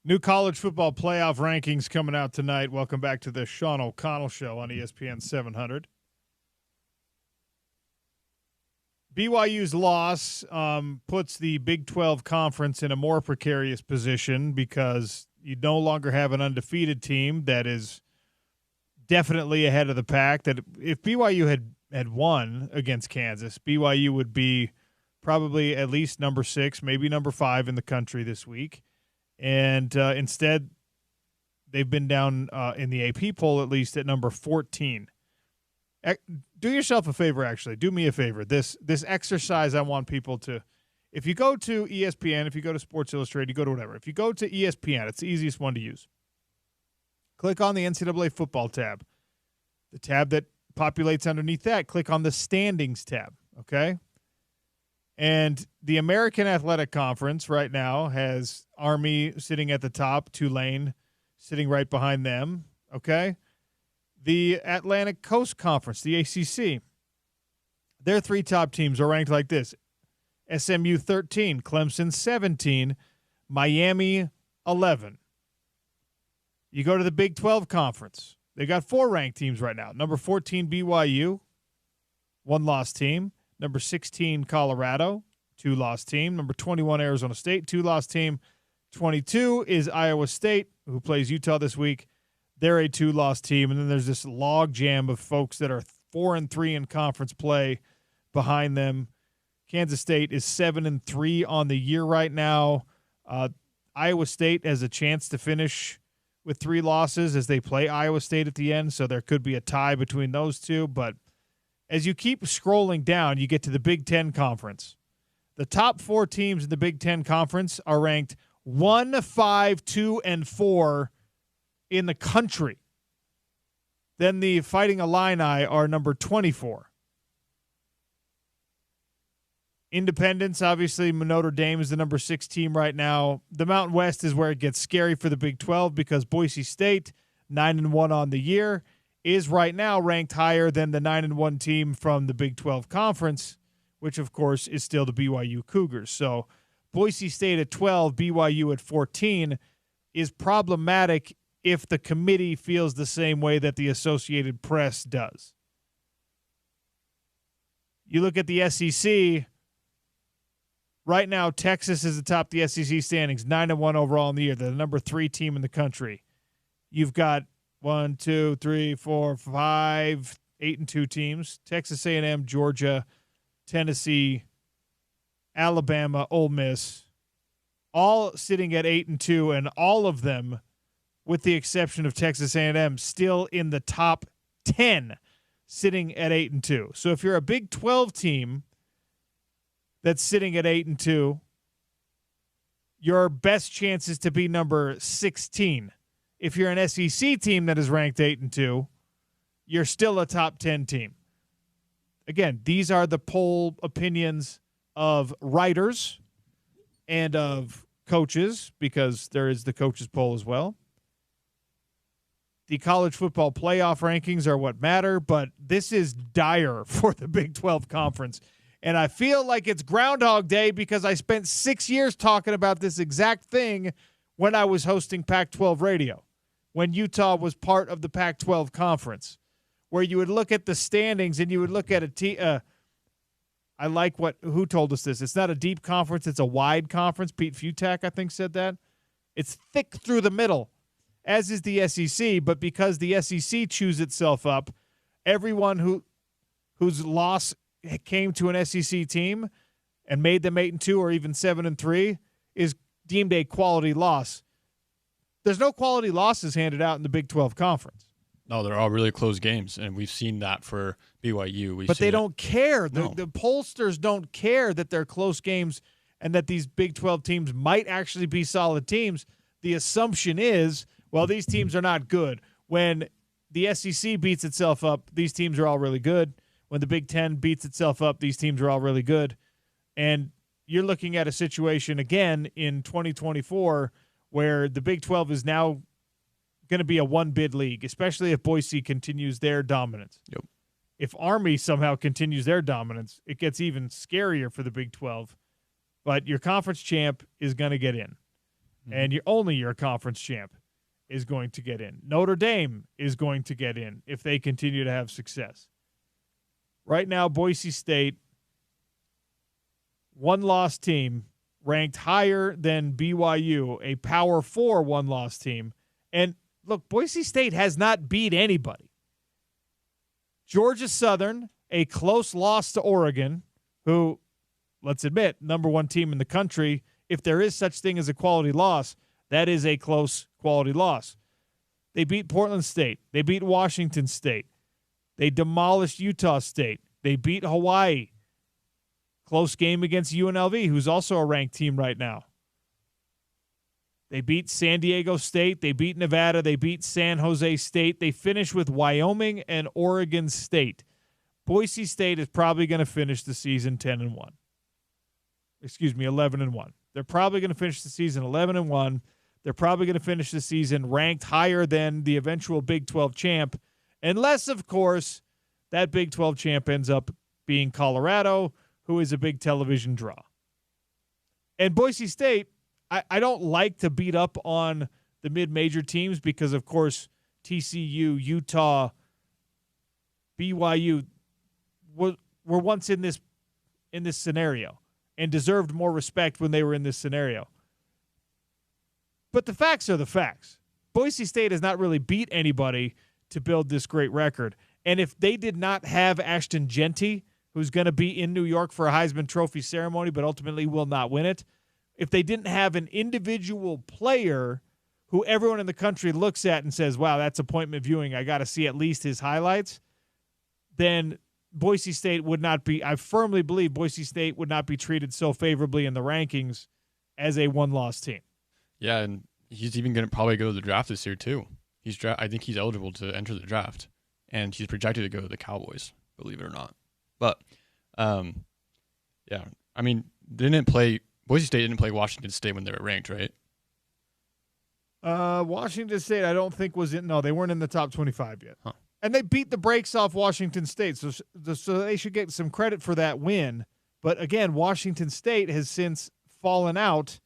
New college football playoff rankings coming out tonight. Welcome back to the Sean O'Connell Show on ESPN 700. BYU's loss puts the Big 12 Conference in a more precarious position because you no longer have an undefeated team that is definitely ahead of the pack. That if BYU had won against Kansas, BYU would be probably at least number 6, maybe number 5 in the country this week. And instead, they've been down in the AP poll, at least at number 14. Do yourself a favor, actually. Do me a favor. This exercise I want people to – if you go to ESPN, if you go to Sports Illustrated, you go to whatever. If you go to ESPN, it's the easiest one to use. Click on the NCAA football tab. The tab that populates underneath that, click on the standings tab, okay? And the American Athletic Conference right now has Army sitting at the top, Tulane sitting right behind them, okay? The Atlantic Coast Conference, the ACC, their 3 top teams are ranked like this. SMU 13, Clemson 17, Miami 11. You go to the Big 12 Conference. They got 4 ranked teams right now. Number 14, BYU, 1-loss team. Number 16, Colorado, 2-loss team. Number 21, Arizona State, 2-loss team. 22 is Iowa State, who plays Utah this week. They're a 2-loss team. And then there's this log jam of folks that are 4-3 in conference play behind them. Kansas State is 7-3 on the year right now. Iowa State has a chance to finish with 3 losses as they play Iowa State at the end, so there could be a tie between those two. But as you keep scrolling down, you get to the Big Ten Conference. The top 4 teams in the Big Ten Conference are ranked 1, 5, 2, and 4 in the country. Then the Fighting Illini are number 24. Independence, obviously, Notre Dame is the number 6 team right now. The Mountain West is where it gets scary for the Big 12 because Boise State, 9-1 on the year, is right now ranked higher than the 9-1 team from the Big 12 Conference, which, of course, is still the BYU Cougars. So Boise State at 12, BYU at 14 is problematic if the committee feels the same way that the Associated Press does. You look at the SEC. Right now, Texas is atop the SEC standings, 9-1 overall in the year. They're the number 3 team in the country. You've got 1, 2, 3, 4, 5, 8-2 teams. Texas A&M, Georgia, Tennessee, Alabama, Ole Miss, all sitting at 8-2, and all of them, with the exception of Texas A&M, still in the top 10, sitting at 8-2. So if you're a Big 12 team that's sitting at 8-2, your best chance is to be number 16. If you're an SEC team that is ranked 8-2, you're still a top 10 team. Again, these are the poll opinions of writers and of coaches, because there is the coaches poll as well. The college football playoff rankings are what matter, but this is dire for the Big 12 Conference. And I feel like it's Groundhog Day because I spent 6 years talking about this exact thing when I was hosting Pac-12 radio, when Utah was part of the Pac-12 Conference, where you would look at the standings and you would look at I like who told us this. It's not a deep conference. It's a wide conference. Pete Futak, I think, said that. It's thick through the middle, as is the SEC. But because the SEC chews itself up, everyone whose loss came to an SEC team and made them 8-2 or even 7-3 is deemed a quality loss. There's no quality losses handed out in the Big 12 Conference. No, they're all really close games, and we've seen that for BYU. But they don't care. No. The pollsters don't care that they're close games and that these Big 12 teams might actually be solid teams. The assumption is, well, these teams are not good. When the SEC beats itself up, these teams are all really good. When the Big Ten beats itself up, these teams are all really good. And you're looking at a situation again in 2024 where the Big 12 is now going to be a one-bid league, especially if Boise continues their dominance. Yep. If Army somehow continues their dominance, it gets even scarier for the Big 12. But your conference champ is going to get in. and your conference champ is going to get in. Notre Dame is going to get in if they continue to have success. Right now, Boise State, one-loss team, ranked higher than BYU, a Power 4 one-loss team. And look, Boise State has not beat anybody. Georgia Southern, a close loss to Oregon, who, let's admit, number one team in the country. If there is such thing as a quality loss, that is a close quality loss. They beat Portland State. They beat Washington State. They demolished Utah State. They beat Hawaii. Close game against UNLV, who's also a ranked team right now. They beat San Diego State. They beat Nevada. They beat San Jose State. They finished with Wyoming and Oregon State. Boise State is probably going to finish the season 10-1. 11-1. They're probably going to finish the season 11-1. They're probably going to finish the season ranked higher than the eventual Big 12 champ, unless, of course, that Big 12 champ ends up being Colorado, who is a big television draw. And Boise State, I don't like to beat up on the mid-major teams because, of course, TCU, Utah, BYU were once in this scenario and deserved more respect when they were in this scenario. But the facts are the facts. Boise State has not really beat anybody to build this great record. And if they did not have Ashton Genty, who's going to be in New York for a Heisman Trophy ceremony but ultimately will not win it, if they didn't have an individual player who everyone in the country looks at and says, wow, that's appointment viewing, I got to see at least his highlights, then Boise State would not be, I firmly believe Boise State would not be treated so favorably in the rankings as a one-loss team. Yeah, and he's even going to probably go to the draft this year too. I think he's eligible to enter the draft, and he's projected to go to the Cowboys, believe it or not. But, yeah, I mean, Boise State didn't play Washington State when they were ranked, right? Washington State, I don't think was in. No, they weren't in the top 25 yet. Huh. And they beat the brakes off Washington State, so they should get some credit for that win. But again, Washington State has since fallen out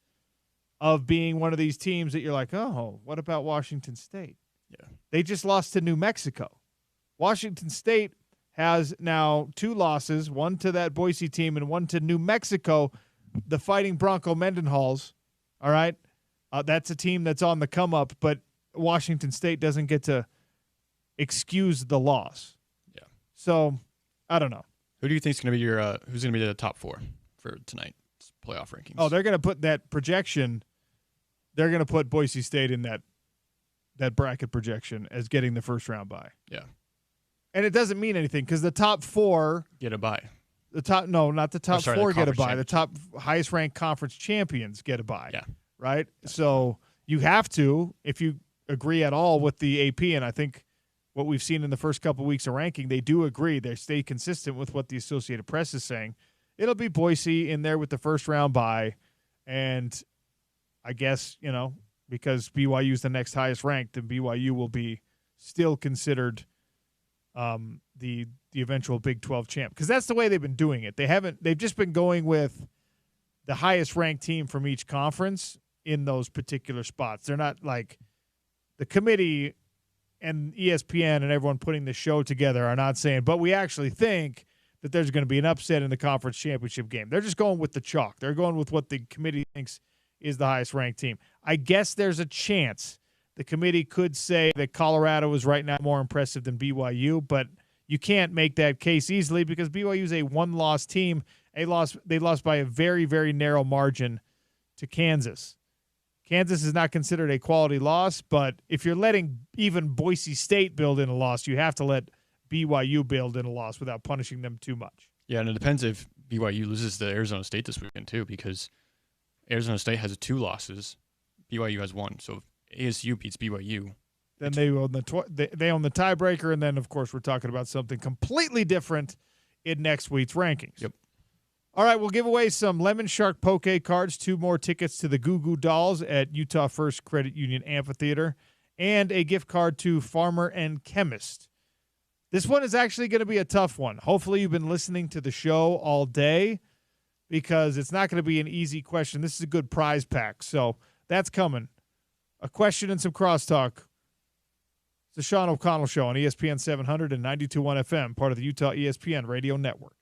of being one of these teams that you're like, oh, what about Washington State? Yeah, they just lost to New Mexico. Washington State has now 2 losses, one to that Boise team and one to New Mexico, the Fighting Bronco Mendenhalls. All right, that's a team that's on the come up, but Washington State doesn't get to excuse the loss. Yeah. So I don't know. Who do you think is going to be who's going to be the top 4 for tonight's playoff rankings? Oh, they're going to put that projection. They're going to put Boise State in that bracket projection as getting the first round bye. Yeah. And it doesn't mean anything because the top 4 get a bye. Not the top 4 get a bye. The top highest ranked conference champions get a bye. Yeah. Right? Yeah. So you have to, if you agree at all with the AP, and I think what we've seen in the first couple of weeks of ranking, they do agree. They stay consistent with what the Associated Press is saying. It'll be Boise in there with the first round bye. And I guess, because BYU is the next highest ranked, then BYU will be still considered the eventual Big 12 champ, because that's the way they've been doing it. They've just been going with the highest ranked team from each conference in those particular spots. They're not like the committee and ESPN and everyone putting the show together are not saying, but we actually think that there's going to be an upset in the conference championship game. They're just going with the chalk. They're going with what the committee thinks is the highest ranked team. I guess there's a chance the committee could say that Colorado is right now more impressive than BYU, but you can't make that case easily because BYU is a one-loss team. They lost by a very, very narrow margin to Kansas. Kansas is not considered a quality loss, but if you're letting even Boise State build in a loss, you have to let BYU build in a loss without punishing them too much. Yeah, and it depends if BYU loses to Arizona State this weekend too, because Arizona State has 2 losses, BYU has 1. So if ASU beats BYU, then they own they own the tiebreaker, and then of course we're talking about something completely different in next week's rankings. Yep. All right, we'll give away some Lemon Shark Poke cards, 2 more tickets to the Goo Goo Dolls at Utah First Credit Union Amphitheater, and a gift card to Farmer and Chemist. This one is actually going to be a tough one. Hopefully you've been listening to the show all day because it's not going to be an easy question. This is a good prize pack. So That's coming. A question and some crosstalk. It's the Sean O'Connell Show on ESPN 700 and 92.1 FM, part of the Utah ESPN Radio Network.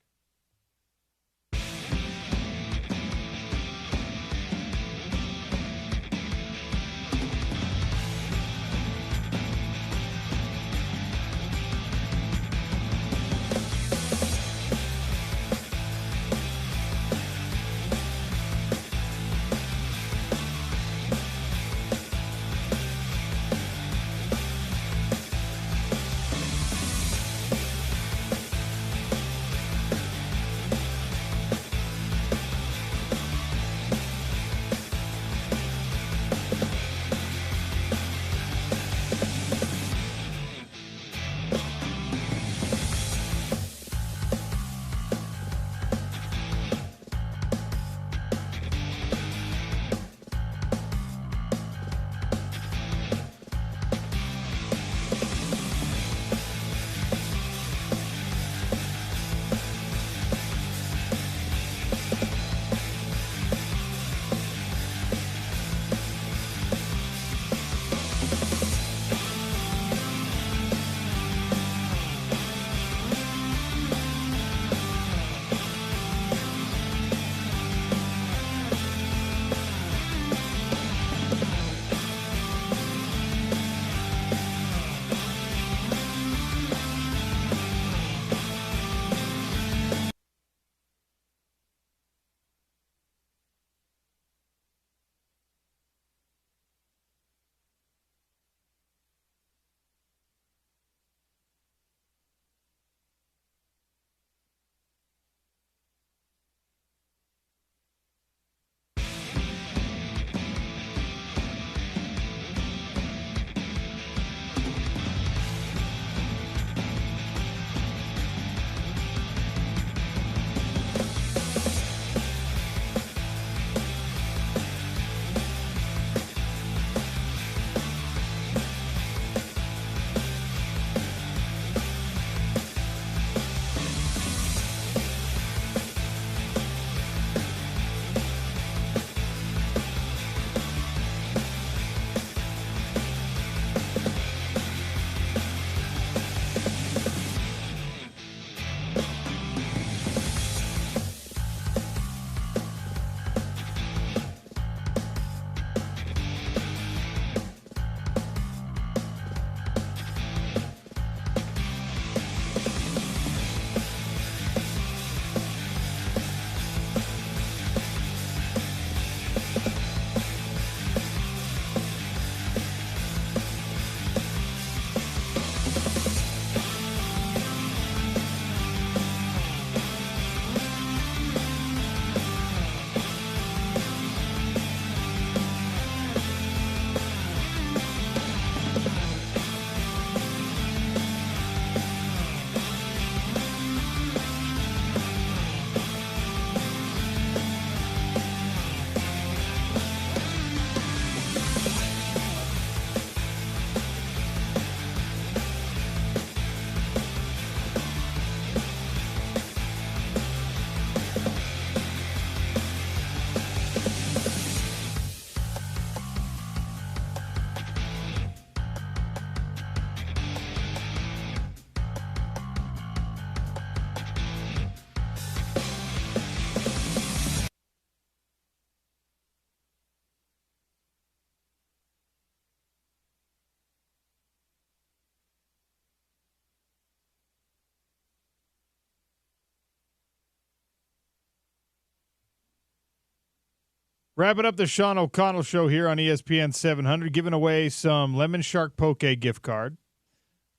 Wrapping up the Sean O'Connell Show here on ESPN 700, giving away some Lemon Shark Poke gift card,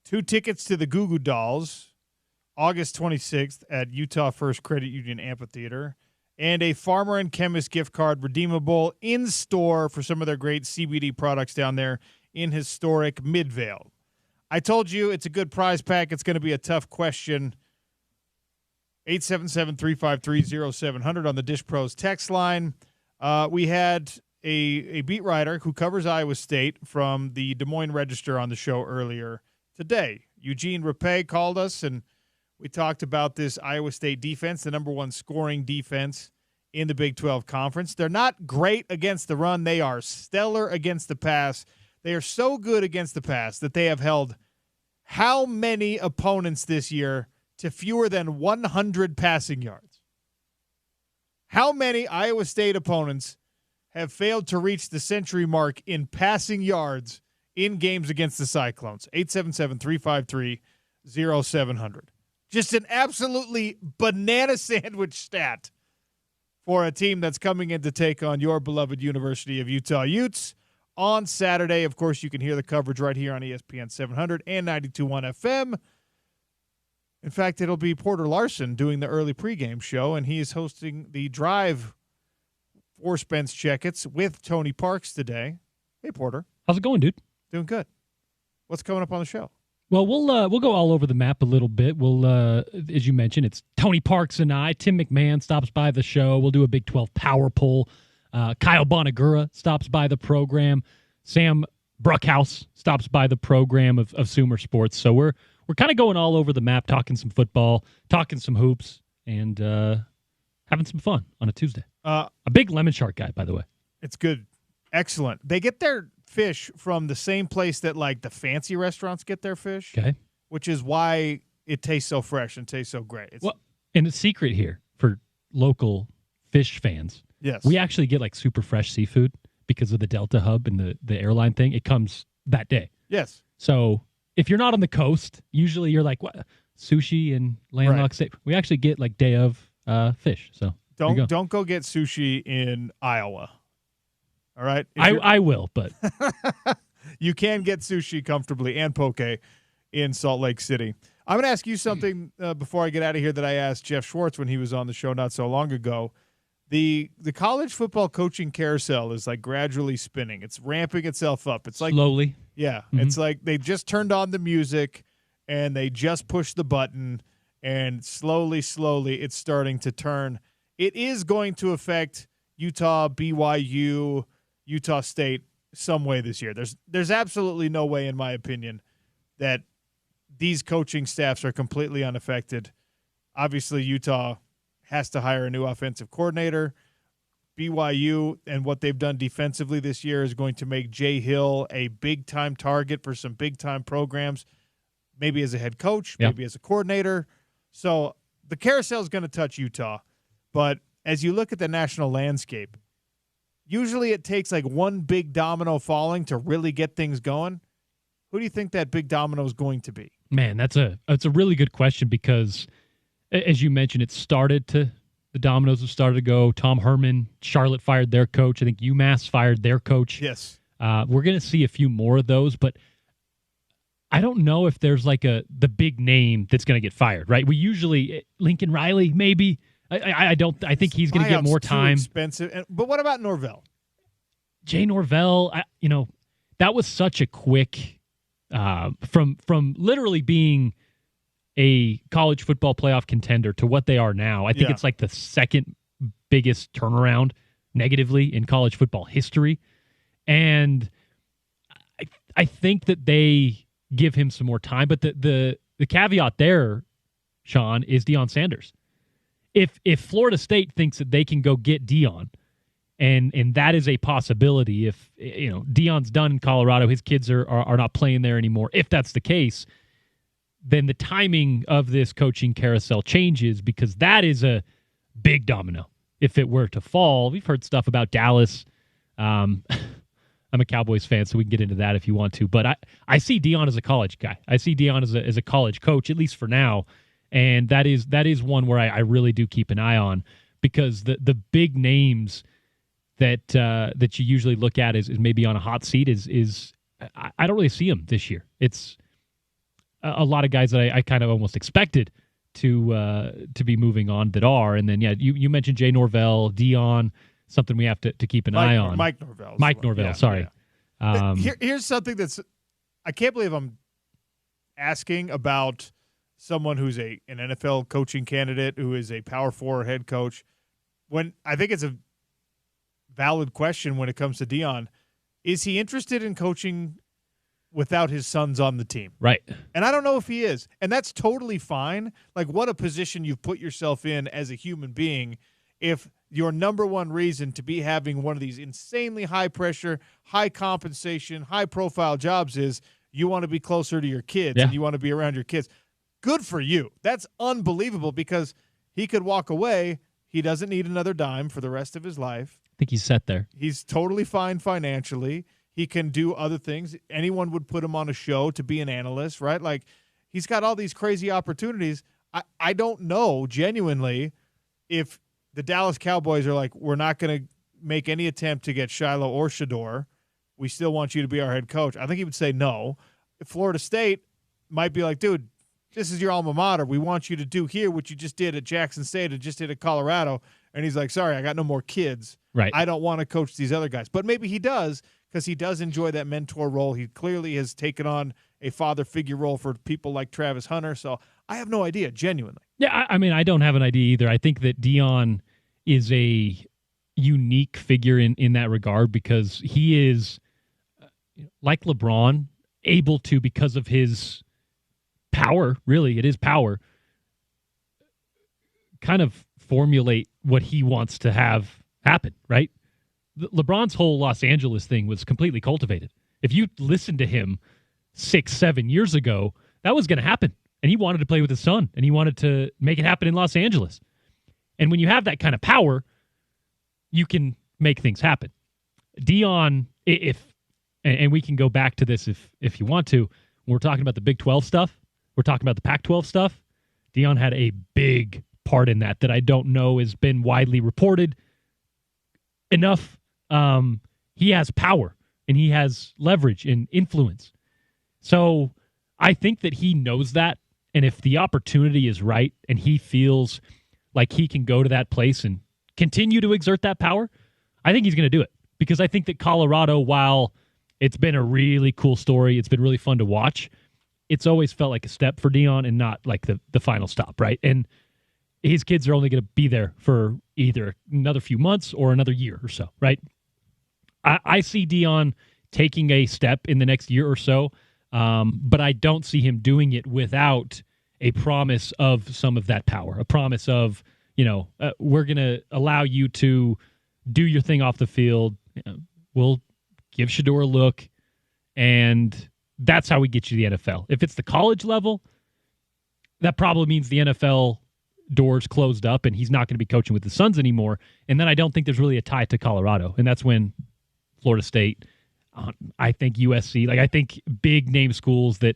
2 tickets to the Goo Goo Dolls, August 26th at Utah First Credit Union Amphitheater, and a Farmer and Chemist gift card redeemable in-store for some of their great CBD products down there in historic Midvale. I told you it's a good prize pack. It's going to be a tough question. 877-353-0700 on the Dish Pros text line. We had a beat writer who covers Iowa State from the Des Moines Register on the show earlier today. Eugene Rapé called us, and we talked about this Iowa State defense, the number 1 scoring defense in the Big 12 Conference. They're not great against the run. They are stellar against the pass. They are so good against the pass that they have held how many opponents this year to fewer than 100 passing yards? How many Iowa State opponents have failed to reach the century mark in passing yards in games against the Cyclones? 877-353-0700. Just an absolutely banana sandwich stat for a team that's coming in to take on your beloved University of Utah Utes on Saturday. Of course, you can hear the coverage right here on ESPN 700 and 92.1 FM. In fact, it'll be Porter Larson doing the early pregame show, and he is hosting the drive for Spence Checketts with Tony Parks today. Hey, Porter. How's it going, dude? Doing good. What's coming up on the show? Well, we'll go all over the map a little bit. We'll, as you mentioned, it's Tony Parks and I. Tim McMahon stops by the show. We'll do a Big 12 power poll. Kyle Bonagura stops by the program. Sam Bruckhouse stops by the program of Sumer Sports. So we're kind of going all over the map, talking some football, talking some hoops, and having some fun on a Tuesday. A big lemon shark guy, by the way. It's good. Excellent. They get their fish from the same place that, like, the fancy restaurants get their fish, okay, which is why it tastes so fresh and tastes so great. And the secret here for local fish fans, yes, we actually get, like, super fresh seafood because of the Delta Hub and the airline thing. It comes that day. Yes. So if you're not on the coast, usually you're like, what, sushi and landlocked state. We actually get, like, day of fish. So don't go get sushi in Iowa. All right? I will, but you can get sushi comfortably and poke in Salt Lake City. I'm going to ask you something before I get out of here that I asked Jeff Schwartz when he was on the show not so long ago. The college football coaching carousel is, like, gradually spinning. It's ramping itself up. It's like slowly. Yeah. Mm-hmm. It's like they just turned on the music and they just pushed the button, and slowly it's starting to turn. It is going to affect Utah, BYU, Utah State some way this year. There's absolutely no way, in my opinion, that these coaching staffs are completely unaffected. Obviously, Utah has to hire a new offensive coordinator. BYU and what they've done defensively this year is going to make Jay Hill a big-time target for some big-time programs, maybe as a head coach, maybe as a coordinator. So the carousel is going to touch Utah. But as you look at the national landscape, usually it takes, like, one big domino falling to really get things going. Who do you think that big domino is going to be? Man, that's a really good question because, as you mentioned, the dominoes have started to go. Tom Herman, Charlotte fired their coach. I think UMass fired their coach. Yes. We're going to see a few more of those, but I don't know if there's, like, the big name that's going to get fired, right? We usually, Lincoln Riley, maybe. I think he's going to get more time. Expensive. But what about Norvell? Jay Norvell, that was such a quick from literally being a college football playoff contender to what they are now. I think it's like the second biggest turnaround negatively in college football history. And I think that they give him some more time. But the caveat there, Sean, is Deion Sanders. If Florida State thinks that they can go get Deion, and that is a possibility, if Deion's done in Colorado, his kids are not playing there anymore. If that's the case, then the timing of this coaching carousel changes because that is a big domino. If it were to fall, we've heard stuff about Dallas. I'm a Cowboys fan, so we can get into that if you want to. But I see Deion as a college guy. I see Deion as a college coach, at least for now. And that is one where I really do keep an eye on because the big names that you usually look at is maybe on a hot seat is I don't really see them this year. It's a lot of guys that I kind of almost expected to be moving on that are. And then, you mentioned Jay Norvell, Deion, something we have to keep an eye on. Mike Norvell. Mike Norvell, sorry. Yeah. Here's something I can't believe I'm asking about someone who's an NFL coaching candidate, who is a Power 4 head coach, when I think it's a valid question when it comes to Deion. Is he interested in coaching without his sons on the team? Right. And I don't know if he is. And that's totally fine. Like, what a position you've put yourself in as a human being if your number one reason to be having one of these insanely high pressure, high compensation, high profile jobs is you want to be closer to your kids and you want to be around your kids. Good for you. That's unbelievable because he could walk away. He doesn't need another dime for the rest of his life. I think he's set there. He's totally fine financially. He can do other things. Anyone would put him on a show to be an analyst, right? Like, he's got all these crazy opportunities. I don't know genuinely if the Dallas Cowboys are like, we're not going to make any attempt to get Shiloh or Shador. We still want you to be our head coach. I think he would say no. If Florida State might be like, dude, this is your alma mater. We want you to do here what you just did at Jackson State and just did at Colorado. And he's like, sorry, I got no more kids. Right. I don't want to coach these other guys. But maybe he does because he does enjoy that mentor role. He clearly has taken on a father figure role for people like Travis Hunter. So I have no idea, genuinely. Yeah, I mean, I don't have an idea either. I think that Deion is a unique figure in that regard because he is, like LeBron, able to, because of his power, really, it is power, kind of formulate what he wants to have happen, right? LeBron's whole Los Angeles thing was completely cultivated. If you listened to him 6-7 years ago, that was going to happen. And he wanted to play with his son, and he wanted to make it happen in Los Angeles. And when you have that kind of power, you can make things happen. Deion, and we can go back to this if you want to, when we're talking about the Big 12 stuff, we're talking about the Pac-12 stuff, Deion had a big part in that I don't know has been widely reported enough. He has power, and he has leverage and influence. So I think that he knows that, and if the opportunity is right and he feels like he can go to that place and continue to exert that power, I think he's going to do it. Because I think that Colorado, while it's been a really cool story, it's been really fun to watch, it's always felt like a step for Deion and not like the final stop, right? And his kids are only going to be there for either another few months or another year or so, right? I see Deion taking a step in the next year or so, but I don't see him doing it without a promise of some of that power, a promise of, we're going to allow you to do your thing off the field. We'll give Shador a look, and that's how we get you the NFL. If it's the college level, that probably means the NFL doors closed up and he's not going to be coaching with the Suns anymore. And then I don't think there's really a tie to Colorado. And that's when Florida State, I think USC, I think big name schools that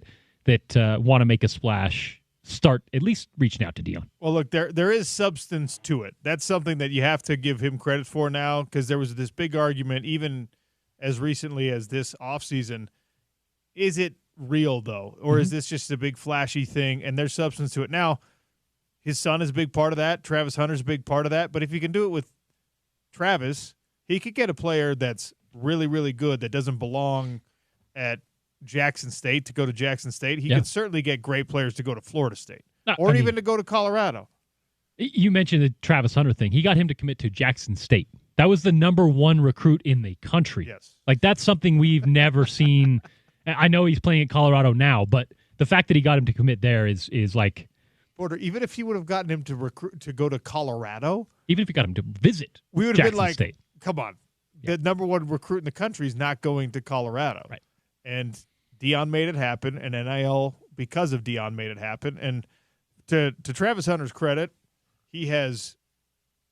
want to make a splash start at least reaching out to Deion. Well, look, there is substance to it. That's something that you have to give him credit for now, because there was this big argument even as recently as this offseason. Is it real, though? Or is this just a big flashy thing and there's substance to it? Now, his son is a big part of that. Travis Hunter's a big part of that. But if you can do it with Travis, he could get a player that's really, really good that doesn't belong at Jackson State to go to Jackson State. He could certainly get great players to go to Florida State or even to go to Colorado. You mentioned the Travis Hunter thing. He got him to commit to Jackson State. That was the number one recruit in the country. Yes. That's something we've never seen. I know he's playing at Colorado now, but the fact that he got him to commit there is like, Porter, even if he would have gotten him to recruit to go to Colorado, even if he got him to visit, we would have Jackson been like, State. Come on. The number one recruit in the country is not going to Colorado. Right. And Deion made it happen, and NIL, because of Deion, made it happen. And to Travis Hunter's credit, he has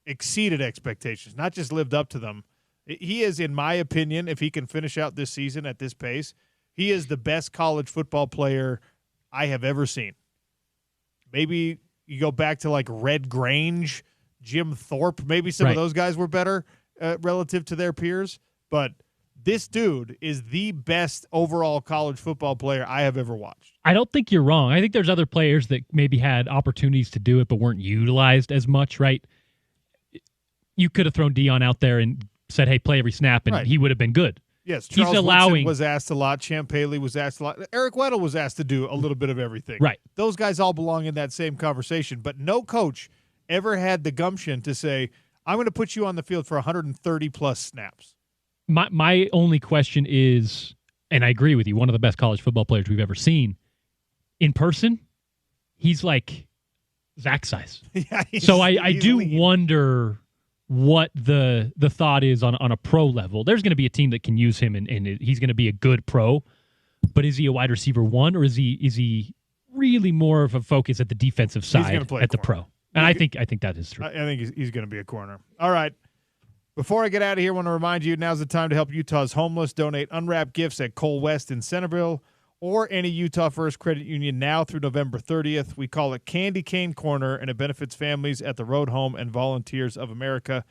exceeded expectations, not just lived up to them. He is, in my opinion, if he can finish out this season at this pace, he is the best college football player I have ever seen. Maybe you go back to like Red Grange, Jim Thorpe. Maybe some of those guys were better relative to their peers. But this dude is the best overall college football player I have ever watched. I don't think you're wrong. I think there's other players that maybe had opportunities to do it but weren't utilized as much, right? You could have thrown Deion out there and said, hey, play every snap, and he would have been good. Yes, Charles Woodson was asked a lot. Champ Paley was asked a lot. Eric Weddle was asked to do a little bit of everything. Right. Those guys all belong in that same conversation, but no coach ever had the gumption to say, I'm going to put you on the field for 130-plus snaps. My only question is, and I agree with you, one of the best college football players we've ever seen. In person, he's like Zach size. Yeah, so I do wonder what the thought is on a pro level. There's going to be a team that can use him, and he's going to be a good pro. But is he a wide receiver one, or is he really more of a focus at the defensive side at the pro? And I think that is true. I think he's going to be a corner. All right. Before I get out of here, I want to remind you, now's the time to help Utah's homeless. Donate unwrapped gifts at Cole West in Centerville or any Utah First Credit Union now through November 30th. We call it Candy Cane Corner, and it benefits families at the Road Home and Volunteers of America.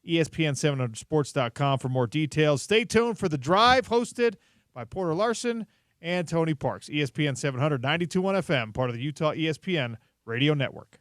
ESPN700sports.com for more details. Stay tuned for The Drive, hosted by Porter Larson and Tony Parks. ESPN 700, 92.1 FM, part of the Utah ESPN Radio Network.